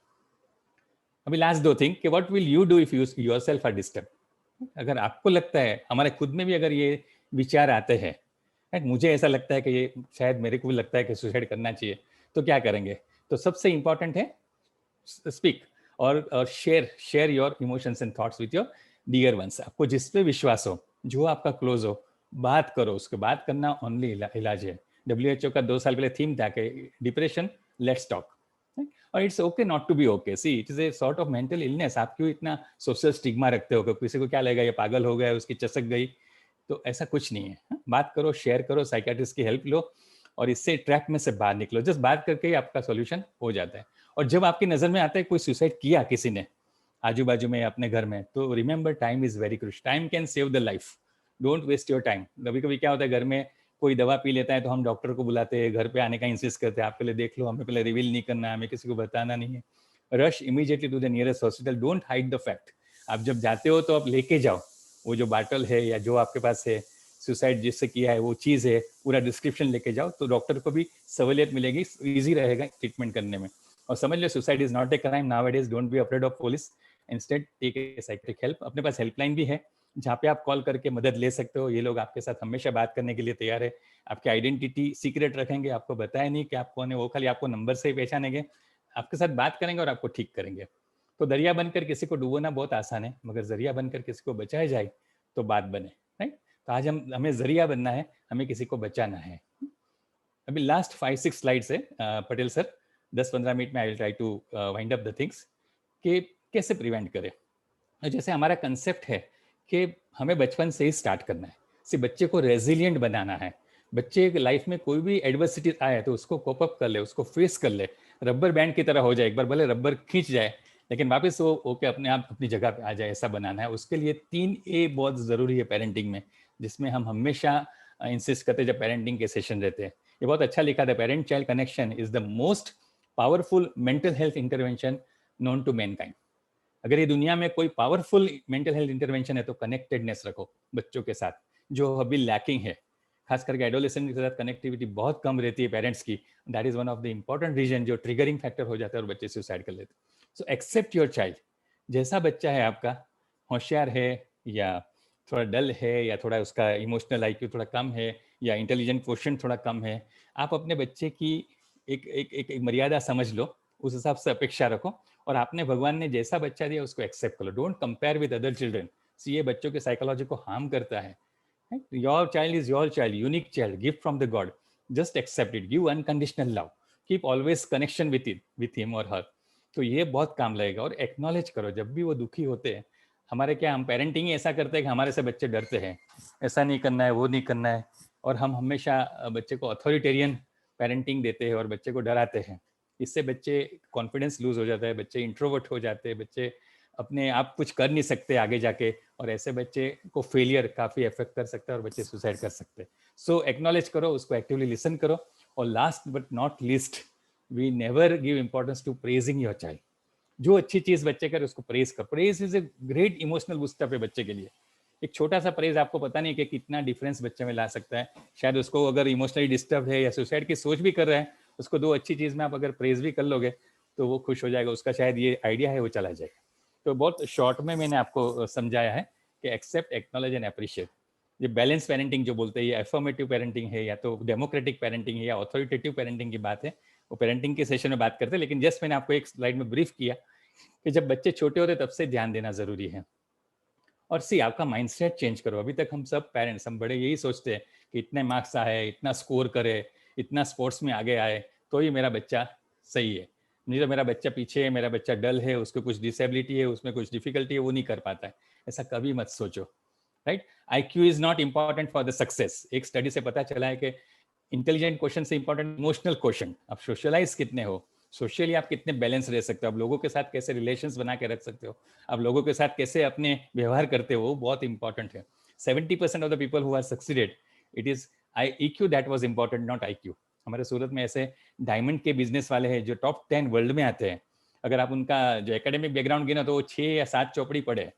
अभी लास्ट 2 थिंग कि what will you do if you yourself are disturb. अगर आपको लगता है, हमारे खुद में भी अगर ये विचार आते हैं, मुझे ऐसा लगता है कि ये शायद मेरे को भी लगता है कि सुसाइड करना चाहिए, तो क्या करेंगे? तो सबसे इंपॉर्टेंट है स्पीक और share your emotions and thoughts with your dear ones. आपको जिस पे विश्वास हो, जो आपका क्लोज हो, बात करो। उसके बात करना ओनली इलाज है। WHO का 2 साल पहले थीम था कि डिप्रेशन, लेट्स टॉक, और it's okay not to be okay. See, it is a sort of mental illness. आप क्यों इतना सोशल स्टिग्मा रखते हो कि किसी को क्या लगेगा, ये पागल हो गया, उसकी चसक गई? तो ऐसा कुछ नहीं है। बात करो, शेयर करो, साइकियाट्रिस्ट की हेल्प लो, और इससे ट्रैप में से बाहर निकलो। जस्ट बात करके ही आपका सॉल्यूशन हो जाता है। और जब आपकी नजर में आता है कोई सुसाइड किया किसी ने आजू बाजू में, अपने घर में, तो remember time is very crucial. Time can save the life, don't waste your time. कभी कभी क्या होता है, घर में कोई दवा पी लेता है तो हम डॉक्टर को बुलाते हैं, घर पे आने का इंसिस्ट करते हैं, आप पहले देख लो, हमें पहले रिवील नहीं करना है, हमें किसी को बताना नहीं है। Rush immediately to the nearest hospital, don't hide the fact. आप जब जाते हो तो आप लेके जाओ वो जो बाटल है या जो आपके पास है, सुसाइड जिससे किया है वो चीज़ है, पूरा डिस्क्रिप्शन लेके जाओ, तो डॉक्टर को भी सहूलियत मिलेगी, ईजी रहेगा ट्रीटमेंट करने में। और समझ लो, suicide is not a crime now it is, don't be afraid of police. Instead take a psychiatric help. अपने पास हेल्पलाइन भी है जहाँ पे आप कॉल करके मदद ले सकते हो। ये लोग आपके साथ हमेशा बात करने के लिए तैयार है। आपकी आइडेंटिटी सीक्रेट रखेंगे, आपको बताया नहीं कि आप कौन है, वो खाली आपको नंबर से ही पहचानेंगे, आपके साथ बात करेंगे और आपको ठीक करेंगे। तो दरिया बनकर किसी को डुबोना बहुत आसान है, मगर जरिया बनकर किसी को बचाया जाए तो बात बने, राइट। तो आज हमें जरिया बनना है, हमें किसी को बचाना है। अभी लास्ट 5-6 स्लाइड्स है पटेल सर, 10-15 मिनट में I will try to wind up the things कि कैसे प्रिवेंट करें। जैसे हमारा कंसेप्ट है कि हमें बचपन से ही स्टार्ट करना है, सिर्फ बच्चे को रेजिलिएंट बनाना है। बच्चे लाइफ में कोई भी एडवर्सिटी आए तो उसको कोप अप कर ले, उसको फेस कर ले, रबर बैंड की तरह हो जाए। एक बार भले रबर खींच जाए लेकिन वापस वो ओके अपने आप अपनी जगह पे आ जाए, ऐसा बनाना है। उसके लिए 3A बहुत ज़रूरी है पेरेंटिंग में, जिसमें हम हमेशा इंसिस्ट करते हैं जब पेरेंटिंग के सेशन रहते हैं। ये बहुत अच्छा लिखा था, parent child connection is the most powerful mental health intervention known to mankind. अगर ये दुनिया में कोई पावरफुल मेंटल हेल्थ इंटरवेंशन है तो कनेक्टेडनेस रखो बच्चों के साथ, जो अभी लैकिंग है। खास करके एडोलेसेंट के साथ कनेक्टिविटी बहुत कम रहती है पेरेंट्स की। That is one of the important reason जो ट्रिगरिंग फैक्टर हो जाता है और बच्चे सुसाइड कर लेते हैं। सो एक्सेप्ट योर चाइल्ड, जैसा बच्चा है आपका, होशियार है या थोड़ा डल है या थोड़ा उसका इमोशनल आईक्यू थोड़ा कम है या इंटेलिजेंट क्वोशेंट थोड़ा कम है, आप अपने बच्चे की एक मर्यादा समझ लो, उस हिसाब से अपेक्षा रखो और आपने भगवान ने जैसा बच्चा दिया उसको एक्सेप्ट कर लो। Don't compare with other children. ये बच्चों के साइकोलॉजी को हार्म करता है। Your child is your child, unique child, gift from the god. Just accept it, give unconditional love, keep always connection with him और हर। तो ये बहुत काम लगेगा। और एक्नॉलेज करो जब भी वो दुखी होते हैं। हमारे क्या, हम पेरेंटिंग ही ऐसा करते हैं कि हमारे से बच्चे डरते हैं, ऐसा नहीं करना है, वो नहीं करना है, और हम हमेशा बच्चे को अथॉरिटेरियन पेरेंटिंग देते हैं और बच्चे को डराते हैं। इससे बच्चे कॉन्फिडेंस लूज हो जाता है, बच्चे इंट्रोवर्ट हो जाते हैं, बच्चे अपने आप कुछ कर नहीं सकते आगे जाके, और ऐसे बच्चे को फेलियर काफ़ी अफेक्ट कर सकता है और बच्चे सुसाइड कर सकते हैं। सो एक्नॉलेज करो, उसको एक्टिवली लिसन करो। और last but not least, we never give importance to praising your child. जो अच्छी चीज़ बच्चे करे उसको प्रेज कर। Praise is a great emotional boost up है बच्चे के लिए। एक छोटा सा प्रेज आपको पता नहीं कि कितना डिफरेंस बच्चे में ला सकता है। शायद उसको अगर इमोशनली डिस्टर्ब है या सुसाइड की सोच भी कर रहा है, उसको 2 अच्छी चीज़ में आप अगर प्रेज भी कर लोगे तो वो खुश हो जाएगा, उसका शायद ये आइडिया है वो चला जाएगा। तो बहुत शॉर्ट में मैंने आपको समझाया है कि एक्सेप्ट, एक्नॉलेज एंड अप्रिशिएट। ये बैलेंस पेरेंटिंग जो बोलते हैं, ये अफर्मेटिव पेरेंटिंग है या तो डेमोक्रेटिक पेरेंटिंग है या ऑथोरिटेटिव पेरेंटिंग की बात है, वो पेरेंटिंग के सेशन में बात करते हैं। लेकिन जस्ट मैंने आपको एक स्लाइड में ब्रीफ किया कि जब बच्चे छोटे होते तब से ध्यान देना जरूरी है। और आपका माइंडसेट चेंज करो। अभी तक हम सब पेरेंट्स, हम बड़े यही सोचते हैं कि इतने मार्क्स आए, इतना स्कोर करे, इतना स्पोर्ट्स में आगे आए तो ही मेरा बच्चा सही है, नहीं तो मेरा बच्चा पीछे है, मेरा बच्चा डल है, उसको कुछ डिसेबिलिटी है, उसमें कुछ डिफिकल्टी है, वो नहीं कर पाता है। ऐसा कभी मत सोचो, right. IQ is not important for the success. एक स्टडी से पता चला है कि इंटेलिजेंट क्वेश्चन से इंपॉर्टेंट इमोशनल क्वेश्चन। आप सोशलाइज कितने हो, सोशली आप कितने बैलेंस रह सकते हो, आप लोगों के साथ कैसे रिलेशंस बना के रख सकते हो, आप लोगों के साथ कैसे अपने व्यवहार करते हो, वो बहुत इंपॉर्टेंट है। 70% of the people who are succeeded, it is EQ that was important, not IQ। हमारे सूरत में ऐसे डायमंड के बिजनेस वाले हैं जो टॉप 10 वर्ल्ड में आते हैं। अगर आप उनका जो एकेडमिक बैकग्राउंड गिना तो वो 6 या 7 चौपड़ी पढ़े,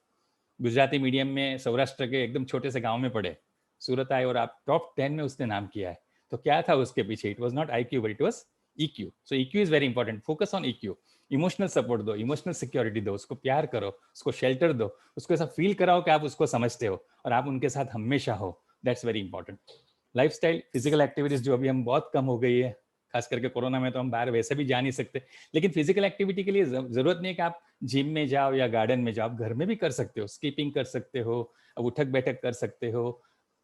गुजराती मीडियम में, सौराष्ट्र के एकदम छोटे से गांव में पढ़े, सूरत आए और आप टॉप 10 में उसने नाम किया है। तो क्या था उसके पीछे? It was not IQ but it was EQ। So EQ is very important. Focus on EQ। Emotional support दो, इमोशनल सिक्योरिटी दो, उसको प्यार करो, उसको शेल्टर दो, उसको ऐसा फील कराओ कि आप उसको समझते हो और आप उनके साथ हमेशा हो। That's very important. Lifestyle, physical activities जो अभी हम बहुत कम हो गई है, खास करके कोरोना में तो हम बाहर वैसे भी जा नहीं सकते, लेकिन फिजिकल एक्टिविटी के लिए जरूरत नहीं है कि आप जिम में जाओ या गार्डन में जाओ, आप घर में भी कर सकते हो। स्कीपिंग कर सकते हो, उठक बैठक कर सकते हो,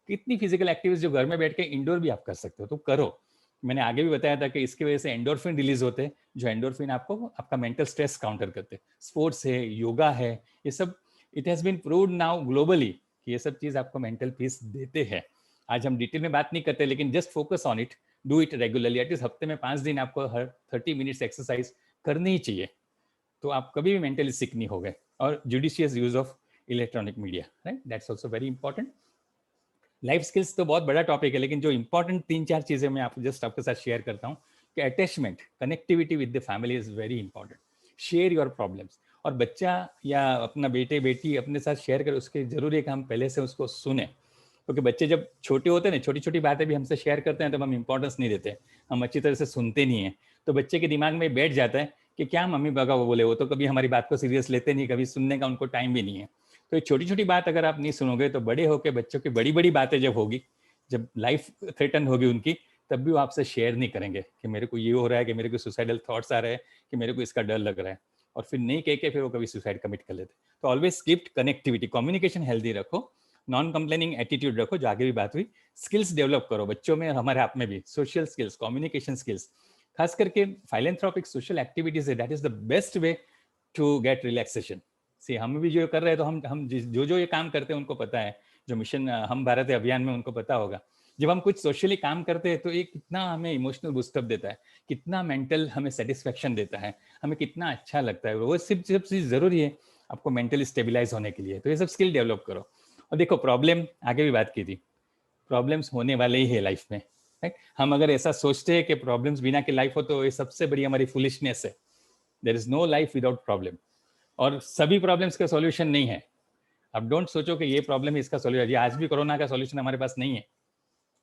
कितनी फिजिकल एक्टिविटीज जो घर में बैठ के इंडोर भी आप कर सकते हो, तो करो। मैंने आगे भी बताया था कि इसकी वजह से एंडोर्फिन रिलीज होते हैं, जो एंडोर्फिन आपको आपका मेंटल स्ट्रेस काउंटर करते हैं। स्पोर्ट्स है, योगा है, ये सब it has been proved now globally कि ये सब चीज आपको मेंटल पीस देते हैं। आज हम डिटेल में बात नहीं करते, लेकिन just focus on it, do it regularly. At least हफ्ते में 5 दिन आपको हर 30 मिनट्स एक्सरसाइज करनी ही चाहिए, तो आप कभी भी मेंटली सिक नहीं हो गए। और judicious use of electronic media, right, that's also very important. Life skills तो बहुत बड़ा टॉपिक है, लेकिन जो इंपॉर्टेंट 3-4 चीजें मैं जस्ट आपके साथ शेयर करता हूँ कि attachment, connectivity with the family is very important. Share your problems, और बच्चा या अपना बेटे बेटी अपने साथ शेयर कर, उसके जरूरी है कि हम पहले से उसको सुने, क्योंकि बच्चे जब छोटे होते हैं ना, छोटी छोटी बातें भी हमसे शेयर करते हैं, तब हम इंपॉर्टेंस नहीं देते, हम अच्छी तरह से सुनते नहीं हैं, तो बच्चे के दिमाग में बैठ जाता है कि क्या मम्मी पापा वो बोले, वो तो कभी हमारी बात को सीरियस लेते नहीं, कभी सुनने का उनको टाइम भी नहीं है। तो ये छोटी छोटी बात अगर आप नहीं सुनोगे तो बड़े होकर बच्चों की बड़ी बड़ी बातें जब होगी, जब लाइफ थ्रेटन होगी उनकी, तब भी वो आपसे शेयर नहीं करेंगे कि मेरे को ये हो रहा है, कि मेरे को सुसाइडल थॉट्स आ रहे हैं, कि मेरे को इसका डर लग रहा है, और फिर नहीं कह के फिर वो कभी सुसाइड कमिट कर लेते। तो always keep connectivity, communication healthy रखो, नॉन कंप्लेनिंग एटीट्यूड रखो, जो आगे भी बात हुई, स्किल्स डेवलप करो बच्चों में, हमारे आप में भी, सोशल स्किल्स, कम्युनिकेशन स्किल्स, खास करके फाइलेंथ्रोपिक सोशल एक्टिविटीज है, that is the best way to get relaxation. See हम भी जो कर रहे हैं, तो हम जो ये काम करते हैं उनको पता है, जो मिशन हम भारत अभियान में उनको पता होगा, जब हम कुछ सोशली काम करते हैं तो ये कितना हमें इमोशनल बूस्टअप देता है, कितना मेंटल हमें सेटिस्फेक्शन देता है, हमें कितना अच्छा लगता है, वो सब चीज़ जरूरी है आपको मेंटली स्टेबलाइज होने के लिए। तो ये सब स्किल डेवलप करो। और देखो, प्रॉब्लम आगे भी बात की थी, प्रॉब्लम्स होने वाले ही है लाइफ में, राइट। हम अगर ऐसा सोचते हैं कि प्रॉब्लम्स बिना की लाइफ हो, तो ये सबसे बड़ी हमारी फुलिशनेस है। There is no life without problem, और सभी प्रॉब्लम्स का सॉल्यूशन नहीं है। अब डोंट सोचो कि ये प्रॉब्लम है इसका सॉल्यूशन, ये आज भी कोरोना का सॉल्यूशन हमारे पास नहीं है,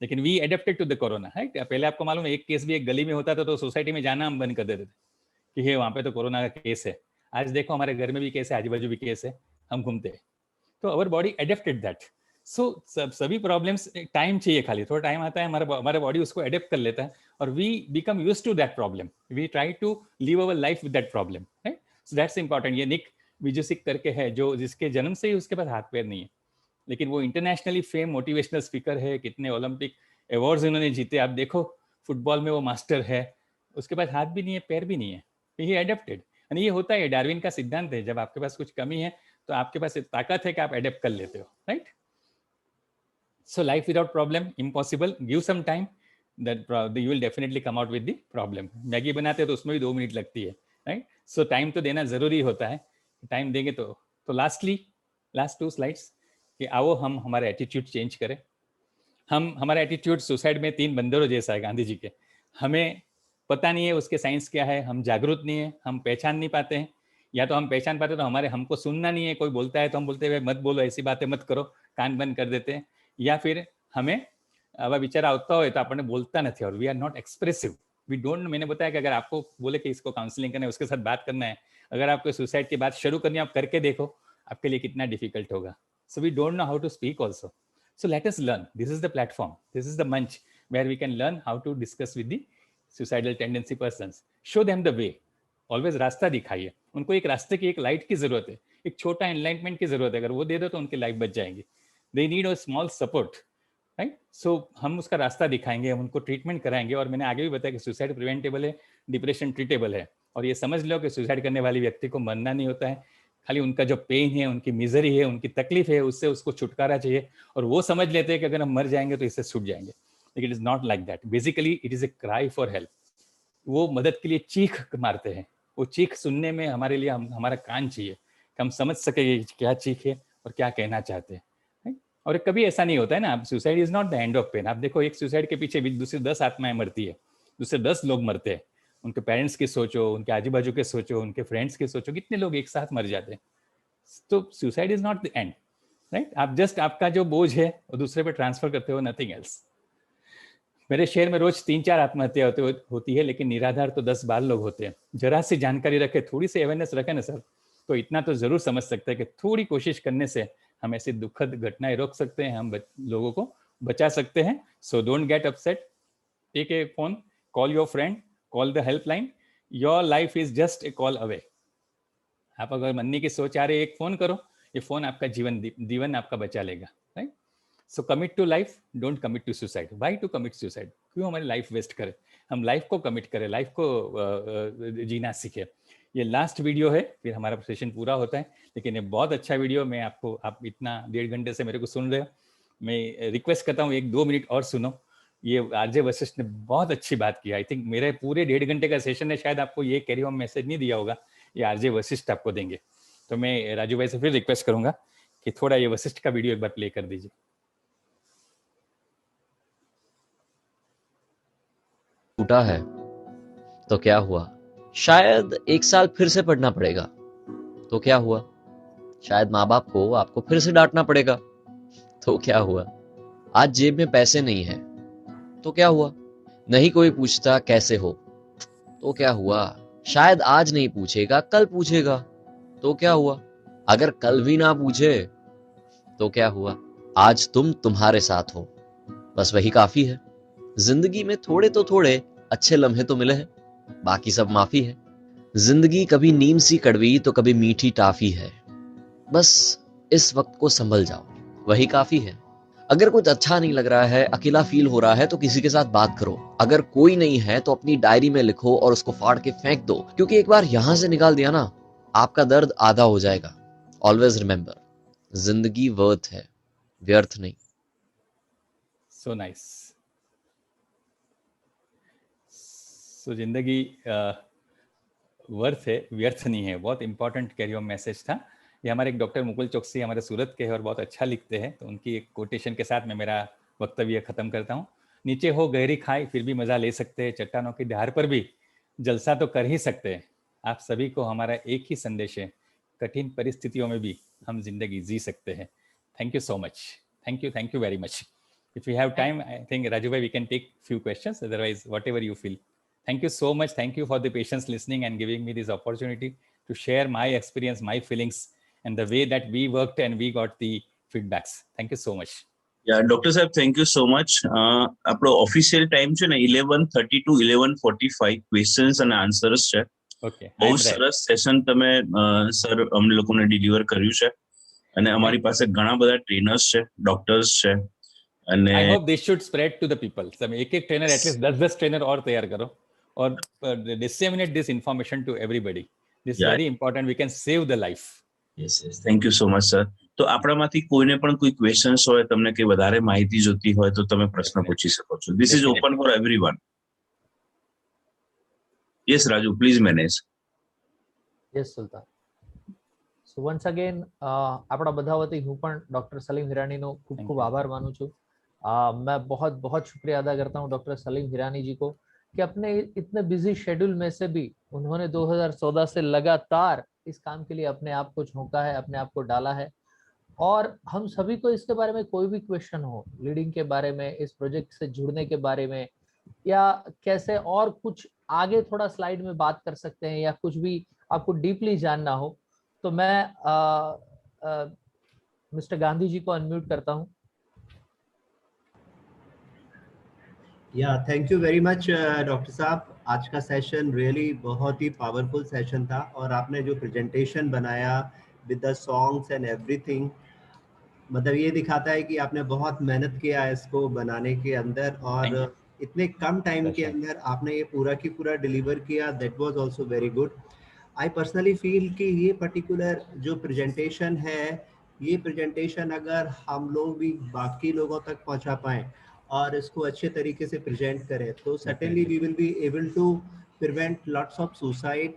लेकिन we adapted to the corona, है। पहले आपको मालूम है, एक केस भी एक गली में होता था तो सोसाइटी में जाना हम बंद कर देते थे कि ये वहाँ पे तो कोरोना का केस है। आज देखो हमारे घर में भी केस है, आजू बाजू भी केस है, हम घूमते हैं। तो अवर बॉडी एडेप्टेड दैट। सो सभी प्रॉब्लम्स टाइम चाहिए, खाली थोड़ा टाइम आता है, हमारा बॉडी उसको एडेप्ट कर लेता है, और we become use to that problem, we try to live our life with that problem, right. So that's important. ये निक विजुसिक करके है, जो जिसके जन्म से ही उसके पास हाथ पैर नहीं है, लेकिन वो इंटरनेशनली फेम मोटिवेशनल स्पीकर है, कितने ओलंपिक अवार्ड्स इन्होंने जीते। आप देखो फुटबॉल में वो मास्टर है, उसके पास हाथ भी नहीं है, पैर भी नहीं है, ये एडेप्टेड। ये होता है, डार्विन का सिद्धांत है, जब आपके पास कुछ कमी है तो आपके पास ताकत है कि आप एडेप्ट कर लेते हो, right. So life without problem impossible, give some time, that you will definitely come out with the problem. Maggi बनाते हैं तो उसमें भी 2 मिनट लगती है, राइट। सो टाइम तो देना जरूरी होता है, टाइम देंगे तो लास्टली लास्ट 2 स्लाइड्स कि आओ हम हमारा एटीट्यूड चेंज करें। हमारा एटीट्यूड सुसाइड में 3 बंदरों जैसा है गांधी जी के। हमें पता नहीं है उसके साइंस क्या है, हम जागरूक नहीं है, हम पहचान नहीं पाते हैं, या तो हम पहचान पाते तो हमको सुनना नहीं है, कोई बोलता है तो हम बोलते हैं मत बोलो, ऐसी बातें मत करो, कान बंद कर देते हैं, या फिर हमें अब विचार आता हो तो अपने बोलता नहीं, और we are not expressive, we don't. मैंने बताया कि अगर आपको बोले कि इसको काउंसलिंग करना है, उसके साथ बात करना है, अगर आपको सुसाइड की बात शुरू करनी है, आप करके देखो आपके लिए कितना डिफिकल्ट होगा। So we don't know how to speak also, so let us learn. This is the platform, this is the munch where we can learn how to discuss with the suicidal tendency persons. Show them the way, always रास्ता दिखाइए उनको, एक रास्ते की, एक light की जरूरत है, एक छोटा एनलाइटमेंट की जरूरत है, अगर वो दे दो तो उनकी लाइफ बच जाएगी। They need a small support, right. So हम उसका रास्ता दिखाएंगे, हम उनको ट्रीटमेंट कराएंगे, और मैंने आगे भी बताया कि सुसाइड प्रिवेंटेबल है, डिप्रेशन ट्रीटेबल है, और ये समझ लो कि सुसाइड करने वाले व्यक्ति को मरना नहीं होता है, खाली उनका जो पेन है, उनकी मिजरी है, उनकी तकलीफ है, उससे उसको छुटकारा चाहिए, और वो समझ लेते हैं कि अगर हम मर जाएंगे तो इससे छूट जाएंगे, लेकिन it is not like that. Basically it is a cry for help. वो मदद के लिए चीख मारते हैं, वो चीख सुनने में हमारे लिए हमारा कान चाहिए कि हम समझ सके क्या चीख है और क्या कहना चाहते हैं। और कभी ऐसा नहीं होता है ना, suicide is not the end of pain. आप देखो, एक सुसाइड के पीछे भी दूसरी 10 आत्माएं मरती है, दूसरे 10 लोग मरते हैं, उनके पेरेंट्स की सोचो, उनके आजू बाजू के सोचो, उनके फ्रेंड्स के सोचो, कितने लोग एक साथ मर जाते हैं। तो suicide is not the and, right. आप जस्ट आपका जो बोझ है वो दूसरे पे ट्रांसफर करते हो, नथिंग एल्स। मेरे शहर में रोज 3-4 आत्महत्या होती है, लेकिन निराधार तो 10-12 लोग होते हैं। जरा सी जानकारी रखे, थोड़ी सी अवेयरनेस रखे ना सर, तो इतना तो जरूर समझ सकते हैं कि थोड़ी कोशिश करने से हम ऐसी दुखद घटनाएं रोक सकते हैं, हम लोगों को बचा सकते हैं। So don't get upset, take a phone, call your friend, call the helpline, your life is just a call away. आप अगर मरने की सोच आ रही है, एक फोन करो, ये फोन आपका जीवन आपका बचा लेगा, राइट। So commit to life, don't commit to suicide. Why to commit suicide? क्यों हमारी लाइफ वेस्ट करें? हम लाइफ को कमिट करें, लाइफ को जीना सीखे। ये लास्ट वीडियो है, फिर हमारा सेशन पूरा होता है, लेकिन ये बहुत अच्छा वीडियो। मैं आपको, आप इतना 1.5 घंटे से मेरे को सुन रहे हो, मैं रिक्वेस्ट करता हूँ 1-2 मिनट और सुनो। ये आरजे वशिष्ठ ने बहुत अच्छी बात की। आई थिंक मेरे पूरे 1.5 घंटे का सेशन है, शायद आपको ये कैरी होम मैसेज नहीं दिया होगा, ये आरजे वशिष्ठ आपको देंगे। तो मैं राजू भाई से फिर रिक्वेस्ट करूंगा कि थोड़ा ये वशिष्ठ का वीडियो एक बार प्ले कर दीजिए। टूटा है तो क्या हुआ? शायद 1 साल फिर से पढ़ना पड़ेगा तो क्या हुआ? शायद माँ बाप को आपको फिर से डांटना पड़ेगा तो क्या हुआ? आज जेब में पैसे नहीं है तो क्या हुआ? नहीं कोई पूछता कैसे हो तो क्या हुआ? शायद आज नहीं पूछेगा, कल पूछेगा, तो क्या हुआ? अगर कल भी ना पूछे तो क्या हुआ? आज तुम तुम्हारे साथ हो, बस वही काफी है। जिंदगी में थोड़े तो थोड़े अच्छे लम्हे तो मिले हैं, बाकी सब माफी है। जिंदगी कभी नीम सी कड़वी तो कभी मीठी टाफी है, बस इस वक्त को संभल जाओ, वही काफी है। अगर कुछ अच्छा नहीं लग रहा है, अकेला फील हो रहा है, तो किसी के साथ बात करो। अगर कोई नहीं है तो अपनी डायरी में लिखो और उसको फाड़ के फेंक दो, क्योंकि एक बार यहां से निकाल दिया ना, आपका दर्द आधा हो जाएगा। ऑलवेज रिमेंबर, जिंदगी वर्थ है, व्यर्थ नहीं। So nice. सो जिंदगी वर्थ है, व्यर्थ नहीं है। बहुत इंपॉर्टेंट कैरी ऑन मैसेज था। ये हमारे एक डॉक्टर मुकुल चौकसी हमारे सूरत के हैं और बहुत अच्छा लिखते हैं, तो उनकी एक कोटेशन के साथ मैं मेरा वक्तव्य खत्म करता हूँ। नीचे हो गहरी खाई फिर भी मजा ले सकते हैं, चट्टानों की धार पर भी जलसा तो कर ही सकते हैं। आप सभी को हमारा एक ही संदेश है, कठिन परिस्थितियों में भी हम जिंदगी जी सकते हैं। Thank you so much. Thank you very much. If we have time, I think Raju bhai, we can take few questions. Otherwise, whatever you feel. Thank you so much. Thank you for the patience listening and giving me this opportunity to share my experience, my feelings, and the way that we worked and we got the feedbacks. Thank you so much. Yeah, Dr. Saab, thank you so much. આપણો official time છે ને 11:30 to 11:45 questions અને answers છે. Okay. બહુ સરસ session તમે sir અમને લોકોને ડિલિવર કર્યું છે અને અમારી પાસે ઘણા બધા ટ્રેનર્સ છે, ડોક્ટર્સ છે. અને I hope this should spread to the people. તમે એક ટ્રેનર at least 10 ટ્રેનર और તૈયાર કરો और disseminate this information to everybody. This is very important. We can save the life. Yes. Thank you so much, sir. તો આપણામાંથી કોઈને પણ કોઈ ક્વેશ્ચન્સ હોય, તમને કઈ વધારે માહિતી જોતી હોય તો તમે પ્રશ્ન પૂછી શકો છો. This is open for everyone. Yes, Raju, please manage. Yes, Sultan. So once again, આપણા બધા વતી હું પણ ડોક્ટર સલીમ હિરાનીનો ખૂબ ખૂબ આભાર માનું છું. मैं बहुत बहुत शुक्रिया अदा करता हूँ डॉक्टर सलीम हिरानी जी को कि अपने इतने बिजी शेड्यूल में से भी उन्होंने 2014 से लगातार इस काम के लिए अपने आप को झोंका है, अपने आप को डाला है। और हम सभी को इसके बारे में कोई भी क्वेश्चन हो, लीडिंग के बारे में, इस प्रोजेक्ट से जुड़ने के बारे में, या कैसे और कुछ आगे थोड़ा स्लाइड में बात कर सकते हैं, या कुछ भी आपको डीपली जानना हो, तो मैं मिस्टर गांधी जी को अनम्यूट करता हूँ। Thank you very much doctor साहब। आज का सेशन रियली बहुत ही पावरफुल सेशन था और आपने जो प्रेजेंटेशन बनाया with the songs and everything, मतलब ये दिखाता है कि आपने बहुत मेहनत किया इसको बनाने के अंदर और इतने कम टाइम के अंदर आपने ये पूरा की पूरा डिलीवर किया। That was also very good. I personally feel कि ये पर्टिकुलर जो प्रेजेंटेशन है, ये प्रेजेंटेशन अगर हम लोग भी बाकी लोगों तक पहुंचा पाएं और इसको अच्छे तरीके से प्रेजेंट करें तो certainly we will be able to prevent lots of suicide.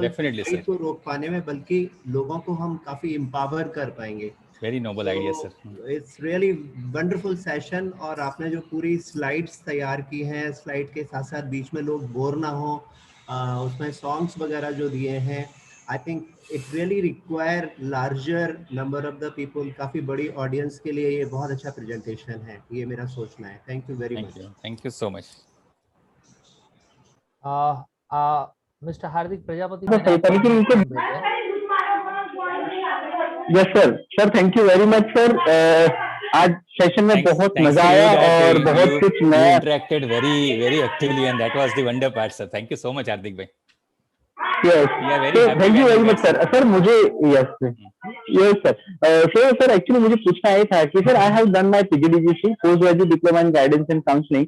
Definitely sir. को रोक पाने में बल्कि लोगों को हम काफी empower कर पाएंगे. Very noble idea sir. It's really wonderful session और आपने जो पूरी स्लाइड्स तैयार की हैं, स्लाइड के साथ साथ बीच में लोग बोर ना हो, उसमें सॉन्ग्स वगैरह जो दिए हैं, I think it really require larger number of the people. काफी बड़ी ऑडियंस के लिए ये बहुत अच्छा प्रेजेंटेशन है, ये मेरा सोचना है। Thank you very much. Thank you so much. Mister Hardik Prajapati, yes sir thank you very much sir. आज सेशन में बहुत मजा आया और बहुत कुछ नया। Interacted very actively and that was the wonder part sir. Thank you so much Hardik भाई। Thank you very much sir. Sir मुझे यस सर एक्चुअली मुझे पूछना ये था कि sir I have done my PGDGC, post graduate diploma in guidance and counselling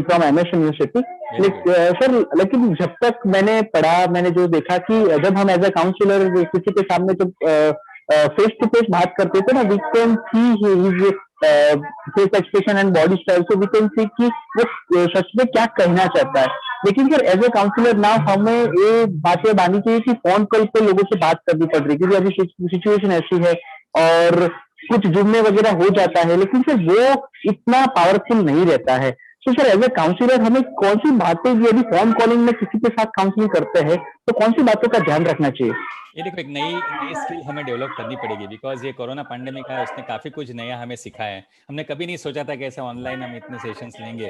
from MS university. Sir लेकिन जब तक मैंने पढ़ा, मैंने जो देखा कि जब हम एज अ काउंसलर किसी के सामने जब फेस टू फेस बात करते थे ना, we can see his face expression and body style, so we can see कि वो सच में क्या कहना चाहता है। लेकिन सर एज ए काउंसलर ना हमें ये बात याद आनी चाहिए कि फोन कॉल पे लोगों से बात करनी पड़ रही, क्योंकि अभी सिचुएशन ऐसी है और कुछ जुड़ने वगैरह हो जाता है, लेकिन सर वो इतना पावरफुल नहीं रहता है। तो सर एज ए काउंसलर हमें कौन सी बातें, यदि फोन कॉलिंग में किसी के साथ काउंसलिंग करते हैं तो कौन सी बातों का ध्यान रखना चाहिए? ये देखो एक नई स्किल हमें डेवलप करनी पड़ेगी, बिकॉज ये कोरोना पैंडेमिक है, उसने काफी कुछ नया हमें सिखाया है। हमने कभी नहीं सोचा था कि ऐसे ऑनलाइन हम इतने सेशंस लेंगे,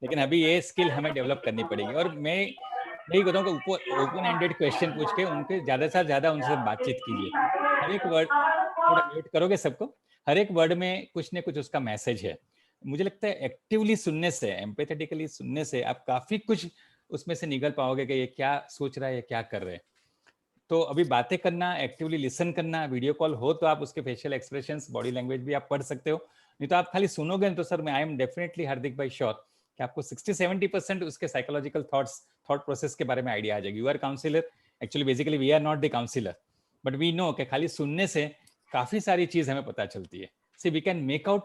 लेकिन अभी ये स्किल हमें डेवलप करनी पड़ेगी। और मैं यही कहता हूँ कि ओपन एंडेड क्वेश्चन पूछ के उनके ज्यादा से ज्यादा उनसे बातचीत कीजिए। हर एक वर्ड, थोड़ा म्यूट करोगे सबको, हर एक वर्ड में कुछ न कुछ उसका मैसेज है। मुझे लगता है एक्टिवली सुनने से, एम्पैथेटिकली सुनने से आप काफी कुछ उसमें से निकल पाओगे कि ये क्या सोच रहा है, ये क्या कर रहे हैं। तो अभी बातें करना, एक्टिवली लिसन करना, वीडियो कॉल हो तो आप उसके फेशियल एक्सप्रेशंस, बॉडी लैंग्वेज भी आप पढ़ सकते हो, नहीं तो आप खाली सुनोगे तो सर मैं आई एम डेफिनेटली हार्दिक भाई श्योर कि आपको 60-70% उसके साइकोलॉजिकल थॉट प्रोसेस के बारे में आइडिया आ जाएगी। You are counsellor, actually basically we are not the counsellor, but we know कि खाली सुनने से काफी सारी चीज हमें पता चलती है। See we can make out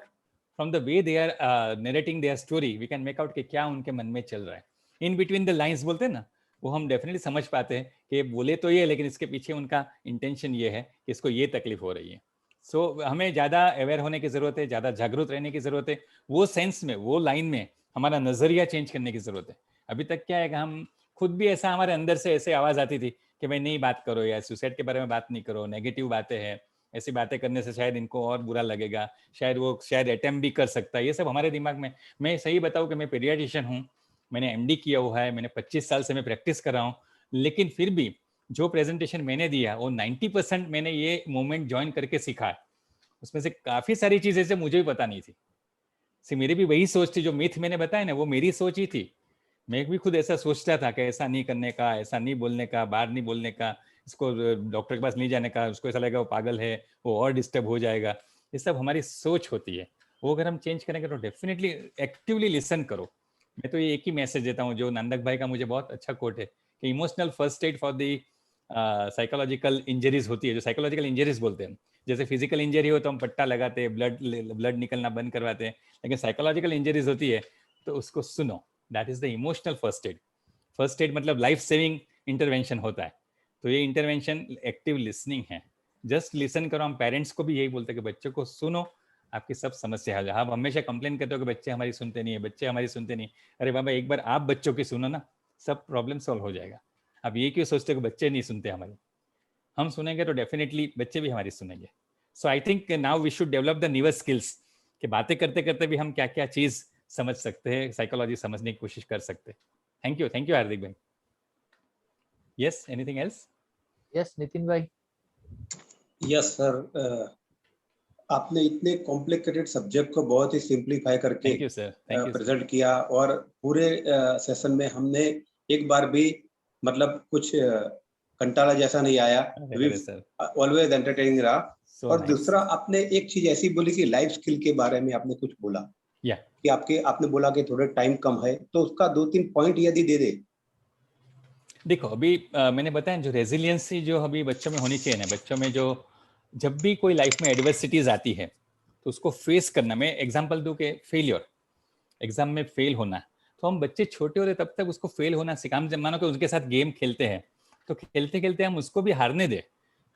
from the way they are narrating their story, we can make out कि क्या उनके मन में चल रहा है। इन बिटवीन द लाइन्स बोलते हैं ना, वो हम डेफिनेटली समझ पाते हैं कि बोले तो ये, लेकिन इसके पीछे उनका इंटेंशन ये है कि इसको ये तकलीफ हो रही है। सो हमें ज़्यादा अवेयर होने की ज़रूरत है, ज़्यादा जागरूक रहने की ज़रूरत है, वो सेंस में, वो लाइन में हमारा नज़रिया चेंज करने की ज़रूरत है। अभी तक क्या है कि हम खुद भी ऐसा, हमारे अंदर से ऐसे आवाज़ आती थी कि भाई नहीं बात करो, या सुसाइड के बारे में बात नहीं करो, नेगेटिव बातें हैं, ऐसी बातें करने से शायद इनको और बुरा लगेगा, शायद वो अटेम्प्ट भी कर सकता है, ये सब हमारे दिमाग में। मैं सही बताऊँ कि मैं पीडियाट्रिशियन हूँ, मैंने एमडी किया हुआ है, मैंने 25 साल से मैं प्रैक्टिस कर रहा हूँ, लेकिन फिर भी जो प्रेजेंटेशन मैंने दिया वो 90% मैंने ये मोमेंट ज्वाइन करके सीखा है। उसमें से काफी सारी चीजें से मुझे भी पता नहीं थी। मेरी भी वही सोच थी, जो मिथ मैंने बताया ना, वो मेरी सोच ही थी। मैं भी खुद ऐसा सोचता था कि ऐसा नहीं करने का, ऐसा नहीं बोलने का, बाहर नहीं बोलने का, इसको डॉक्टर के पास नहीं जाने का, उसको ऐसा लगेगा वो पागल है, वो और डिस्टर्ब हो जाएगा। ये सब हमारी सोच होती है। वो अगर हम चेंज करेंगे तो डेफिनेटली एक्टिवली लिसन करो। मैं तो ये एक ही मैसेज देता हूँ, जो नंदक भाई का मुझे बहुत अच्छा कोट है कि emotional first aid for the psychological injuries होती है, जो साइकोलॉजिकल इंजरीज बोलते हैं। जैसे फिजिकल इंजरी हो तो हम पट्टा लगाते हैं, ब्लड निकलना बंद करवाते हैं, लेकिन साइकोलॉजिकल इंजरीज होती है तो उसको सुनो, that is the emotional first aid. First aid मतलब लाइफ सेविंग इंटरवेंशन होता है। तो ये इंटरवेंशन एक्टिव लिसनिंग है। जस्ट लिसन करो। हम पेरेंट्स को भी यही बोलते हैं कि बच्चों को सुनो, आपकी सब समस्या है। आप हमेशा कंप्लेन करते हो कि बच्चे हमारी सुनते नहीं है, बच्चे हमारी सुनते नहीं। अरे बाबा, एक बार आप बच्चों की सुनो ना, सब प्रॉब्लम सॉल्व हो जाएगा। आप ये क्यों सोचते हो कि बच्चे नहीं सुनते हमारी? हम सुनेंगे तो डेफिनेटली बच्चे भी हमारी सुनेंगे। So I think now we should develop the newer skills, कि बातें करते करते भी हम क्या क्या चीज समझ सकते हैं, साइकोलॉजी समझने की कोशिश कर सकते हैं। थैंक यू हार्दिक भाई। Yes, anything else? Yes Nitin भाई। यस सर, आपने इतने कॉम्प्लिकेटेड सब्जेक्ट को बहुत ही सिंप्लीफाई करके प्रेजेंट किया, और पूरे सेशन में हमने एक बार भी मतलब कुछ कंटाला जैसा नहीं आया। ऑलवेज एंटरटेनिंग रहा। और दूसरा, आपने एक चीज ऐसी बोली कि लाइफ स्किल के बारे में आपने कुछ बोला, कि आपने बोला कि थोड़ा टाइम कम है, तो उसका 2-3 पॉइंट यदि दे दे। देखो, अभी मैंने बताया जो रेजिलियंसी जो अभी बच्चों में होनी चाहिए ना, बच्चों में जो जब भी कोई लाइफ में एडवर्सिटीज आती है तो उसको फेस करना। मैं एग्जांपल दूं कि फेलियर, एग्जाम में फेल होना, तो हम बच्चे छोटे हो रहे तब तक उसको फेल होना सिखा। मानो कि उनके साथ गेम खेलते हैं तो खेलते खेलते हम उसको भी हारने दे।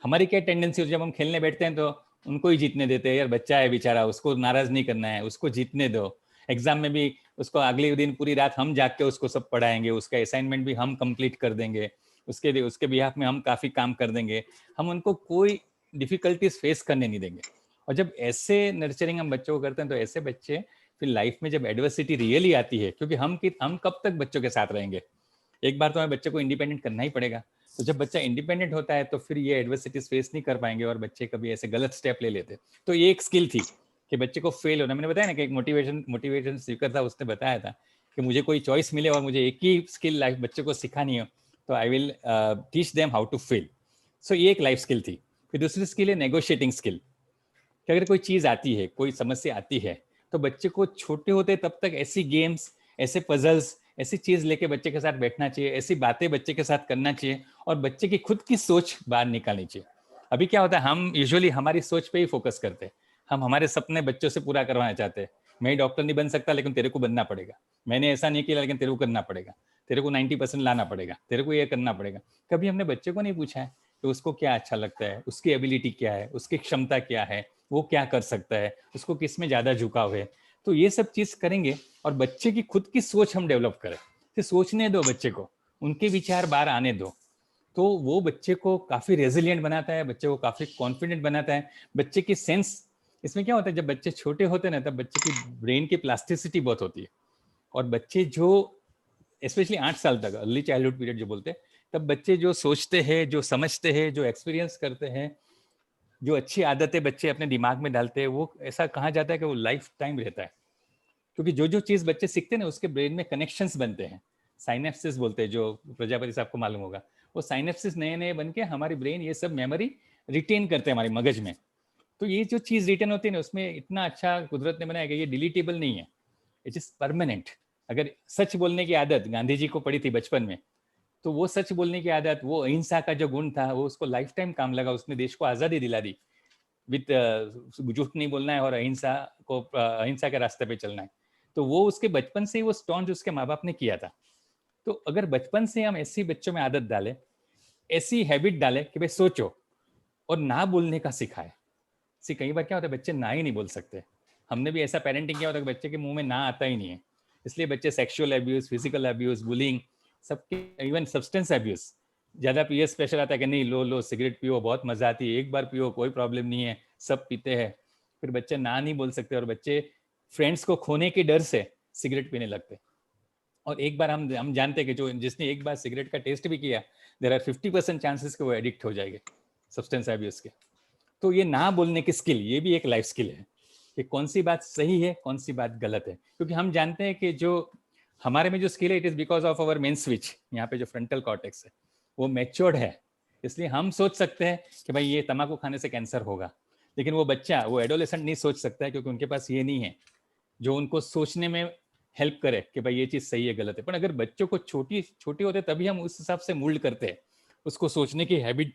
हमारी क्या टेंडेंसी होती है, जब हम खेलने बैठते हैं तो उनको ही जीतने देते हैं। यार बच्चा है बेचारा, उसको नाराज नहीं करना है, उसको जीतने दो। एग्जाम में भी उसको अगले दिन पूरी रात हम जाग के उसको सब पढ़ाएंगे, उसका असाइनमेंट भी हम कंप्लीट कर देंगे, उसके बिहाफ में हम काफ़ी काम कर देंगे। हम उनको कोई डिफिकल्टीज फेस करने नहीं देंगे। और जब ऐसे नर्चरिंग हम बच्चों को करते हैं तो ऐसे बच्चे फिर लाइफ में जब एडवर्सिटी रियली आती है, क्योंकि हम कब तक बच्चों के साथ रहेंगे, एक बार तो हमें बच्चे को इंडिपेंडेंट करना ही पड़ेगा। तो जब बच्चा इंडिपेंडेंट होता है तो फिर ये एडवर्सिटीज फेस नहीं कर पाएंगे और बच्चे कभी ऐसे गलत स्टेप ले लेते। तो ये एक स्किल थी कि बच्चे को फेल होना। मैंने बताया ना कि एक मोटिवेशन स्पीकर था, उसने बताया था कि मुझे कोई चॉइस मिले और मुझे एक ही स्किल लाइफ बच्चे को सिखानी हो तो I will teach them how to fail. So ये एक लाइफ स्किल थी। फिर दूसरी स्किल है नेगोशिएटिंग स्किल, कि अगर कोई चीज़ आती है, कोई समस्या आती है, तो बच्चे को छोटे होते तब तक ऐसी गेम्स, ऐसे पजल्स, ऐसी चीज़ लेके बच्चे के साथ बैठना चाहिए, ऐसी बातें बच्चे के साथ करना चाहिए और बच्चे की खुद की सोच बाहर निकालनी चाहिए। अभी क्या होता है, हम यूजुअली हमारी सोच पे ही फोकस करते हैं। हम हमारे सपने बच्चों से पूरा करवाना चाहते हैं। मैं डॉक्टर नहीं बन सकता लेकिन तेरे को बनना पड़ेगा, मैंने ऐसा नहीं किया लेकिन तेरे को करना पड़ेगा, तेरे को 90% लाना पड़ेगा, तेरे को ये करना पड़ेगा। कभी हमने बच्चे को नहीं पूछा है कि उसको क्या अच्छा लगता है, उसकी एबिलिटी क्या है, उसकी क्षमता क्या है, वो क्या कर सकता है, उसको किस में ज़्यादा झुकाव है। तो ये सब चीज़ करेंगे और बच्चे की खुद की सोच हम डेवलप करें। फिर सोचने दो बच्चे को, उनके विचार बाहर आने दो, तो वो बच्चे को काफ़ी रेजिलिएंट बनाता है, बच्चे को काफ़ी कॉन्फिडेंट बनाता है। बच्चे की सेंस, इसमें क्या होता है, जब बच्चे छोटे होते हैं ना तब बच्चे की ब्रेन की प्लास्टिसिटी बहुत होती है और बच्चे जो स्पेशली 8 साल तक अर्ली चाइल्डहुड पीरियड जो बोलते हैं, तब बच्चे जो सोचते हैं, जो समझते हैं, जो एक्सपीरियंस करते हैं, जो अच्छी आदतें बच्चे अपने दिमाग में डालते हैं, वो ऐसा कहा जाता है कि वो लाइफ टाइम रहता है। क्योंकि जो जो चीज़ बच्चे सीखते हैं ना, उसके ब्रेन में कनेक्शंस बनते हैं, साइनेप्सिस बोलते हैं, जो प्रजापति साहब को मालूम होगा। वो साइनेप्सिस नए नए बन के हमारी ब्रेन ये सब मेमोरी रिटेन करते हैं हमारे मगज में। तो ये जो चीज़ रिटेन होती है ना, उसमें इतना अच्छा कुदरत ने बनाया कि ये डिलीटेबल नहीं है, इट इज़ परमानेंट। अगर सच बोलने की आदत गांधी जी को पड़ी थी बचपन में, तो वो सच बोलने की आदत, वो अहिंसा का जो गुण था, वो उसको लाइफ टाइम काम लगा, उसने देश को आज़ादी दिला दी। विद झूठ नहीं बोलना है और अहिंसा के रास्ते पे चलना है। तो वो उसके बचपन से ही वो स्टॉन्ज उसके माँ बाप ने किया था। तो अगर बचपन से हम ऐसी बच्चों में आदत डालें, ऐसी हैबिट डालें कि भाई सोचो और ना बोलने का सिखाए। कई बार क्या होता है, बच्चे ना ही नहीं बोल सकते। हमने भी ऐसा पेरेंटिंग किया होता है कि बच्चे के मुंह में ना आता ही नहीं है, इसलिए बच्चे sexual abuse, physical abuse, bullying, सबके, इवन सब्सटेंस एब्यूज, ज़्यादा पीए स्पेशल आता है कि नहीं लो सिगरेट पियो, बहुत मजा आती है, एक बार पियो कोई प्रॉब्लम नहीं है, सब पीते हैं। फिर बच्चे ना नहीं बोल सकते और बच्चे फ्रेंड्स को खोने के डर से सिगरेट पीने लगते। और एक बार हम जानते हैं कि जिसने एक बार सिगरेट का टेस्ट भी किया, देयर आर 50% चांसेस कि वो एडिक्ट हो जाएंगे सब्सटेंस एब्यूज के। तो ये ना बोलने की स्किल, ये भी एक लाइफ स्किल है कि कौन सी बात सही है, कौन सी बात गलत है। क्योंकि हम जानते हैं कि जो हमारे में जो स्किल है, it is because of our main switch, यहाँ पे जो फ्रंटल कॉर्टेक्स है वो मैच्योर्ड है, इसलिए हम सोच सकते हैं कि भाई ये तंबाकू खाने से कैंसर होगा। लेकिन वो बच्चा, वो एडोलेसेंट नहीं सोच सकता है, क्योंकि उनके पास ये नहीं है जो उनको सोचने में हेल्प करे कि भाई ये चीज़ सही है गलत है। पर अगर बच्चों को छोटे होते तभी हम उस हिसाब से मोल्ड करते हैं, उसको सोचने की हैबिट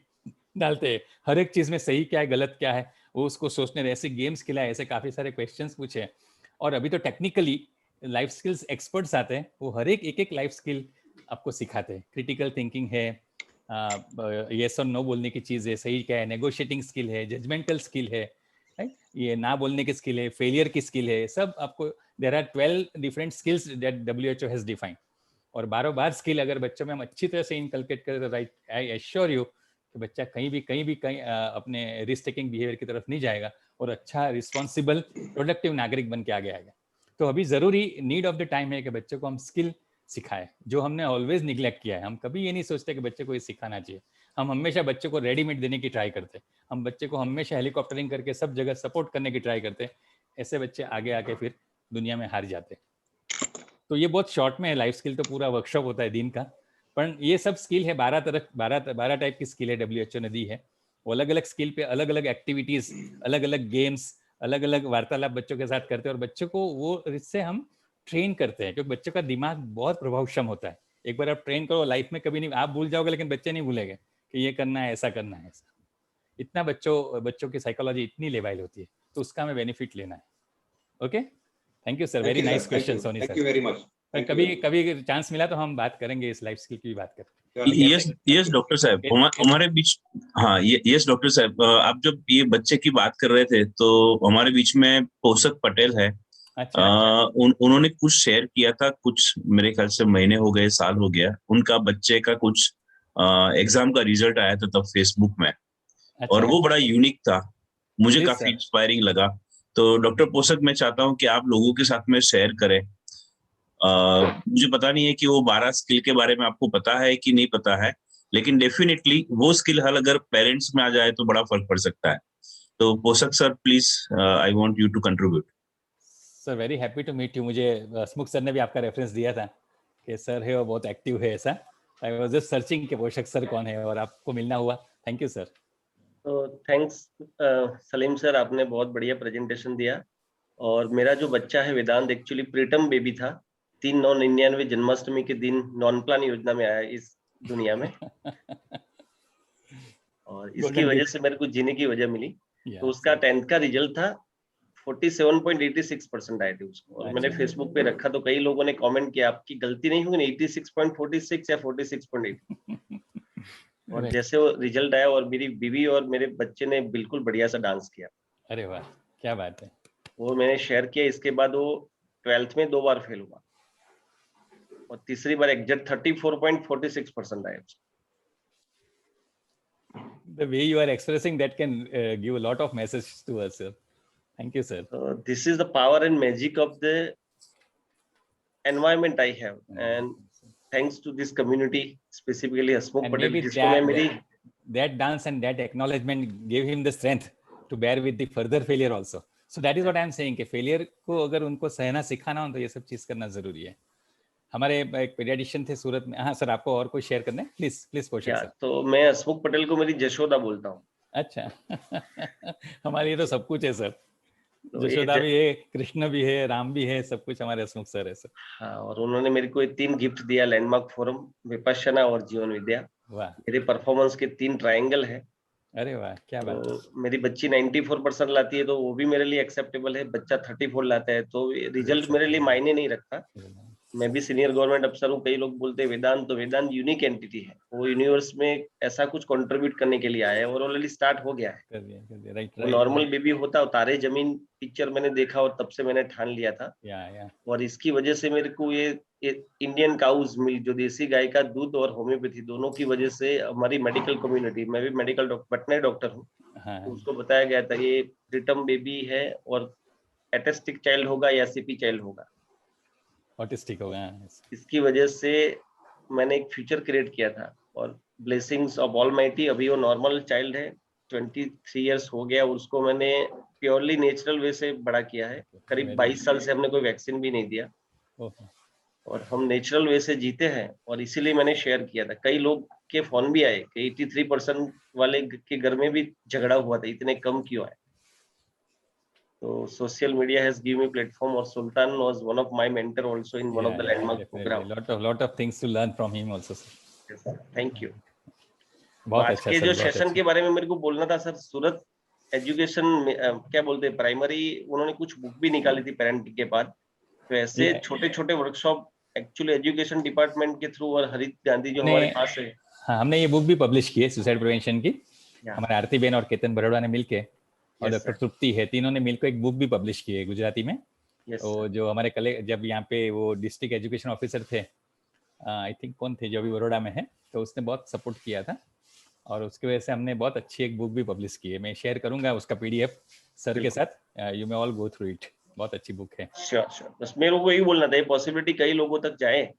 डालते हैं, हर एक चीज़ में सही क्या है गलत क्या है वो उसको सोचने, ऐसे गेम्स खिलाए, ऐसे काफ़ी सारे क्वेश्चंस पूछे। और अभी तो टेक्निकली लाइफ स्किल्स एक्सपर्ट्स आते हैं, वो हर एक लाइफ स्किल आपको सिखाते हैं। क्रिटिकल थिंकिंग है, येस और नो बोलने की चीज़ है, सही क्या है, नेगोशिएटिंग स्किल है, जजमेंटल स्किल है, ये ना बोलने की स्किल है, फेलियर की स्किल है, सब आपको। There are 12 different skills that WHO has defined. और बार स्किल अगर बच्चों में हम अच्छी तरह से इनकलकेट करें तो राइट, आई एश्योर यू कि बच्चा कहीं भी अपने रिस्क टेकिंग बिहेवियर की तरफ नहीं जाएगा और अच्छा रिस्पॉन्सिबल प्रोडक्टिव नागरिक बन के आगे आएगा। तो अभी ज़रूरी नीड ऑफ द टाइम है कि बच्चों को हम स्किल सिखाएं, जो हमने ऑलवेज निग्लेक्ट किया है। हम कभी ये नहीं सोचते कि बच्चे को ये सिखाना चाहिए, हम हमेशा बच्चे को रेडीमेड देने की ट्राई करते हैं, हम बच्चे को हमेशा हेलीकॉप्टरिंग करके सब जगह सपोर्ट करने की ट्राई करते हैं। ऐसे बच्चे आगे आके फिर दुनिया में हार जाते हैं। तो ये बहुत शॉर्ट में है, लाइफ स्किल तो पूरा वर्कशॉप होता है दिन का, पर ये सब स्किल है 12 टाइप की स्किल है WHO ने दी है। वो अलग अलग स्किल पे अलग अलग एक्टिविटीज, अलग अलग गेम्स, अलग अलग वार्तालाप बच्चों के साथ करते हैं और बच्चों को वो इससे हम ट्रेन करते हैं, क्योंकि बच्चों का दिमाग बहुत प्रभावक्षम होता है। एक बार आप ट्रेन करो, लाइफ में कभी नहीं, आप भूल जाओगे लेकिन बच्चे नहीं भूलेंगे कि ये करना है, ऐसा करना है, ऐसा। इतना बच्चों की साइकोलॉजी इतनी लेवल होती है, तो उसका हमें बेनिफिट लेना है। Okay, thank you sir, very nice question Soni sir. Thank you very much. कभी चांस मिला तो हम बात करेंगे इस लाइफ स्किल की भी बात करें। यस डॉक्टर साहब, हमारे बीच, हाँ यस डॉक्टर साहब, आप जब ये बच्चे की बात कर रहे थे तो हमारे बीच में पोषक पटेल है। अच्छा, उन्होंने कुछ शेयर किया था, कुछ मेरे ख्याल से महीने हो गए, साल हो गया, उनका बच्चे का कुछ एग्जाम का रिजल्ट आया था तब फेसबुक में। अच्छा, और वो बड़ा यूनिक था, मुझे काफी इंस्पायरिंग लगा। तो डॉक्टर पोषक, मैं चाहता हूँ कि आप लोगों के साथ में शेयर करें। मुझे पता नहीं है कि वो 12 स्किल के बारे में आपको पता है कि नहीं पता है, लेकिन डेफिनेटली वो स्किल हल अगर पेरेंट्स में आ जाए तो बड़ा फर्क पड़ सकता है। तो Poshak sir please, I want you to contribute. Sir very happy to meet you. मुझे हसमुख सर ने भी आपका रेफरेंस दिया था कि सर है वो बहुत एक्टिव है, ऐसा। आई वाज जस्ट सर्चिंग कि पोषक सर कौन है और आपको मिलना हुआ। Thank you sir. तो थैंक्स सलीम सर, आपने बहुत बढ़िया प्रेजेंटेशन दिया। और मेरा जो बच्चा है वेदांत एक्चुअली प्रीटम बेबी था, 3/9/99 जन्माष्टमी के दिन नॉन प्लान योजना में आया इस दुनिया में और इसकी वजह से मेरे को जीने की वजह मिली। तो उसका 10th का रिजल्ट था, 47.86% आए थे उसको। और मैंने फेसबुक पे रखा तो कई लोगों ने कमेंट किया आपकी गलती नहीं होगी, 86.46 या 46.8। और जैसे वो रिजल्ट आया और मेरी बीवी और मेरे बच्चे ने बिल्कुल बढ़िया सा डांस किया। अरे वाह, क्या बात है। वो मैंने शेयर किया। इसके बाद वो 12th में 2 बार फेल हुआ और तीसरी बार एग्जैक्ट 34.46% आया। The way you are expressing that can give a lot of message to us, sir. Thank you, sir. This is the power and magic of the environment I have, and thanks to this community, specifically Hasmukh And Patel, maybe जिसको मैं मेरी that dance and that acknowledgement gave him the strength to bear with the further failure also. So that is what I am saying कि failure को अगर उनको सहना सिखाना हो तो ये सब चीज करना जरूरी है. हमारे एक पीडियाट्रिशियन थे सूरत में. हाँ सर, आपको और कोई शेयर करना है? Please question sir. तो मैं हसमुख पटेल को मेरी जशोदा बोलता हूँ. अच्छा. हमारे ये तो सब कुछ है सर. तो जशोदा भी है, कृष्ण भी है, राम भी है, सब कुछ हमारे हसमुख सर है सर. हाँ, और उन्होंने मेरे को 3 गिफ्ट दिया, लैंडमार्क फोरम, विपश्यना और जीवन विद्या. वाह. मेरे परफॉर्मेंस के 3 ट्रायंगल है. अरे वाह, क्या बात है. मेरी बच्ची 94% लाती है तो वो भी मेरे लिए एक्सेप्टेबल है. बच्चा 34 लाता है तो रिजल्ट मेरे लिए मायने नहीं रखता. मैं भी सीनियर गवर्नमेंट अफसर हूँ. कई लोग बोलते हैं वेदांत, तो वेदांत यूनिक एंटिटी है. वो यूनिवर्स में ऐसा कुछ कंट्रीब्यूट करने के लिए आया है और ऑलरेडी स्टार्ट हो गया है. वो नॉर्मल बेबी होता, तारे जमीन पिक्चर मैंने देखा और तब से मैंने ठान लिया था. और इसकी वजह से मेरे को ये इंडियन काउज मिल्क, जो देसी गाय का दूध और होम्योपैथी, दोनों की वजह से हमारी मेडिकल कम्युनिटी, मैं भी मेडिकल वेटरनरी डॉक्टर हूँ, तो उसको बताया गया था ये प्रीटर्म बेबी है और एटेस्टिक चाइल्ड होगा या सीपी चाइल्ड होगा, ऑटिस्टिक होगा. इसकी वजह से मैंने एक फ्यूचर क्रिएट किया था और ब्लेसिंग्स ऑफ ऑलमाइटी, अभी वो नॉर्मल चाइल्ड है, 23 इयर्स हो गया. उसको मैंने प्योरली नेचुरल वे से बड़ा किया है. करीब 22 साल से हमने कोई वैक्सीन भी नहीं दिया और हम नेचुरल वे से जीते हैं और इसीलिए मैंने शेयर किया था. कई लोग के फोन भी आए कि 83% वाले के घर में भी झगड़ा हुआ था, इतने कम क्यों आए. So social media has given me platform, और Sultan was one of my mentor also in one of the landmark program. Lot of things to learn from him also sir. Yes, sir. Thank you. बहुत आज अच्छा के sir, जो बहुत session अच्छा. के बारे में मेरे को बोलना था सर, सूरत एजुकेशन क्या बोलते हैं, प्राइमरी, उन्होंने कुछ बुक भी निकाली थी पेरेंटिंग के बाद. तो ऐसे छोटे छोटे वर्कशॉप एक्चुअली एजुकेशन डिपार्टमेंट के थ्रू, और हरित गांधी जो हमारे पास है, हाँ, हमने ये बुक भी पब्लिश की है सुसाइड प्रिवेंशन की. हमारे आरती बेन और केतन बरोड़ा ने मिलके और डॉक्टर तृप्ति है, तीनों ने मिलकर एक बुक भी पब्लिश की है गुजराती में. तो जो हमारे जब यहाँ पे वो डिस्ट्रिक्ट एजुकेशन ऑफिसर थे, आई थिंक कौन थे, जो अभी बड़ोड़ा में है, तो उसने बहुत सपोर्ट किया था और उसकी वजह से हमने बहुत अच्छी एक बुक भी पब्लिश की है. मैं शेयर करूंगा उसका पीडीएफ सर के साथ. You may all go through it. बहुत अच्छी बुक है. श्योर. बस मेरे को यही बोलना था, ये पॉसिबिलिटी कई लोगों तक जाए.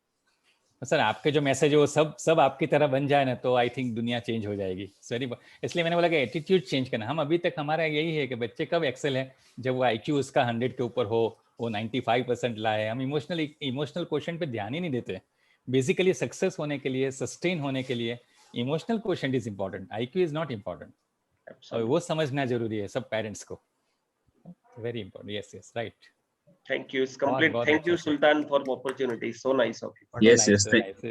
सर आपके जो मैसेज है वो सब आपकी तरह बन जाए ना, तो आई थिंक दुनिया चेंज हो जाएगी. सॉरी, इसलिए मैंने बोला कि एटीट्यूड चेंज करना. हम अभी तक हमारा यही है कि बच्चे कब एक्सेल है, जब वो आईक्यू उसका 100 के ऊपर हो, वो 95% लाए. हम इमोशनल क्वेश्चन पे ध्यान ही नहीं देते. बेसिकली सक्सेस होने के लिए, सस्टेन होने के लिए emotional question is important, IQ is not important. और वो समझना जरूरी है सब पेरेंट्स को. Very important. Yes right. Thank you. It's complete. Thank you, Sultan, for the opportunity. So nice of you. Yes.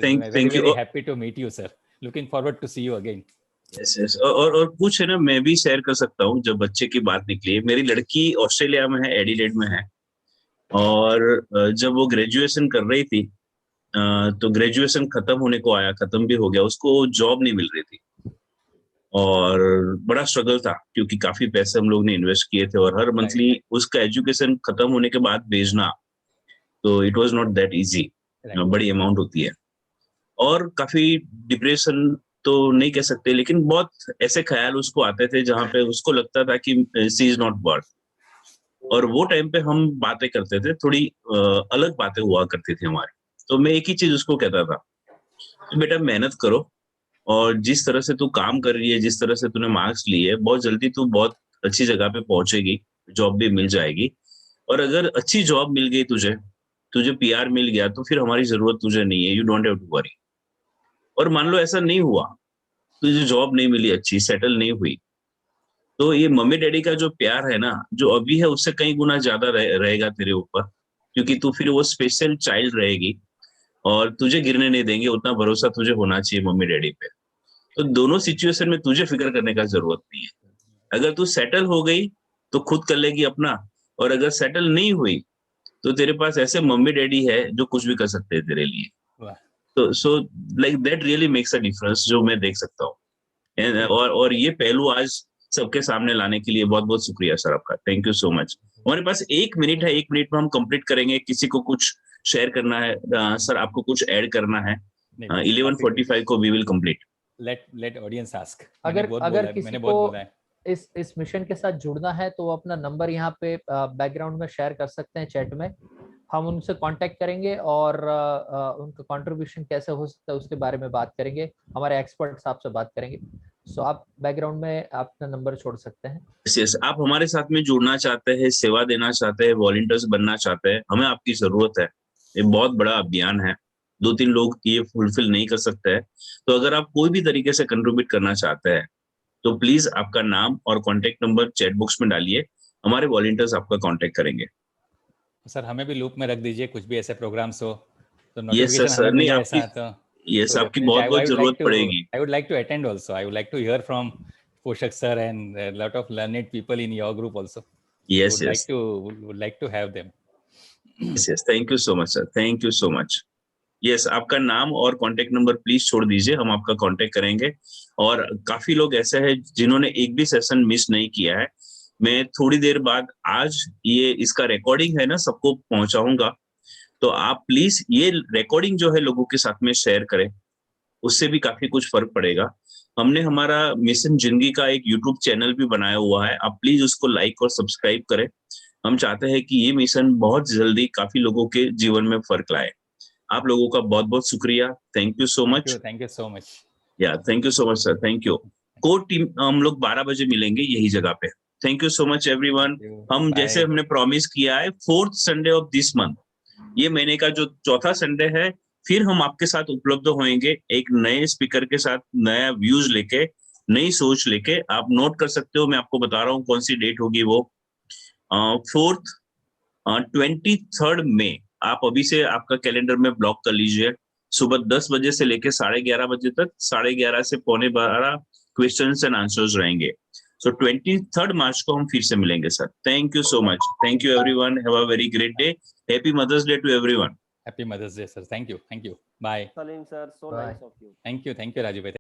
Thank you. Very happy to meet you, sir. Looking forward to see you again. Yes. और कुछ है ना, मैं भी share कर सकता हूँ. जब बच्चे की बात निकली, मेरी लड़की ऑस्ट्रेलिया में है, एडिलेड में है, और जब वो ग्रेजुएशन कर रही थी, तो ग्रेजुएशन खत्म होने को आया, खत्म भी हो गया, उसको जॉब नहीं मिल रही थी और बड़ा स्ट्रगल था, क्योंकि काफी पैसे हम लोग ने इन्वेस्ट किए थे और हर मंथली उसका एजुकेशन खत्म होने के बाद भेजना, तो it was not that easy. बड़ी अमाउंट होती है और काफी डिप्रेशन तो नहीं कह सकते, लेकिन बहुत ऐसे ख्याल उसको आते थे जहां पे उसको लगता था कि शी इज नॉट वर्थ. और वो टाइम पे हम बातें करते थे, थोड़ी अलग बातें हुआ करती थी हमारी. तो मैं एक ही चीज उसको कहता था, बेटा मेहनत करो, और जिस तरह से तू काम कर रही है, जिस तरह से तूने मार्क्स लिए है, बहुत जल्दी तू बहुत अच्छी जगह पे पहुंचेगी, जॉब भी मिल जाएगी. और अगर अच्छी जॉब मिल गई तुझे पीआर मिल गया, तो फिर हमारी जरूरत तुझे नहीं है. You don't have to worry. और मान लो ऐसा नहीं हुआ, तुझे जॉब नहीं मिली, अच्छी सेटल नहीं हुई, तो ये मम्मी डैडी का जो प्यार है ना, जो अभी है उससे कई गुना ज्यादा रहेगा तेरे ऊपर, क्योंकि तू फिर वो स्पेशल चाइल्ड रहेगी और तुझे गिरने नहीं देंगे. उतना भरोसा तुझे होना चाहिए मम्मी डैडी पे. तो दोनों सिचुएशन में तुझे फिक्र करने का जरूरत नहीं है. अगर तू सेटल हो गई तो खुद कर लेगी अपना, और अगर सेटल नहीं हुई तो तेरे पास ऐसे मम्मी डैडी है जो कुछ भी कर सकते हैं तेरे लिए. तो so like that really makes a difference, जो मैं देख सकता हूँ. और ये पहलू आज सबके सामने लाने के लिए बहुत बहुत शुक्रिया सर आपका. Thank you so much. हमारे पास 1 मिनट है, 1 मिनट में हम कंप्लीट करेंगे. किसी को कुछ शेयर करना है सर, आपको कुछ ऐड करना है? 11:45 को we will complete. Let audience ask. अगर किसी को इस मिशन के साथ जुड़ना है तो अपना नंबर यहाँ पे बैकग्राउंड में शेयर कर सकते हैं चैट में. हम उनसे कांटेक्ट करेंगे और उनका कंट्रीब्यूशन कैसे हो सकता है उसके बारे में बात करेंगे, हमारे एक्सपर्ट्स आपसे बात करेंगे। सो आप बैकग्राउंड में अपना नंबर छोड़ सकते हैं। यस, आप हमारे साथ में जुड़ना चाहते हैं, सेवा देना चाहते हैं, वॉलंटियर्स बनना चाहते हैं, हमें आपकी जरूरत है। ये बहुत बड़ा अभियान है, 2-3 लोग ये फुलफिल नहीं कर सकते हैं। तो अगर आप कोई भी तरीके से कंट्रीब्यूट करना चाहते हैं तो प्लीज आपका नाम और कॉन्टेक्ट नंबर चैट बॉक्स में डालिए, हमारे वॉलंटियर्स आपका कॉन्टेक्ट करेंगे। सर हमें भी लूप में रख दीजिए, कुछ भी ऐसे प्रोग्राम्स हो तो यस नोटिफिकेशन हमें मिल जाए साथ। यस, आपकी बहुत बहुत जरूरत पड़ेगी। I would like to attend also. I would like to hear from Poshak sir and a lot of learned people in your group also. Yes, would like to have them. Yes, thank you so much sir, thank you so much. Yes, आपका नाम और contact number please छोड़ दीजिए, हम आपका contact करेंगे। और काफी लोग ऐसे हैं जिन्होंने एक भी सेशन मिस नहीं किया है। मैं थोड़ी देर बाद आज ये इसका रिकॉर्डिंग है ना सबको पहुंचाऊंगा, तो आप प्लीज ये रिकॉर्डिंग जो है लोगों के साथ में शेयर करें, उससे भी काफी कुछ फर्क पड़ेगा। हमने हमारा मिशन जिंदगी का एक यूट्यूब चैनल भी बनाया हुआ है, आप प्लीज उसको लाइक और सब्सक्राइब करें। हम चाहते हैं कि ये मिशन बहुत जल्दी काफी लोगों के जीवन में फर्क लाए। आप लोगों का बहुत बहुत शुक्रिया, thank you so much. Thank you so much. Yeah thank you so much sir, thank you. Core team हम लोग 12 बजे मिलेंगे यही जगह पे। Thank you so much everyone. हम जैसे हमने प्रॉमिस किया है 4th Sunday off this month, ये महीने का जो चौथा संडे है, फिर हम आपके साथ उपलब्ध होंगे एक नए स्पीकर के साथ, नया व्यूज लेके, नई सोच लेके। आप नोट कर सकते हो, मैं आपको बता रहा हूँ कौन सी डेट होगी वो। 23rd मई, आप अभी से आपका कैलेंडर में ब्लॉक कर लीजिए। सुबह 10 बजे से लेके 11:30 बजे तक, 11:30 से 11:45 क्वेश्चंस एंड आंसर्स रहेंगे। सो 23rd मार्च को हम फिर से मिलेंगे sir. Thank you so much, thank you everyone, have a very great day, happy mother's day to everyone. Happy Mother's Day sir, thank you, bye। Salim sir, so Bye. nice of you। Thank you Raju bhai।